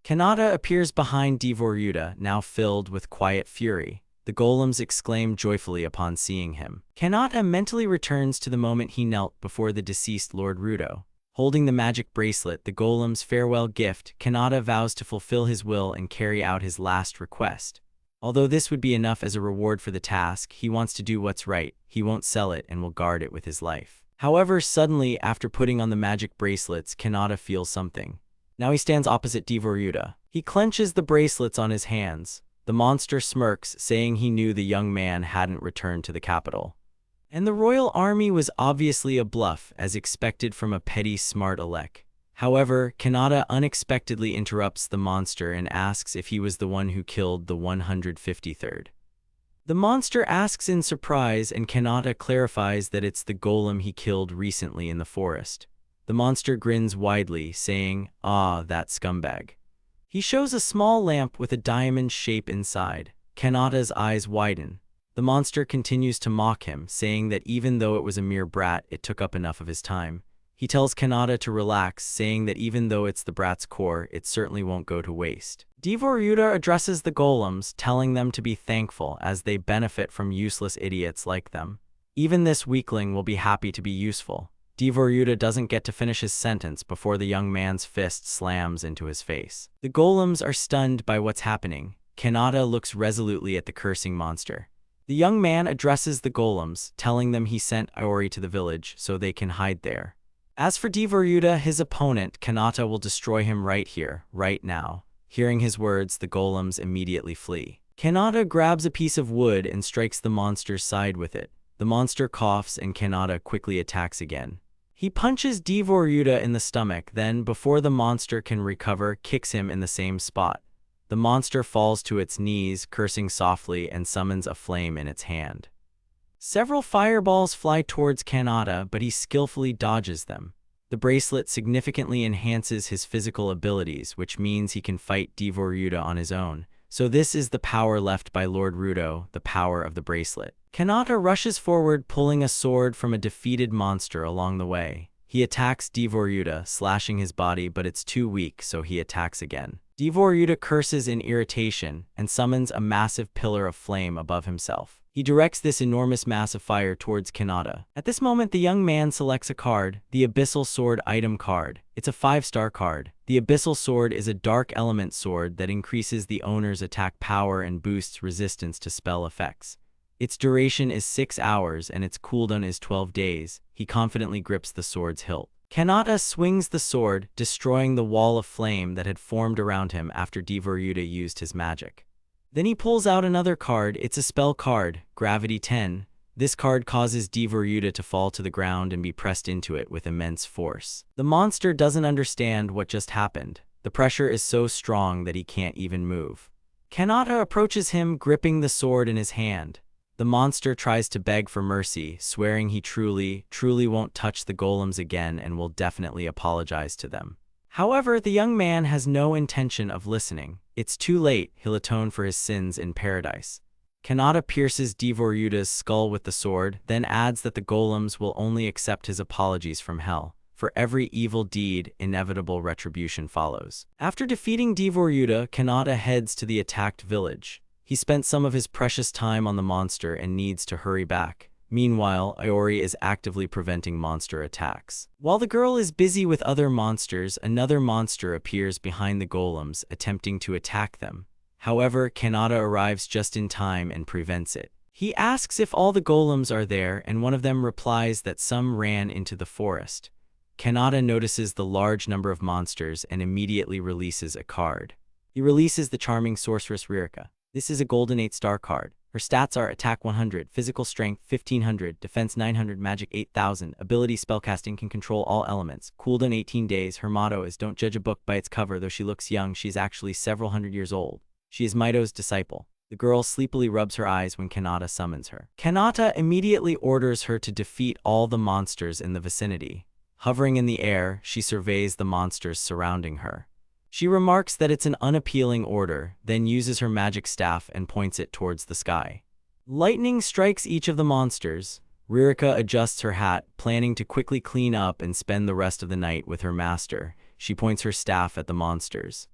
Kanata appears behind Dvoryuta, now filled with quiet fury. The golems exclaim joyfully upon seeing him. Kanata mentally returns to the moment he knelt before the deceased Lord Rudo. Holding the magic bracelet, the golem's farewell gift, Kanata vows to fulfill his will and carry out his last request. Although this would be enough as a reward for the task, he wants to do what's right. He won't sell it and will guard it with his life. However, suddenly, after putting on the magic bracelets, Kanata feels something. Now he stands opposite Dvoryuta. He clenches the bracelets on his hands. The monster smirks, saying he knew the young man hadn't returned to the capital. And the royal army was obviously a bluff, as expected from a petty smart Alec. However, Kanata unexpectedly interrupts the monster and asks if he was the one who killed the 153rd. The monster asks in surprise, and Kanata clarifies that it's the golem he killed recently in the forest. The monster grins widely, saying, "Ah, that scumbag." He shows a small lamp with a diamond shape inside. Kanata's eyes widen. The monster continues to mock him, saying that even though it was a mere brat, it took up enough of his time. He tells Kanata to relax, saying that even though it's the brat's core, it certainly won't go to waste. Dvoryuta addresses the golems, telling them to be thankful as they benefit from useless idiots like them. Even this weakling will be happy to be useful. Dvoryuta doesn't get to finish his sentence before the young man's fist slams into his face. The golems are stunned by what's happening. Kanata looks resolutely at the cursing monster. The young man addresses the golems, telling them he sent Iori to the village so they can hide there. As for Dvoryuta, his opponent, Kanata will destroy him right here, right now. Hearing his words, the golems immediately flee. Kanata grabs a piece of wood and strikes the monster's side with it. The monster coughs and Kanata quickly attacks again. He punches Dvoryuta in the stomach, then, before the monster can recover, kicks him in the same spot. The monster falls to its knees, cursing softly, and summons a flame in its hand. Several fireballs fly towards Kanata, but he skillfully dodges them. The bracelet significantly enhances his physical abilities, which means he can fight Dvoryuta on his own. So this is the power left by Lord Rudo, the power of the bracelet. Kanata rushes forward, pulling a sword from a defeated monster along the way. He attacks Dvoryuta, slashing his body, but it's too weak, so he attacks again. Dvoryuta curses in irritation and summons a massive pillar of flame above himself. He directs this enormous mass of fire towards Kanata. At this moment, the young man selects a card, the Abyssal Sword item card. It's a 5-star card. The Abyssal Sword is a dark element sword that increases the owner's attack power and boosts resistance to spell effects. Its duration is 6 hours and its cooldown is 12 days. He confidently grips the sword's hilt. Kanata swings the sword, destroying the wall of flame that had formed around him after Dvoryuta used his magic. Then he pulls out another card. It's a spell card, Gravity 10. This card causes Dvoryuta to fall to the ground and be pressed into it with immense force. The monster doesn't understand what just happened. The pressure is so strong that he can't even move. Kanata approaches him, gripping the sword in his hand. The monster tries to beg for mercy, swearing he truly won't touch the golems again and will definitely apologize to them. However, the young man has no intention of listening. It's too late. He'll atone for his sins in paradise. Kanata pierces Dvoryuta's skull with the sword, then adds that the golems will only accept his apologies from hell. For every evil deed, inevitable retribution follows. After defeating Dvoryuta, Kanata heads to the attacked village. He spent some of his precious time on the monster and needs to hurry back. Meanwhile, Iori is actively preventing monster attacks. While the girl is busy with other monsters, another monster appears behind the golems, attempting to attack them. However, Kanata arrives just in time and prevents it. He asks if all the golems are there, and one of them replies that some ran into the forest. Kanata notices the large number of monsters and immediately releases a card. He releases the charming sorceress Ririka. This is a golden 8-star card. Her stats are Attack 100, Physical Strength 1500, Defense 900, Magic 8000, Ability Spellcasting can control all elements, cooldown 18 days. Her motto is don't judge a book by its cover. Though she looks young, she is actually several hundred years old. She is Mito's disciple. The girl sleepily rubs her eyes when Kanata summons her. Kanata immediately orders her to defeat all the monsters in the vicinity. Hovering in the air, she surveys the monsters surrounding her. She remarks that it's an unappealing order, then uses her magic staff and points it towards the sky. Lightning strikes each of the monsters. Ririka adjusts her hat, planning to quickly clean up and spend the rest of the night with her master. She points her staff at the monsters.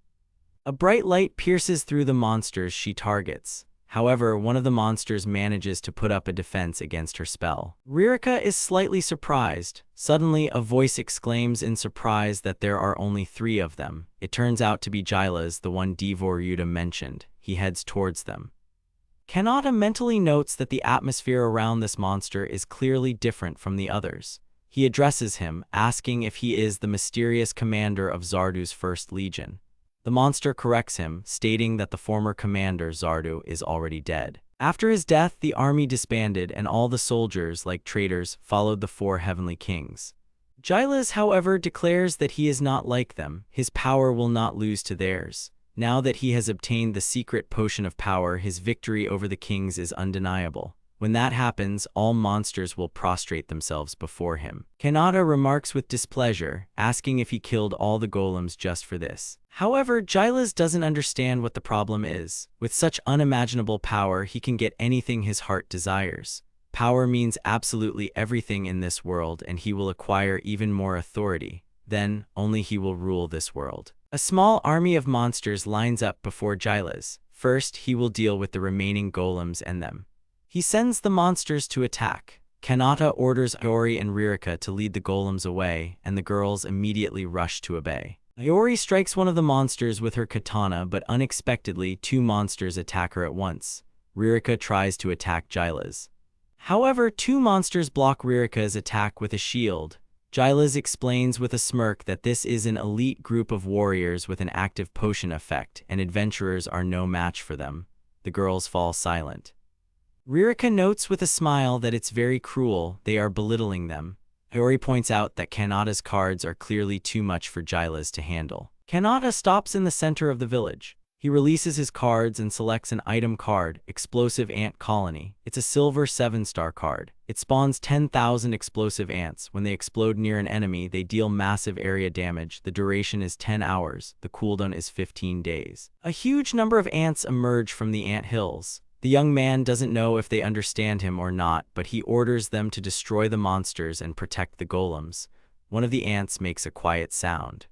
A bright light pierces through the monsters she targets. However, one of the monsters manages to put up a defense against her spell. Ririka is slightly surprised. Suddenly, a voice exclaims in surprise that there are only 3 of them. It turns out to be Gilas, the one Ryuta mentioned. He heads towards them. Kanata mentally notes that the atmosphere around this monster is clearly different from the others. He addresses him, asking if he is the mysterious commander of Zardu's First Legion. The monster corrects him, stating that the former commander, Zardu, is already dead. After his death, the army disbanded and all the soldiers, like traitors, followed the 4 heavenly kings. Gilas, however, declares that he is not like them. His power will not lose to theirs. Now that he has obtained the secret potion of power, his victory over the kings is undeniable. When that happens, all monsters will prostrate themselves before him. Kanata remarks with displeasure, asking if he killed all the golems just for this. However, Gilas doesn't understand what the problem is. With such unimaginable power, he can get anything his heart desires. Power means absolutely everything in this world, and he will acquire even more authority. Then, only he will rule this world. A small army of monsters lines up before Gilas. First, he will deal with the remaining golems and them. He sends the monsters to attack. Kanata orders Iori and Ririka to lead the golems away, and the girls immediately rush to obey. Iori strikes one of the monsters with her katana, but unexpectedly 2 monsters attack her at once. Ririka tries to attack Gilas. However, 2 monsters block Ririka's attack with a shield. Gilas explains with a smirk that this is an elite group of warriors with an active potion effect, and adventurers are no match for them. The girls fall silent. Ririka notes with a smile that it's very cruel, they are belittling them. Iori points out that Kanata's cards are clearly too much for Gilas to handle. Kanata stops in the center of the village. He releases his cards and selects an item card, Explosive Ant Colony. It's a silver 7-star card. It spawns 10,000 explosive ants. When they explode near an enemy, they deal massive area damage. The duration is 10 hours. The cooldown is 15 days. A huge number of ants emerge from the ant hills. The young man doesn't know if they understand him or not, but he orders them to destroy the monsters and protect the golems. One of the ants makes a quiet sound,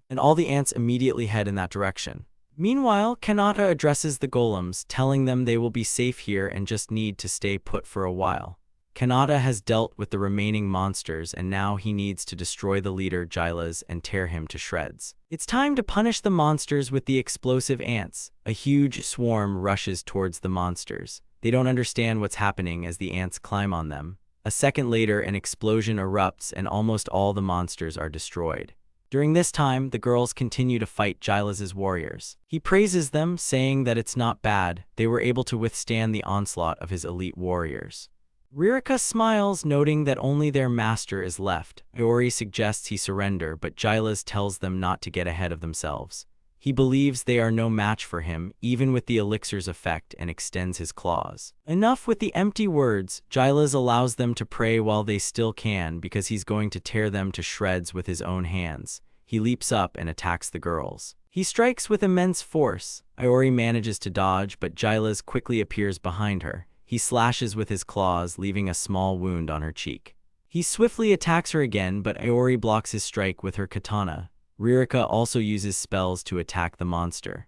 and all the ants immediately head in that direction. Meanwhile, Kanata addresses the golems, telling them they will be safe here and just need to stay put for a while. Kanata has dealt with the remaining monsters, and now he needs to destroy the leader, Gilas, and tear him to shreds. It's time to punish the monsters with the explosive ants. A huge swarm rushes towards the monsters. They don't understand what's happening as the ants climb on them. A second later, an explosion erupts and almost all the monsters are destroyed. During this time, the girls continue to fight Gilas's warriors. He praises them, saying that it's not bad. They were able to withstand the onslaught of his elite warriors. Ririka smiles, noting that only their master is left. Iori suggests he surrender, but Gilas tells them not to get ahead of themselves. He believes they are no match for him, even with the elixir's effect, and extends his claws. Enough with the empty words. Gilas allows them to pray while they still can, because he's going to tear them to shreds with his own hands. He leaps up and attacks the girls. He strikes with immense force. Iori manages to dodge, but Gilas quickly appears behind her. He slashes with his claws, leaving a small wound on her cheek. He swiftly attacks her again, but Iori blocks his strike with her katana. Ririka also uses spells to attack the monster.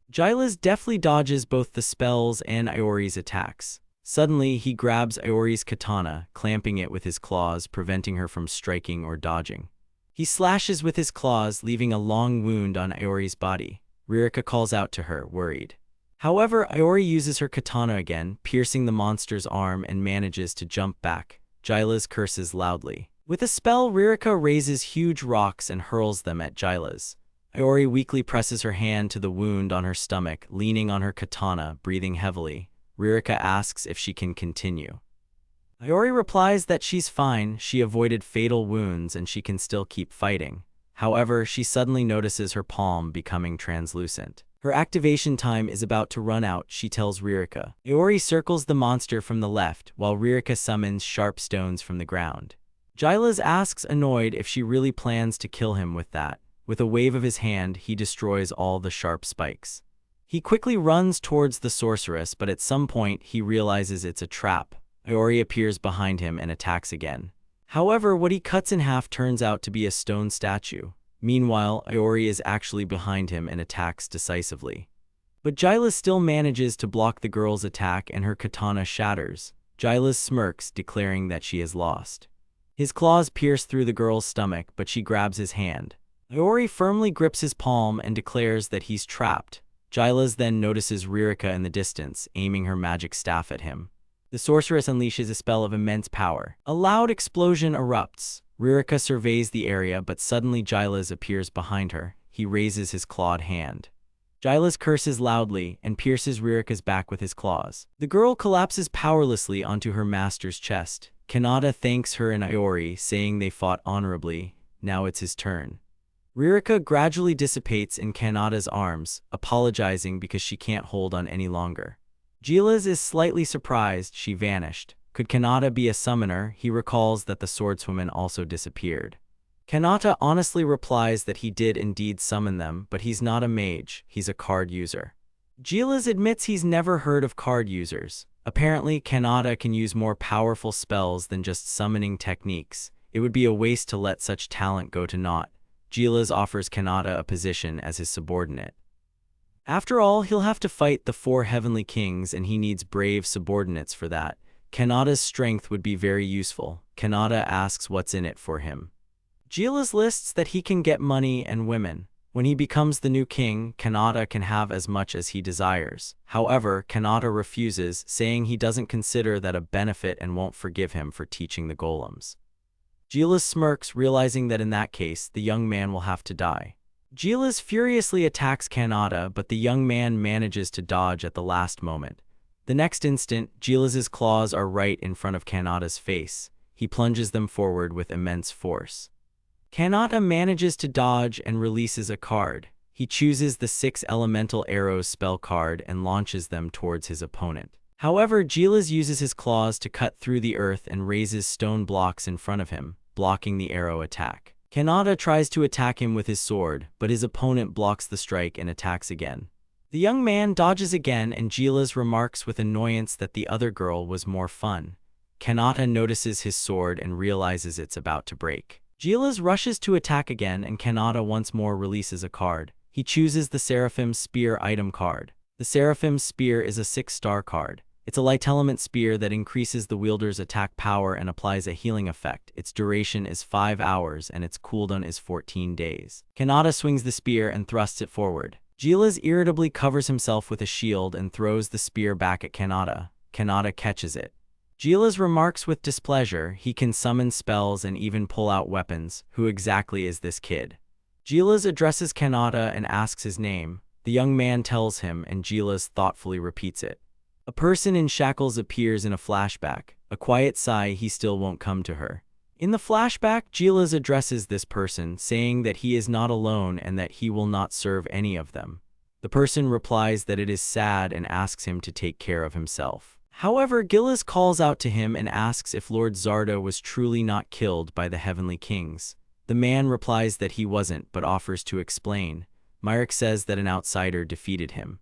Gilas deftly dodges both the spells and Iori's attacks. Suddenly, he grabs Iori's katana, clamping it with his claws, preventing her from striking or dodging. He slashes with his claws, leaving a long wound on Iori's body. Ririka calls out to her, worried. However, Iori uses her katana again, piercing the monster's arm, and manages to jump back. Gilas curses loudly. With a spell, Ririka raises huge rocks and hurls them at Gilas. Iori weakly presses her hand to the wound on her stomach, leaning on her katana, breathing heavily. Ririka asks if she can continue. Iori replies that she's fine, she avoided fatal wounds and she can still keep fighting. However, she suddenly notices her palm becoming translucent. Her activation time is about to run out, she tells Ririka. Iori circles the monster from the left, while Ririka summons sharp stones from the ground. Giles asks, annoyed, if she really plans to kill him with that. With a wave of his hand, he destroys all the sharp spikes. He quickly runs towards the sorceress, but at some point, he realizes it's a trap. Iori appears behind him and attacks again. However, what he cuts in half turns out to be a stone statue. Meanwhile, Iori is actually behind him and attacks decisively. But Giles still manages to block the girl's attack and her katana shatters. Giles smirks, declaring that she has lost. His claws pierce through the girl's stomach, but she grabs his hand. Iori firmly grips his palm and declares that he's trapped. Giles then notices Ririka in the distance, aiming her magic staff at him. The sorceress unleashes a spell of immense power. A loud explosion erupts. Ririka surveys the area, but suddenly Giles appears behind her. He raises his clawed hand. Giles curses loudly and pierces Ririka's back with his claws. The girl collapses powerlessly onto her master's chest. Kanata thanks her and Iori, saying they fought honorably. Now it's his turn. Ririka gradually dissipates in Kanata's arms, apologizing because she can't hold on any longer. Giles is slightly surprised she vanished. Could Kanata be a summoner? He recalls that the swordswoman also disappeared. Kanata honestly replies that he did indeed summon them, but he's not a mage, he's a card user. Giles admits he's never heard of card users. Apparently, Kanata can use more powerful spells than just summoning techniques. It would be a waste to let such talent go to naught. Giles offers Kanata a position as his subordinate. After all, he'll have to fight the 4 heavenly kings and he needs brave subordinates for that. Kanata's strength would be very useful. Kanata asks what's in it for him. Giles lists that he can get money and women. When he becomes the new king, Kanata can have as much as he desires. However, Kanata refuses, saying he doesn't consider that a benefit and won't forgive him for teaching the golems. Giles smirks, realizing that in that case, the young man will have to die. Giles furiously attacks Kanata, but the young man manages to dodge at the last moment. The next instant, Giles's claws are right in front of Kanata's face. He plunges them forward with immense force. Kanata manages to dodge and releases a card. He chooses the 6 elemental arrows spell card and launches them towards his opponent. However, Giles uses his claws to cut through the earth and raises stone blocks in front of him, blocking the arrow attack. Kanata tries to attack him with his sword, but his opponent blocks the strike and attacks again. The young man dodges again and Giles remarks with annoyance that the other girl was more fun. Kanata notices his sword and realizes it's about to break. Giles rushes to attack again and Kanata once more releases a card. He chooses the Seraphim Spear item card. The Seraphim Spear is a 6-star card. It's a light element spear that increases the wielder's attack power and applies a healing effect. Its duration is 5 hours and its cooldown is 14 days. Kanata swings the spear and thrusts it forward. Giles irritably covers himself with a shield and throws the spear back at Kanata. Kanata catches it. Giles remarks with displeasure he can summon spells and even pull out weapons. Who exactly is this kid? Giles addresses Kanata and asks his name. The young man tells him and Giles thoughtfully repeats it. A person in shackles appears in a flashback. A quiet sigh, he still won't come to her. In the flashback, Giles addresses this person, saying that he is not alone and that he will not serve any of them. The person replies that it is sad and asks him to take care of himself. However, Giles calls out to him and asks if Lord Zardo was truly not killed by the Heavenly Kings. The man replies that he wasn't, but offers to explain. Myrick says that an outsider defeated him.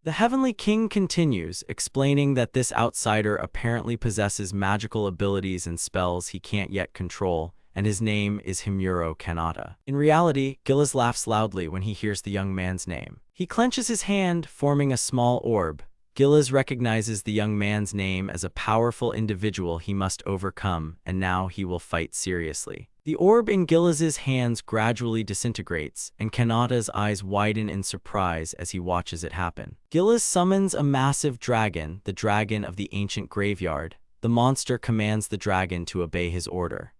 The Heavenly King continues, explaining that this outsider apparently possesses magical abilities and spells he can't yet control, and his name is Himuro Kanata. In reality, Giles laughs loudly when he hears the young man's name. He clenches his hand, forming a small orb. Giles recognizes the young man's name as a powerful individual he must overcome, and now he will fight seriously. The orb in Giles's hands gradually disintegrates, and Kanata's eyes widen in surprise as he watches it happen. Giles summons a massive dragon, the dragon of the ancient graveyard. The monster commands the dragon to obey his order.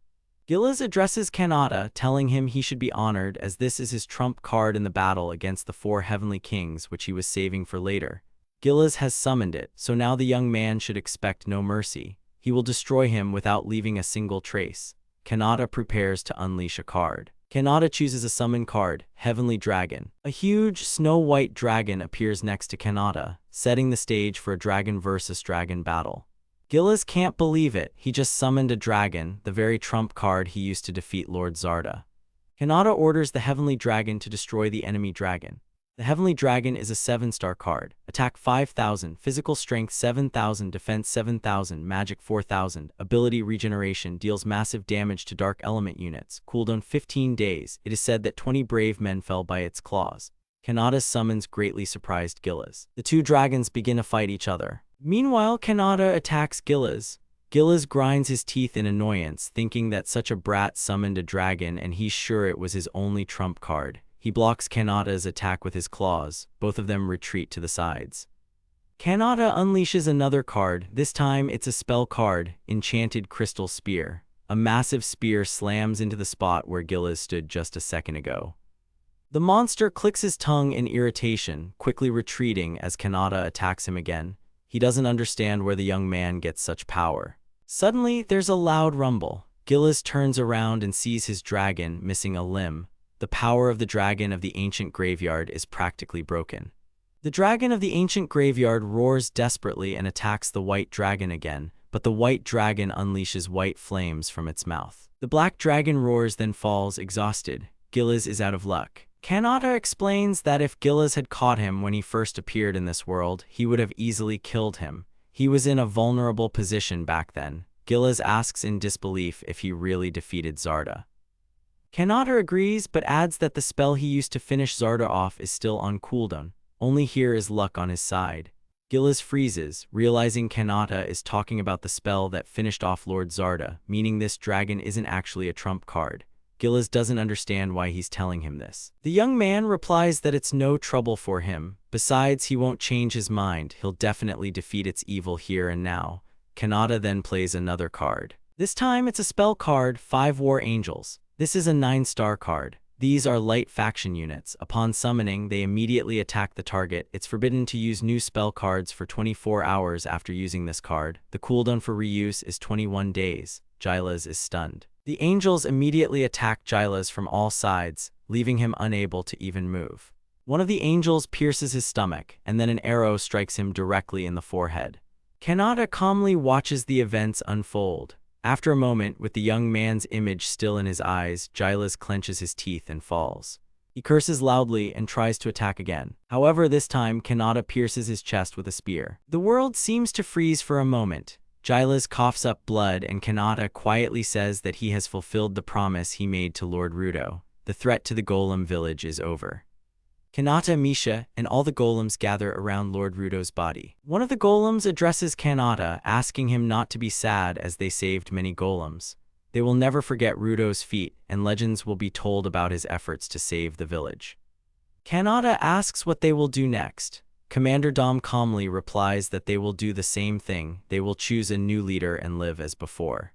Giles addresses Kanata, telling him he should be honored as this is his trump card in the battle against the 4 heavenly kings which he was saving for later. Gillis has summoned it, so now the young man should expect no mercy. He will destroy him without leaving a single trace. Kanata prepares to unleash a card. Kanata chooses a summon card, Heavenly Dragon. A huge, snow-white dragon appears next to Kanata, setting the stage for a dragon versus dragon battle. Gillis can't believe it, he just summoned a dragon, the very trump card he used to defeat Lord Zarda. Kanata orders the Heavenly Dragon to destroy the enemy dragon. The Heavenly Dragon is a 7-star card. Attack 5,000, Physical Strength 7,000, Defense 7,000, Magic 4,000, Ability Regeneration, deals massive damage to Dark Element units, cooldown 15 days. It is said that 20 brave men fell by its claws. Kanata's summons greatly surprised Gillis. The two dragons begin to fight each other. Meanwhile, Kanata attacks Gillis. Gillis grinds his teeth in annoyance, thinking that such a brat summoned a dragon and he's sure it was his only trump card. He blocks Kanata's attack with his claws. Both of them retreat to the sides. Kanata unleashes another card. This time it's a spell card, Enchanted Crystal Spear. A massive spear slams into the spot where Gillis stood just a second ago. The monster clicks his tongue in irritation, quickly retreating as Kanata attacks him again. He doesn't understand where the young man gets such power. Suddenly, there's a loud rumble. Gillis turns around and sees his dragon missing a limb. The power of the dragon of the ancient graveyard is practically broken. The dragon of the ancient graveyard roars desperately and attacks the white dragon again, but the white dragon unleashes white flames from its mouth. The black dragon roars, then falls exhausted. Gillis is out of luck. Kanata explains that if Gillis had caught him when he first appeared in this world, he would have easily killed him. He was in a vulnerable position back then. Gillis asks in disbelief if he really defeated Zarda. Kanata agrees, but adds that the spell he used to finish Zarda off is still on cooldown. Only here is luck on his side. Gillis freezes, realizing Kanata is talking about the spell that finished off Lord Zarda, meaning this dragon isn't actually a trump card. Gillis doesn't understand why he's telling him this. The young man replies that it's no trouble for him. Besides, he won't change his mind. He'll definitely defeat its evil here and now. Kanata then plays another card. This time it's a spell card, 5 War Angels. This is a 9-star card. These are light faction units. Upon summoning, they immediately attack the target. It's forbidden to use new spell cards for 24 hours after using this card. The cooldown for reuse is 21 days. Giles is stunned. The angels immediately attack Giles from all sides, leaving him unable to even move. One of the angels pierces his stomach, and then an arrow strikes him directly in the forehead. Kanata calmly watches the events unfold. After a moment, with the young man's image still in his eyes, Giles clenches his teeth and falls. He curses loudly and tries to attack again. However, this time, Kanata pierces his chest with a spear. The world seems to freeze for a moment. Giles coughs up blood and Kanata quietly says that he has fulfilled the promise he made to Lord Rudo. The threat to the golem village is over. Kanata, Misha, and all the golems gather around Lord Rudo's body. One of the golems addresses Kanata, asking him not to be sad as they saved many golems. They will never forget Rudo's feat, and legends will be told about his efforts to save the village. Kanata asks what they will do next. Commander Dom calmly replies that they will do the same thing. They will choose a new leader and live as before.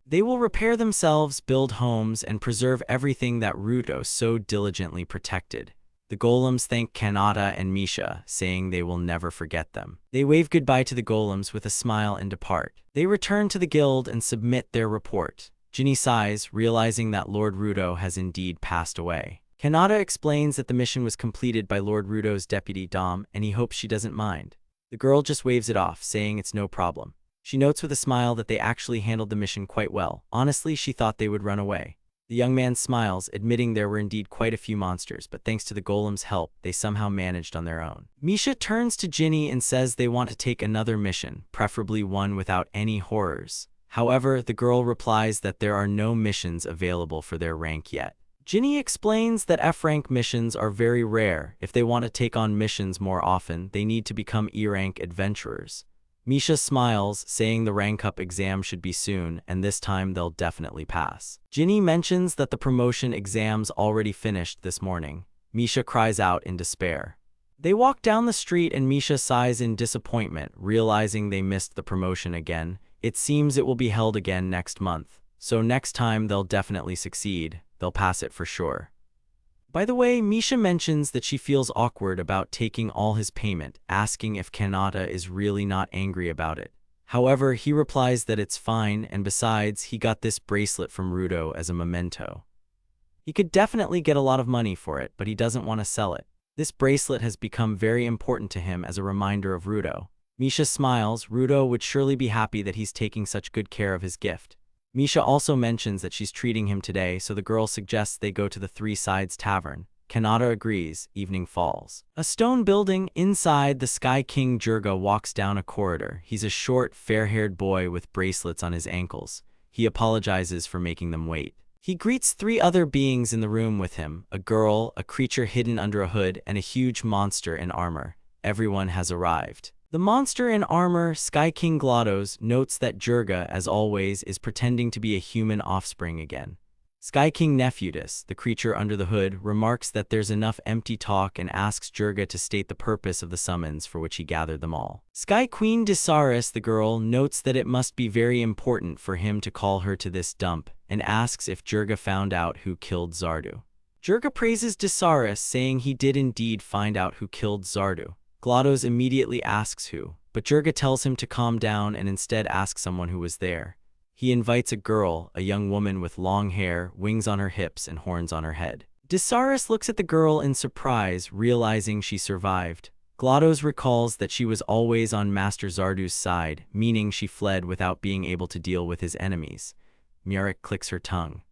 They will repair themselves, build homes, and preserve everything that Rudo so diligently protected. The golems thank Kanata and Misha, saying they will never forget them. They wave goodbye to the golems with a smile and depart. They return to the guild and submit their report. Ginny sighs, realizing that Lord Rudo has indeed passed away. Kanata explains that the mission was completed by Lord Rudo's deputy Dom, and he hopes she doesn't mind. The girl just waves it off, saying it's no problem. She notes with a smile that they actually handled the mission quite well. Honestly, she thought they would run away. The young man smiles, admitting there were indeed quite a few monsters, but thanks to the golem's help, they somehow managed on their own. Misha turns to Ginny and says they want to take another mission, preferably one without any horrors. However, the girl replies that there are no missions available for their rank yet. Ginny explains that F-rank missions are very rare. If they want to take on missions more often, they need to become E-rank adventurers. Misha smiles, saying the rank-up exam should be soon, and this time they'll definitely pass. Ginny mentions that the promotion exams already finished this morning. Misha cries out in despair. They walk down the street and Misha sighs in disappointment, realizing they missed the promotion again. It seems it will be held again next month, so next time they'll definitely succeed. They'll pass it for sure. By the way, Misha mentions that she feels awkward about taking all his payment, asking if Kanata is really not angry about it. However, he replies that it's fine, and besides, he got this bracelet from Rudo as a memento. He could definitely get a lot of money for it, but he doesn't want to sell it. This bracelet has become very important to him as a reminder of Rudo. Misha smiles. Rudo would surely be happy that he's taking such good care of his gift. Misha also mentions that she's treating him today, so the girl suggests they go to the Three Sides Tavern. Kanata agrees. Evening falls. A stone building. Inside, the Sky King Jirga walks down a corridor. He's a short, fair-haired boy with bracelets on his ankles. He apologizes for making them wait. He greets three other beings in the room with him: a girl, a creature hidden under a hood, and a huge monster in armor. Everyone has arrived. The monster in armor, Sky King GLaDOS, notes that Jirga, as always, is pretending to be a human offspring again. Sky King Nephudis, the creature under the hood, remarks that there's enough empty talk and asks Jirga to state the purpose of the summons for which he gathered them all. Sky Queen Disaris, the girl, notes that it must be very important for him to call her to this dump, and asks if Jirga found out who killed Zardu. Jirga praises Disaris, saying he did indeed find out who killed Zardu. GLaDOS immediately asks who, but Jirga tells him to calm down and instead ask someone who was there. He invites a girl, a young woman with long hair, wings on her hips, and horns on her head. Disaris looks at the girl in surprise, realizing she survived. GLaDOS recalls that she was always on Master Zardu's side, meaning she fled without being able to deal with his enemies. Muric clicks her tongue.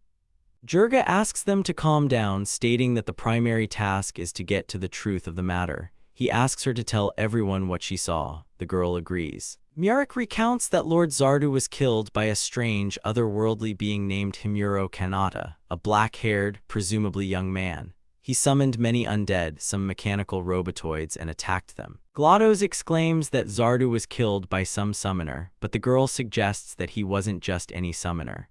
Jirga asks them to calm down, stating that the primary task is to get to the truth of the matter. He asks her to tell everyone what she saw. The girl agrees. Muric recounts that Lord Zardu was killed by a strange, otherworldly being named Himuro Kanata, a black-haired, presumably young man. He summoned many undead, some mechanical robotoids, and attacked them. GLaDOS exclaims that Zardu was killed by some summoner, but the girl suggests that he wasn't just any summoner.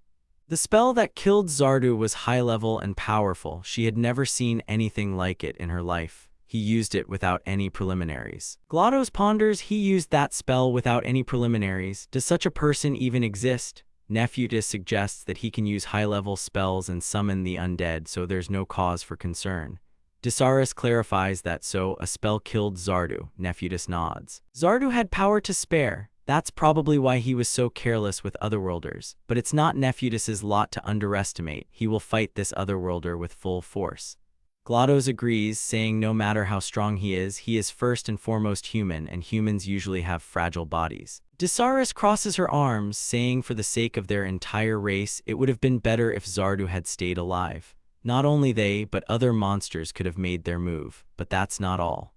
The spell that killed Zardu was high-level and powerful. She had never seen anything like it in her life. He used it without any preliminaries. GLaDOS ponders. He used that spell without any preliminaries. Does such a person even exist? Nephudis suggests that he can use high-level spells and summon the undead, so there's no cause for concern. Disaris clarifies that a spell killed Zardu. Nephudis nods. Zardu had power to spare. That's probably why he was so careless with Otherworlders. But it's not Nephudis's lot to underestimate. He will fight this Otherworlder with full force. GLaDOS agrees, saying no matter how strong he is first and foremost human, and humans usually have fragile bodies. Disaris crosses her arms, saying for the sake of their entire race, it would have been better if Zardu had stayed alive. Not only they, but other monsters could have made their move, but that's not all.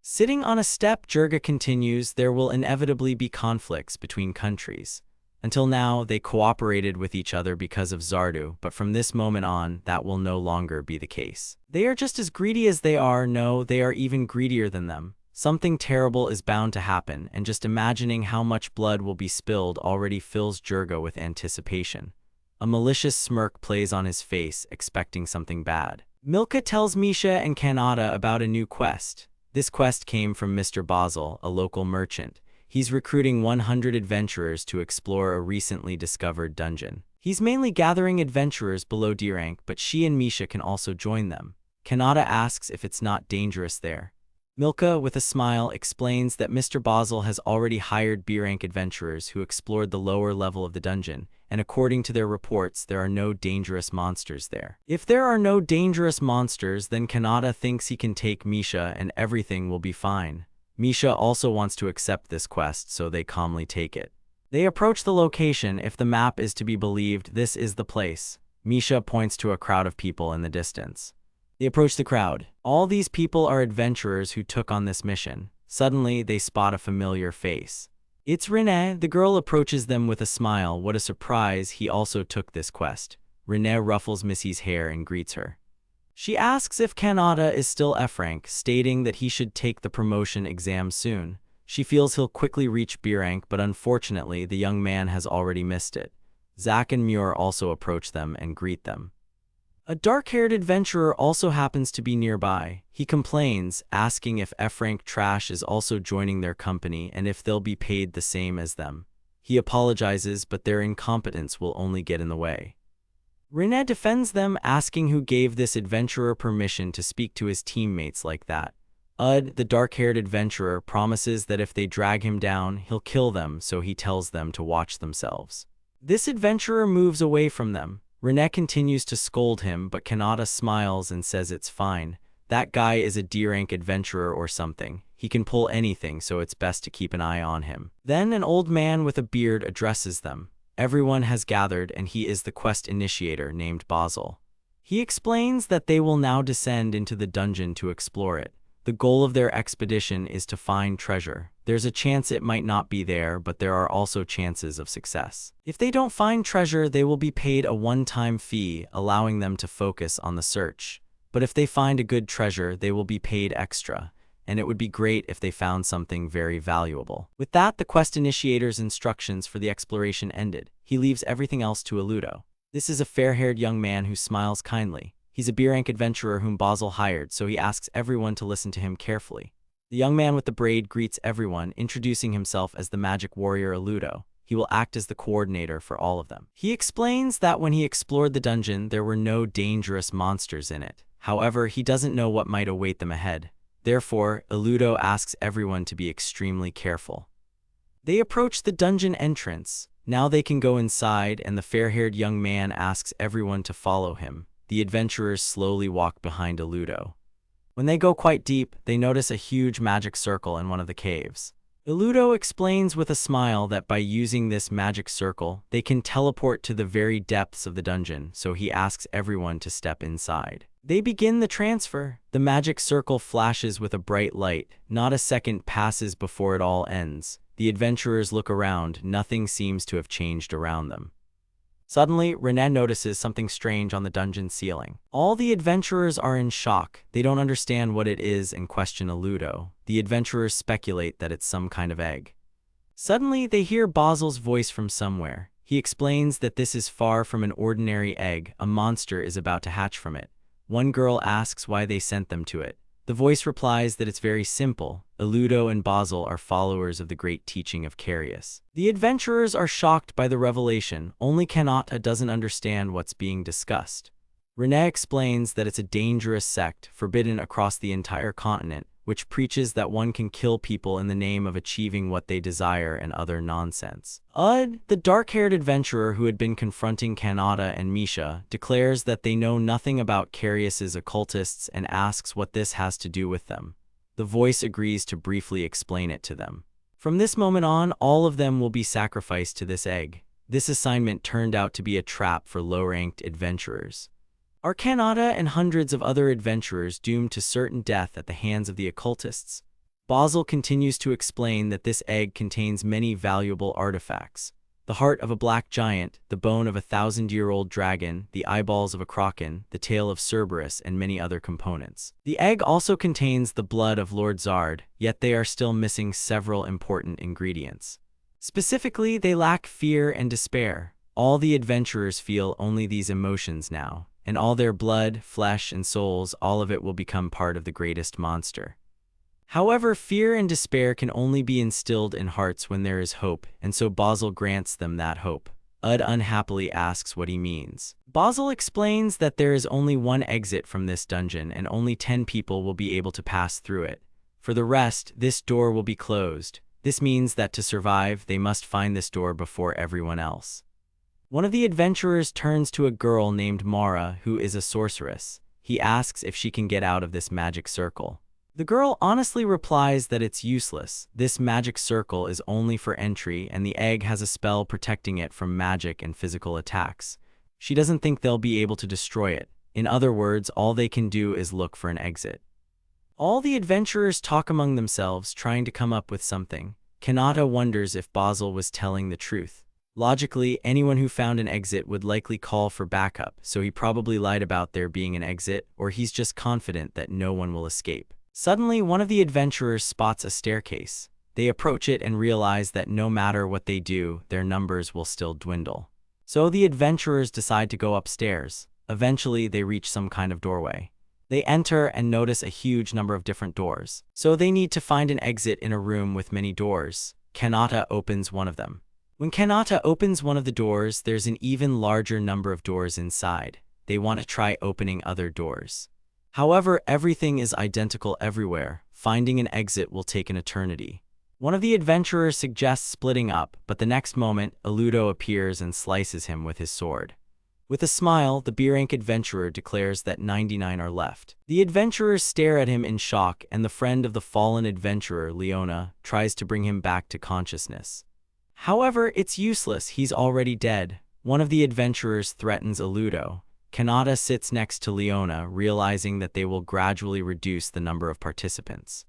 Sitting on a step, Jirga continues, there will inevitably be conflicts between countries. Until now, they cooperated with each other because of Zardu, but from this moment on, that will no longer be the case. They are just as greedy as they are. No, they are even greedier than them. Something terrible is bound to happen, and just imagining how much blood will be spilled already fills Jirga with anticipation. A malicious smirk plays on his face, expecting something bad. Milka tells Misha and Kanata about a new quest. This quest came from Mr. Basel, a local merchant. He's recruiting 100 adventurers to explore a recently discovered dungeon. He's mainly gathering adventurers below D rank, but she and Misha can also join them. Kanata asks if it's not dangerous there. Milka, with a smile, explains that Mr. Basel has already hired B rank adventurers who explored the lower level of the dungeon, and according to their reports, there are no dangerous monsters there. If there are no dangerous monsters, then Kanata thinks he can take Misha and everything will be fine. Misha also wants to accept this quest, so they calmly take it. They approach the location. If the map is to be believed, this is the place. Misha points to a crowd of people in the distance. They approach the crowd. All these people are adventurers who took on this mission. Suddenly, they spot a familiar face. It's Rene. The girl approaches them with a smile. What a surprise, he also took this quest. Rene ruffles Missy's hair and greets her. She asks if Kanata is still F rank, stating that he should take the promotion exam soon. She feels he'll quickly reach B rank, but unfortunately, the young man has already missed it. Zack and Muir also approach them and greet them. A dark-haired adventurer also happens to be nearby. He complains, asking if F-rank trash is also joining their company and if they'll be paid the same as them. He apologizes, but their incompetence will only get in the way. Rene defends them, asking who gave this adventurer permission to speak to his teammates like that. The dark-haired adventurer, promises that if they drag him down, he'll kill them, so he tells them to watch themselves. This adventurer moves away from them. Rene continues to scold him, but Kanata smiles and says it's fine. That guy is a D-rank adventurer or something. He can pull anything, so it's best to keep an eye on him. Then an old man with a beard addresses them. Everyone has gathered, and he is the quest initiator named Basil. He explains that they will now descend into the dungeon to explore it. The goal of their expedition is to find treasure. There's a chance it might not be there, but there are also chances of success. If they don't find treasure, they will be paid a one-time fee, allowing them to focus on the search. But if they find a good treasure, they will be paid extra, and it would be great if they found something very valuable. With that, the quest initiator's instructions for the exploration ended. He leaves everything else to Illudo. This is a fair-haired young man who smiles kindly. He's a B-rank adventurer whom Basil hired, so he asks everyone to listen to him carefully. The young man with the braid greets everyone, introducing himself as the magic warrior Illudo. He will act as the coordinator for all of them. He explains that when he explored the dungeon, there were no dangerous monsters in it. However, he doesn't know what might await them ahead. Therefore, Illudo asks everyone to be extremely careful. They approach the dungeon entrance. Now they can go inside, and the fair-haired young man asks everyone to follow him. The adventurers slowly walk behind Illudo. When they go quite deep, they notice a huge magic circle in one of the caves. Illudo explains with a smile that by using this magic circle, they can teleport to the very depths of the dungeon, so he asks everyone to step inside. They begin the transfer. The magic circle flashes with a bright light. Not a second passes before it all ends. The adventurers look around. Nothing seems to have changed around them. Suddenly, Rene notices something strange on the dungeon ceiling. All the adventurers are in shock. They don't understand what it is and question Illudo. The adventurers speculate that it's some kind of egg. Suddenly, they hear Basil's voice from somewhere. He explains that this is far from an ordinary egg. A monster is about to hatch from it. One girl asks why they sent them to it. The voice replies that it's very simple. Illudo and Basil are followers of the great teaching of Carius. The adventurers are shocked by the revelation. Only Kanata doesn't understand what's being discussed. Rene explains that it's a dangerous sect, forbidden across the entire continent, which preaches that one can kill people in the name of achieving what they desire and other nonsense. The dark-haired adventurer who had been confronting Kanata and Misha, declares that they know nothing about Carius's occultists and asks what this has to do with them. The voice agrees to briefly explain it to them. From this moment on, all of them will be sacrificed to this egg. This assignment turned out to be a trap for low-ranked adventurers. Are Kanata and hundreds of other adventurers doomed to certain death at the hands of the occultists? Basil continues to explain that this egg contains many valuable artifacts. The heart of a black giant, the bone of a 1,000-year-old dragon, the eyeballs of a kraken, the tail of Cerberus, and many other components. The egg also contains the blood of Lord Zard, yet they are still missing several important ingredients. Specifically, they lack fear and despair. All the adventurers feel only these emotions now. And all their blood, flesh, and souls, all of it will become part of the greatest monster. However, fear and despair can only be instilled in hearts when there is hope, and so Basil grants them that hope. Unhappily asks what he means. Basil explains that there is only one exit from this dungeon and only 10 people will be able to pass through it. For the rest, this door will be closed. This means that to survive, they must find this door before everyone else. One of the adventurers turns to a girl named Mara, who is a sorceress. He asks if she can get out of this magic circle. The girl honestly replies that it's useless. This magic circle is only for entry, and the egg has a spell protecting it from magic and physical attacks. She doesn't think they'll be able to destroy it. In other words, all they can do is look for an exit. All the adventurers talk among themselves, trying to come up with something. Kanata wonders if Basil was telling the truth. Logically, anyone who found an exit would likely call for backup, so he probably lied about there being an exit, or he's just confident that no one will escape. Suddenly, one of the adventurers spots a staircase. They approach it and realize that no matter what they do, their numbers will still dwindle. So the adventurers decide to go upstairs. Eventually, they reach some kind of doorway. They enter and notice a huge number of different doors. So they need to find an exit in a room with many doors. Kanata opens one of them. When Kanata opens one of the doors, there's an even larger number of doors inside. They want to try opening other doors. However, everything is identical everywhere. Finding an exit will take an eternity. One of the adventurers suggests splitting up, but the next moment, Illudo appears and slices him with his sword. With a smile, the B-rank adventurer declares that 99 are left. The adventurers stare at him in shock, and the friend of the fallen adventurer, Leona, tries to bring him back to consciousness. However, it's useless. He's already dead. One of the adventurers threatens Illudo. Kanata sits next to Leona, realizing that they will gradually reduce the number of participants.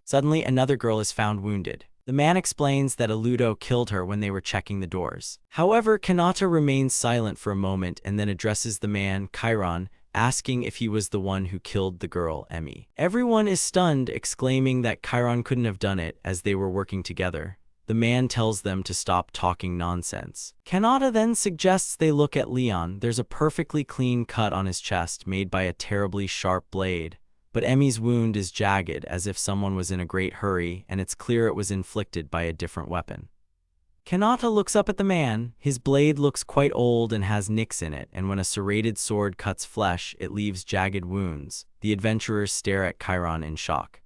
Suddenly, another girl is found wounded. The man explains that Illudo killed her when they were checking the doors. However, Kanata remains silent for a moment and then addresses the man, Chiron, asking if he was the one who killed the girl, Emi. Everyone is stunned, exclaiming that Chiron couldn't have done it as they were working together. The man tells them to stop talking nonsense. Kanata then suggests they look at Leon. There's a perfectly clean cut on his chest made by a terribly sharp blade. But Emi's wound is jagged as if someone was in a great hurry, and it's clear it was inflicted by a different weapon. Kanata looks up at the man. His blade looks quite old and has nicks in it, and when a serrated sword cuts flesh, it leaves jagged wounds. The adventurers stare at Chiron in shock.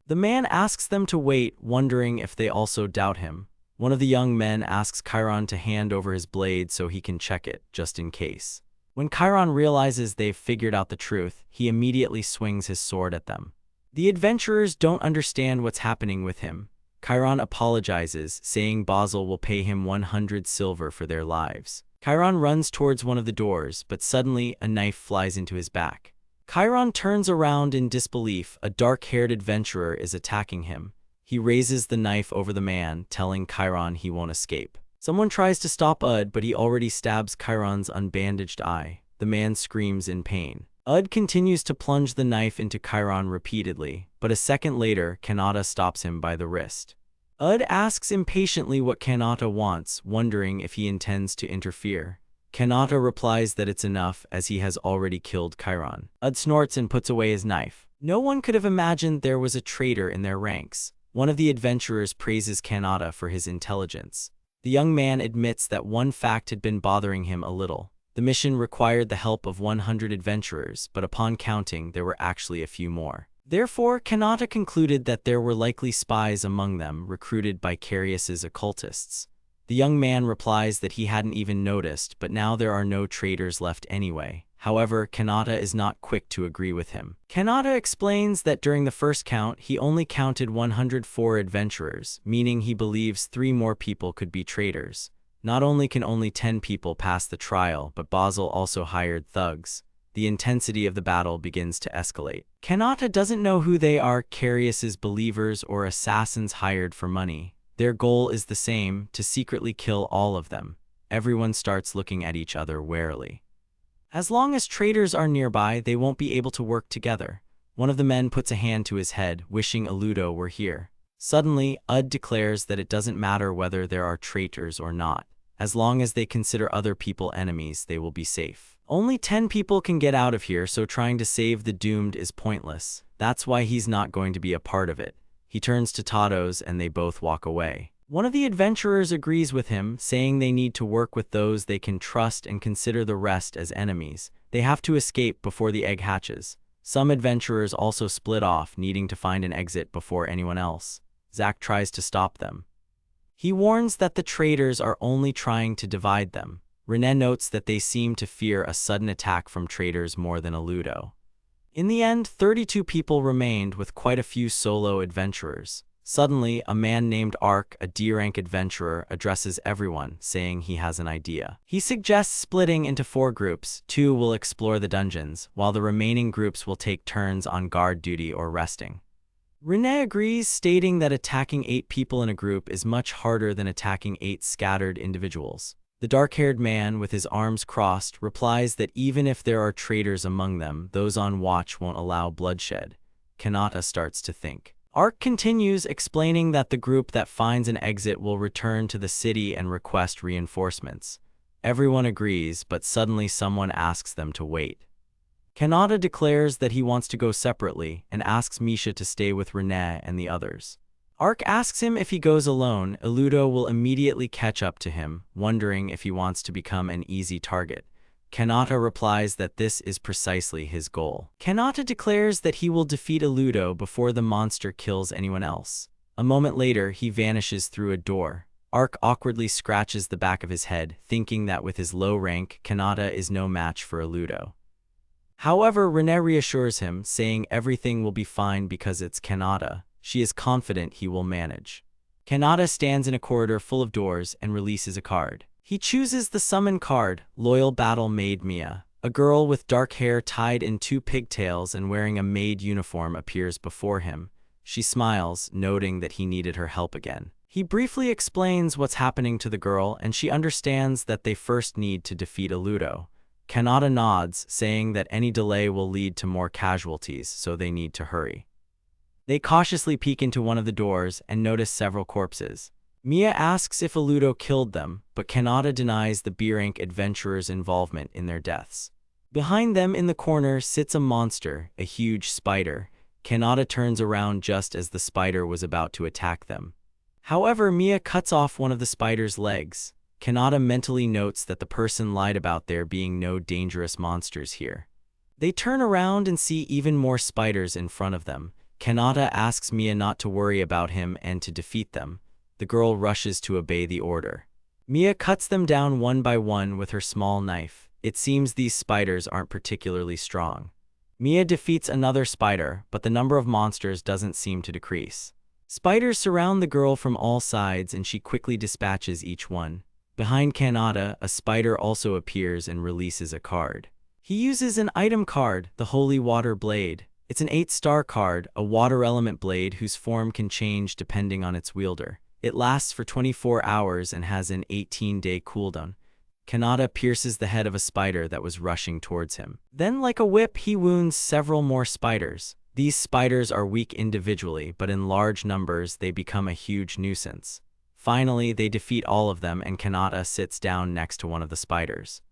The man asks them to wait, wondering if they also doubt him. One of the young men asks Chiron to hand over his blade so he can check it, just in case. When Chiron realizes they've figured out the truth, he immediately swings his sword at them. The adventurers don't understand what's happening with him. Chiron apologizes, saying Basil will pay him 100 silver for their lives. Chiron runs towards one of the doors, but suddenly a knife flies into his back. Chiron turns around in disbelief. A dark-haired adventurer is attacking him. He raises the knife over the man, telling Chiron he won't escape. Someone tries to stop Ud, but he already stabs Chiron's unbandaged eye. The man screams in pain. Ud continues to plunge the knife into Chiron repeatedly, but a second later, Kanata stops him by the wrist. Ud asks impatiently what Kanata wants, wondering if he intends to interfere. Kanata replies that it's enough, as he has already killed Chiron. Ud snorts and puts away his knife. No one could have imagined there was a traitor in their ranks. One of the adventurers praises Kanata for his intelligence. The young man admits that one fact had been bothering him a little. The mission required the help of 100 adventurers, but upon counting, there were actually a few more. Therefore, Kanata concluded that there were likely spies among them, recruited by Carius's occultists. The young man replies that he hadn't even noticed, but now there are no traitors left anyway. However, Kanata is not quick to agree with him. Kanata explains that during the first count, he only counted 104 adventurers, meaning he believes 3 more people could be traitors. Not only can only 10 people pass the trial, but Basil also hired thugs. The intensity of the battle begins to escalate. Kanata doesn't know who they are, Carius's believers or assassins hired for money. Their goal is the same, to secretly kill all of them. Everyone starts looking at each other warily. As long as traitors are nearby, they won't be able to work together. One of the men puts a hand to his head, wishing Illudo were here. Suddenly, Ud declares that it doesn't matter whether there are traitors or not. As long as they consider other people enemies, they will be safe. Only 10 people can get out of here, so trying to save the doomed is pointless. That's why he's not going to be a part of it. He turns to Tados and they both walk away. One of the adventurers agrees with him, saying they need to work with those they can trust and consider the rest as enemies. They have to escape before the egg hatches. Some adventurers also split off, needing to find an exit before anyone else. Zack tries to stop them. He warns that the traitors are only trying to divide them. René notes that they seem to fear a sudden attack from traitors more than Illudo. In the end, 32 people remained, with quite a few solo adventurers. Suddenly, a man named Ark, a D-rank adventurer, addresses everyone, saying he has an idea. He suggests splitting into 4 groups. 2 will explore the dungeons, while the remaining groups will take turns on guard duty or resting. René agrees, stating that attacking 8 people in a group is much harder than attacking 8 scattered individuals. The dark-haired man, with his arms crossed, replies that even if there are traitors among them, those on watch won't allow bloodshed. Kanata starts to think. Ark continues, explaining that the group that finds an exit will return to the city and request reinforcements. Everyone agrees, but suddenly someone asks them to wait. Kanata declares that he wants to go separately and asks Misha to stay with René and the others. Ark asks him if he goes alone, Illudo will immediately catch up to him, wondering if he wants to become an easy target. Kanata replies that this is precisely his goal. Kanata declares that he will defeat Illudo before the monster kills anyone else. A moment later, he vanishes through a door. Ark awkwardly scratches the back of his head, thinking that with his low rank, Kanata is no match for Illudo. However, Rene reassures him, saying everything will be fine because it's Kanata. She is confident he will manage. Kanata stands in a corridor full of doors and releases a card. He chooses the summon card, Loyal Battle Maid Mia. A girl with dark hair tied in 2 pigtails and wearing a maid uniform appears before him. She smiles, noting that he needed her help again. He briefly explains what's happening to the girl, and she understands that they first need to defeat Illudo. Kanata nods, saying that any delay will lead to more casualties, so they need to hurry. They cautiously peek into one of the doors and notice several corpses. Mia asks if Illudo killed them, but Kanata denies the B-rank adventurers' involvement in their deaths. Behind them in the corner sits a monster, a huge spider. Kanata turns around just as the spider was about to attack them. However, Mia cuts off one of the spider's legs. Kanata mentally notes that the person lied about there being no dangerous monsters here. They turn around and see even more spiders in front of them. Kanata asks Mia not to worry about him and to defeat them. The girl rushes to obey the order. Mia cuts them down one by one with her small knife. It seems these spiders aren't particularly strong. Mia defeats another spider, but the number of monsters doesn't seem to decrease. Spiders surround the girl from all sides and she quickly dispatches each one. Behind Kanata, a spider also appears and releases a card. He uses an item card, the Holy Water Blade. It's an 8-star card, a water element blade whose form can change depending on its wielder. It lasts for 24 hours and has an 18-day cooldown. Kanata pierces the head of a spider that was rushing towards him. Then, like a whip, he wounds several more spiders. These spiders are weak individually, but in large numbers they become a huge nuisance. Finally, they defeat all of them and Kanata sits down next to one of the spiders.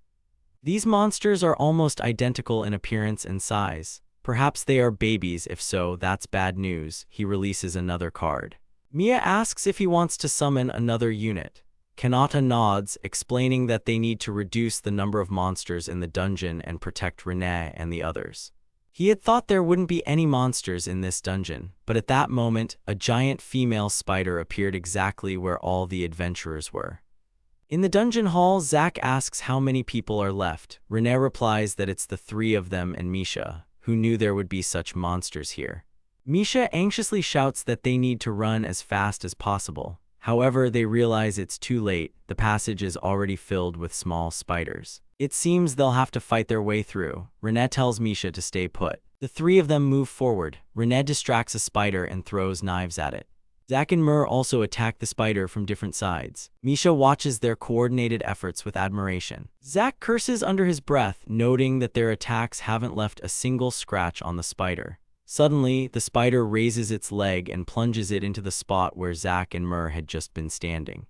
These monsters are almost identical in appearance and size. Perhaps they are babies. If so, that's bad news. He releases another card. Mia asks if he wants to summon another unit. Kanata nods, explaining that they need to reduce the number of monsters in the dungeon and protect Rene and the others. He had thought there wouldn't be any monsters in this dungeon, but at that moment, a giant female spider appeared exactly where all the adventurers were. In the dungeon hall, Zack asks how many people are left. Rene replies that it's the 3 of them and Misha, who knew there would be such monsters here. Misha anxiously shouts that they need to run as fast as possible. However, they realize it's too late. The passage is already filled with small spiders. It seems they'll have to fight their way through. Rene tells Misha to stay put. The 3 of them move forward. Rene distracts a spider and throws knives at it. Zack and Mur also attack the spider from different sides. Misha watches their coordinated efforts with admiration. Zack curses under his breath, noting that their attacks haven't left a single scratch on the spider. Suddenly, the spider raises its leg and plunges it into the spot where Zack and Mur had just been standing.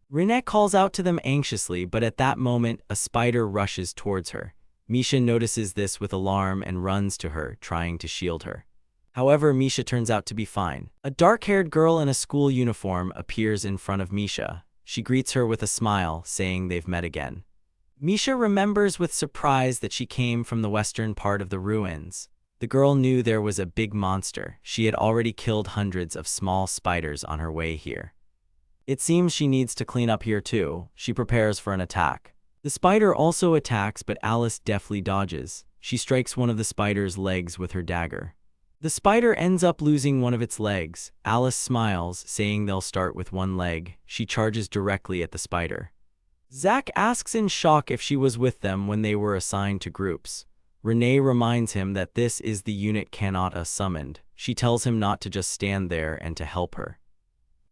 Rene calls out to them anxiously, but at that moment, a spider rushes towards her. Misha notices this with alarm and runs to her, trying to shield her. However, Misha turns out to be fine. A dark-haired girl in a school uniform appears in front of Misha. She greets her with a smile, saying they've met again. Misha remembers with surprise that she came from the western part of the ruins. The girl knew there was a big monster. She had already killed hundreds of small spiders on her way here. It seems she needs to clean up here too. She prepares for an attack. The spider also attacks, but Alice deftly dodges. She strikes one of the spider's legs with her dagger. The spider ends up losing one of its legs. Alice smiles, saying they'll start with one leg. She charges directly at the spider. Zack asks in shock if she was with them when they were assigned to groups. Rene reminds him that this is the unit Kanata summoned. She tells him not to just stand there and to help her.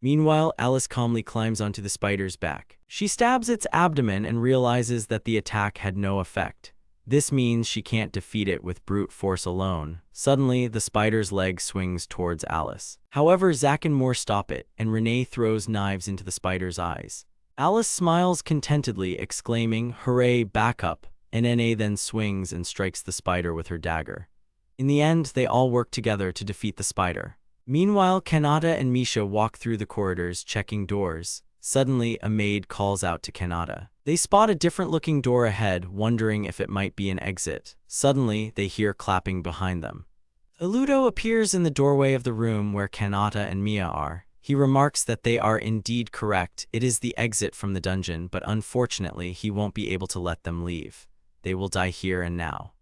Meanwhile, Alice calmly climbs onto the spider's back. She stabs its abdomen and realizes that the attack had no effect. This means she can't defeat it with brute force alone. Suddenly, the spider's leg swings towards Alice. However, Zack and Moore stop it, and Rene throws knives into the spider's eyes. Alice smiles contentedly, exclaiming, "Hooray, back up!" and Nene then swings and strikes the spider with her dagger. In the end, they all work together to defeat the spider. Meanwhile, Kanata and Misha walk through the corridors, checking doors. Suddenly, a maid calls out to Kanata. They spot a different-looking door ahead, wondering if it might be an exit. Suddenly, they hear clapping behind them. Illudo appears in the doorway of the room where Kanata and Mia are. He remarks that they are indeed correct. It is the exit from the dungeon, but unfortunately, he won't be able to let them leave. They will die here and now.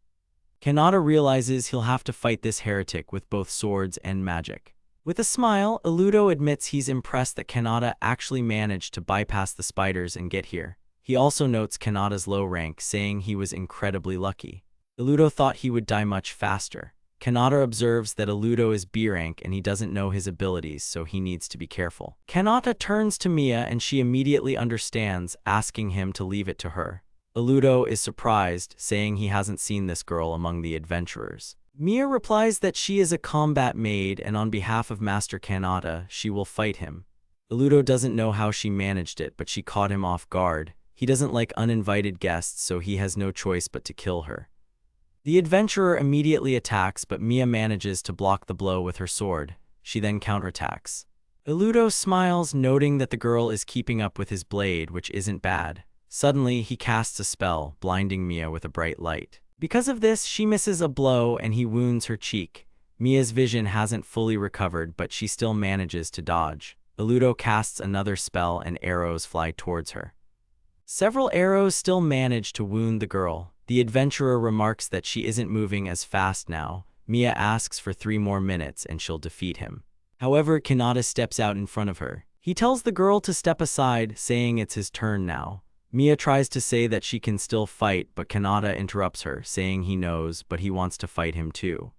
Kanata realizes he'll have to fight this heretic with both swords and magic. With a smile, Illudo admits he's impressed that Kanata actually managed to bypass the spiders and get here. He also notes Kanata's low rank, saying he was incredibly lucky. Illudo thought he would die much faster. Kanata observes that Illudo is B rank and he doesn't know his abilities, so he needs to be careful. Kanata turns to Mia and she immediately understands, asking him to leave it to her. Illudo is surprised, saying he hasn't seen this girl among the adventurers. Mia replies that she is a combat maid and on behalf of Master Kanata, she will fight him. Illudo doesn't know how she managed it, but she caught him off guard. He doesn't like uninvited guests, so he has no choice but to kill her. The adventurer immediately attacks, but Mia manages to block the blow with her sword. She then counterattacks. Illudo smiles, noting that the girl is keeping up with his blade, which isn't bad. Suddenly, he casts a spell, blinding Mia with a bright light. Because of this, she misses a blow and he wounds her cheek. Mia's vision hasn't fully recovered, but she still manages to dodge. Illudo casts another spell and arrows fly towards her. Several arrows still manage to wound the girl. The adventurer remarks that she isn't moving as fast now. Mia asks for 3 more minutes and she'll defeat him. However, Kanata steps out in front of her. He tells the girl to step aside, saying it's his turn now. Mia tries to say that she can still fight, but Kanata interrupts her, saying he knows, but he wants to fight him too.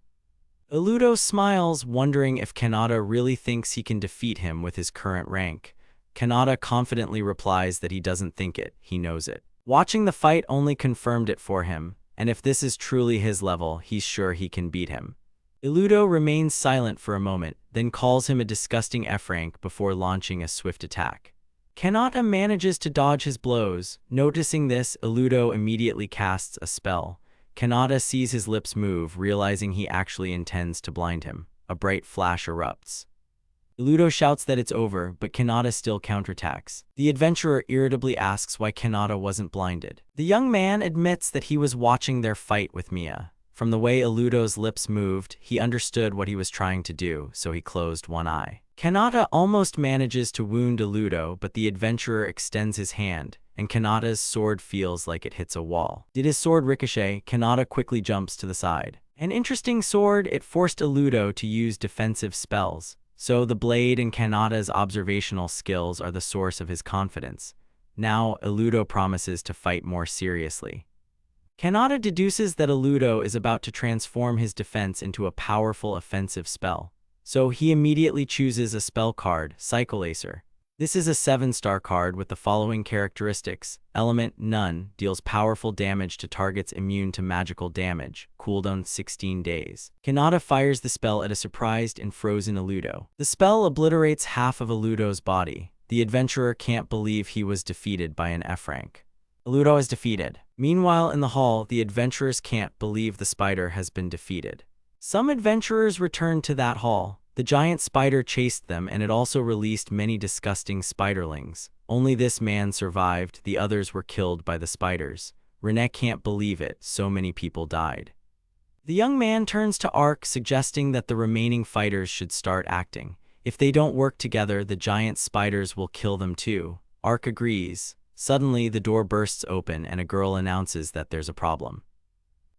Illudo smiles, wondering if Kanata really thinks he can defeat him with his current rank. Kanata confidently replies that he doesn't think it, he knows it. Watching the fight only confirmed it for him, and if this is truly his level, he's sure he can beat him. Illudo remains silent for a moment, then calls him a disgusting F rank before launching a swift attack. Kanata manages to dodge his blows. Noticing this, Illudo immediately casts a spell. Kanata sees his lips move, realizing he actually intends to blind him. A bright flash erupts. Illudo shouts that it's over, but Kanata still counterattacks. The adventurer irritably asks why Kanata wasn't blinded. The young man admits that he was watching their fight with Mia. From the way Illudo's lips moved, he understood what he was trying to do, so he closed one eye. Kanata almost manages to wound Illudo, but the adventurer extends his hand, and Kanata's sword feels like it hits a wall. Did his sword ricochet? Kanata quickly jumps to the side. An interesting sword, it forced Illudo to use defensive spells. So the blade and Kanata's observational skills are the source of his confidence. Now, Illudo promises to fight more seriously. Kanata deduces that Illudo is about to transform his defense into a powerful offensive spell. So he immediately chooses a spell card, Cyclelacer. This is a 7-star card with the following characteristics. Element, none, deals powerful damage to targets immune to magical damage. Cooldown 16 days. Kanata fires the spell at a surprised and frozen Illudo. The spell obliterates half of Illudo's body. The adventurer can't believe he was defeated by an F rank. Illudo is defeated. Meanwhile, in the hall, the adventurers can't believe the spider has been defeated. Some adventurers returned to that hall. The giant spider chased them, and it also released many disgusting spiderlings. Only this man survived, the others were killed by the spiders. Renee can't believe it, so many people died. The young man turns to Ark, suggesting that the remaining fighters should start acting. If they don't work together, the giant spiders will kill them too. Ark agrees. Suddenly, the door bursts open and a girl announces that there's a problem.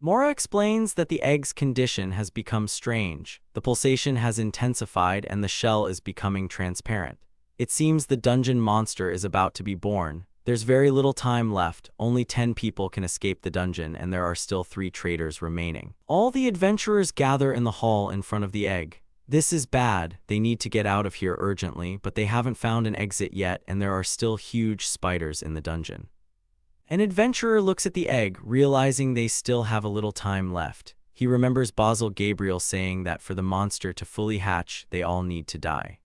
Mora explains that the egg's condition has become strange. The pulsation has intensified and the shell is becoming transparent. It seems the dungeon monster is about to be born. There's very little time left. Only 10 people can escape the dungeon and there are still 3 traitors remaining. All the adventurers gather in the hall in front of the egg. This is bad. They need to get out of here urgently, but they haven't found an exit yet and there are still huge spiders in the dungeon. An adventurer looks at the egg, realizing they still have a little time left. He remembers Basil Gabriel saying that for the monster to fully hatch, they all need to die.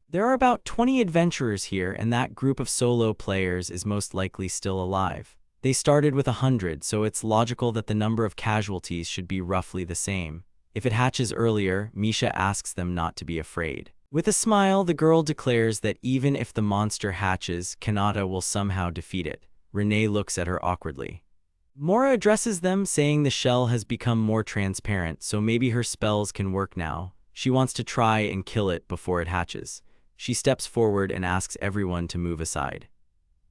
There are about 20 adventurers here, and that group of solo players is most likely still alive. They started with 100, so it's logical that the number of casualties should be roughly the same. If it hatches earlier, Misha asks them not to be afraid. With a smile, the girl declares that even if the monster hatches, Kanata will somehow defeat it. Renee looks at her awkwardly. Mora addresses them, saying the shell has become more transparent, so maybe her spells can work now. She wants to try and kill it before it hatches. She steps forward and asks everyone to move aside.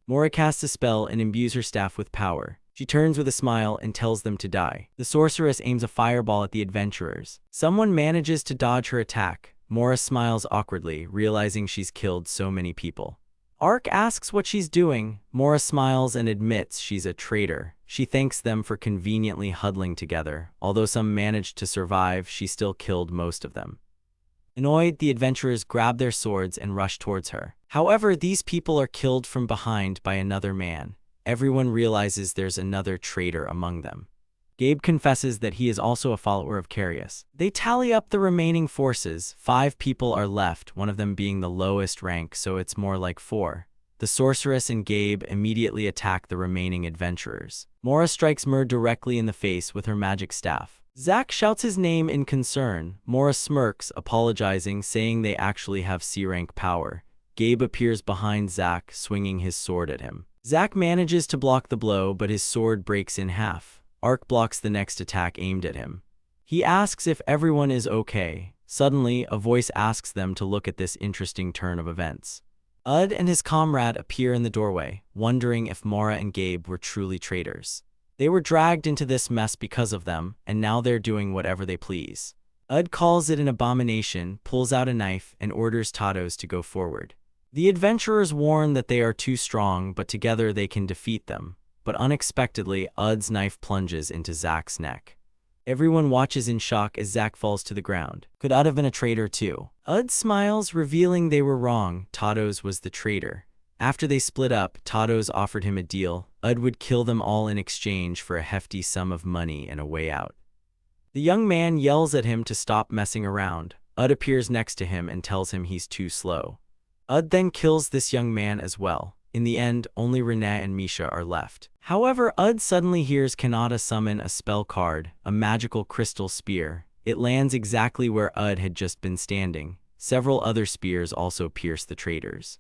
Mora casts a spell and imbues her staff with power. She turns with a smile and tells them to die. The sorceress aims a fireball at the adventurers. Someone manages to dodge her attack. Mora smiles awkwardly, realizing she's killed so many people. Ark asks what she's doing. Mora smiles and admits she's a traitor. She thanks them for conveniently huddling together. Although some managed to survive, she still killed most of them. Annoyed, the adventurers grab their swords and rush towards her. However, these people are killed from behind by another man. Everyone realizes there's another traitor among them. Gabe confesses that he is also a follower of Carius. They tally up the remaining forces. 5 people are left, one of them being the lowest rank, so it's more like 4. The sorceress and Gabe immediately attack the remaining adventurers. Mora strikes Mur directly in the face with her magic staff. Zack shouts his name in concern. Mora smirks, apologizing, saying they actually have C-rank power. Gabe appears behind Zack, swinging his sword at him. Zack manages to block the blow, but his sword breaks in half. Ark blocks the next attack aimed at him. He asks if everyone is okay. Suddenly, a voice asks them to look at this interesting turn of events. Ud and his comrade appear in the doorway, wondering if Mora and Gabe were truly traitors. They were dragged into this mess because of them, and now they're doing whatever they please. Ud calls it an abomination, pulls out a knife, and orders Tatos to go forward. The adventurers warn that they are too strong, but together they can defeat them. But unexpectedly, Ud's knife plunges into Zack's neck. Everyone watches in shock as Zack falls to the ground. Could Ud have been a traitor too? Ud smiles, revealing they were wrong. Tatos was the traitor. After they split up, Tatos offered him a deal. Ud would kill them all in exchange for a hefty sum of money and a way out. The young man yells at him to stop messing around. Ud appears next to him and tells him he's too slow. Ud then kills this young man as well. In the end, only Renee and Misha are left. However, Ud suddenly hears Kanata summon a spell card, a magical crystal spear. It lands exactly where Ud had just been standing. Several other spears also pierce the traitors.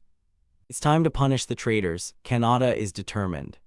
It's time to punish the traitors. Kanata is determined.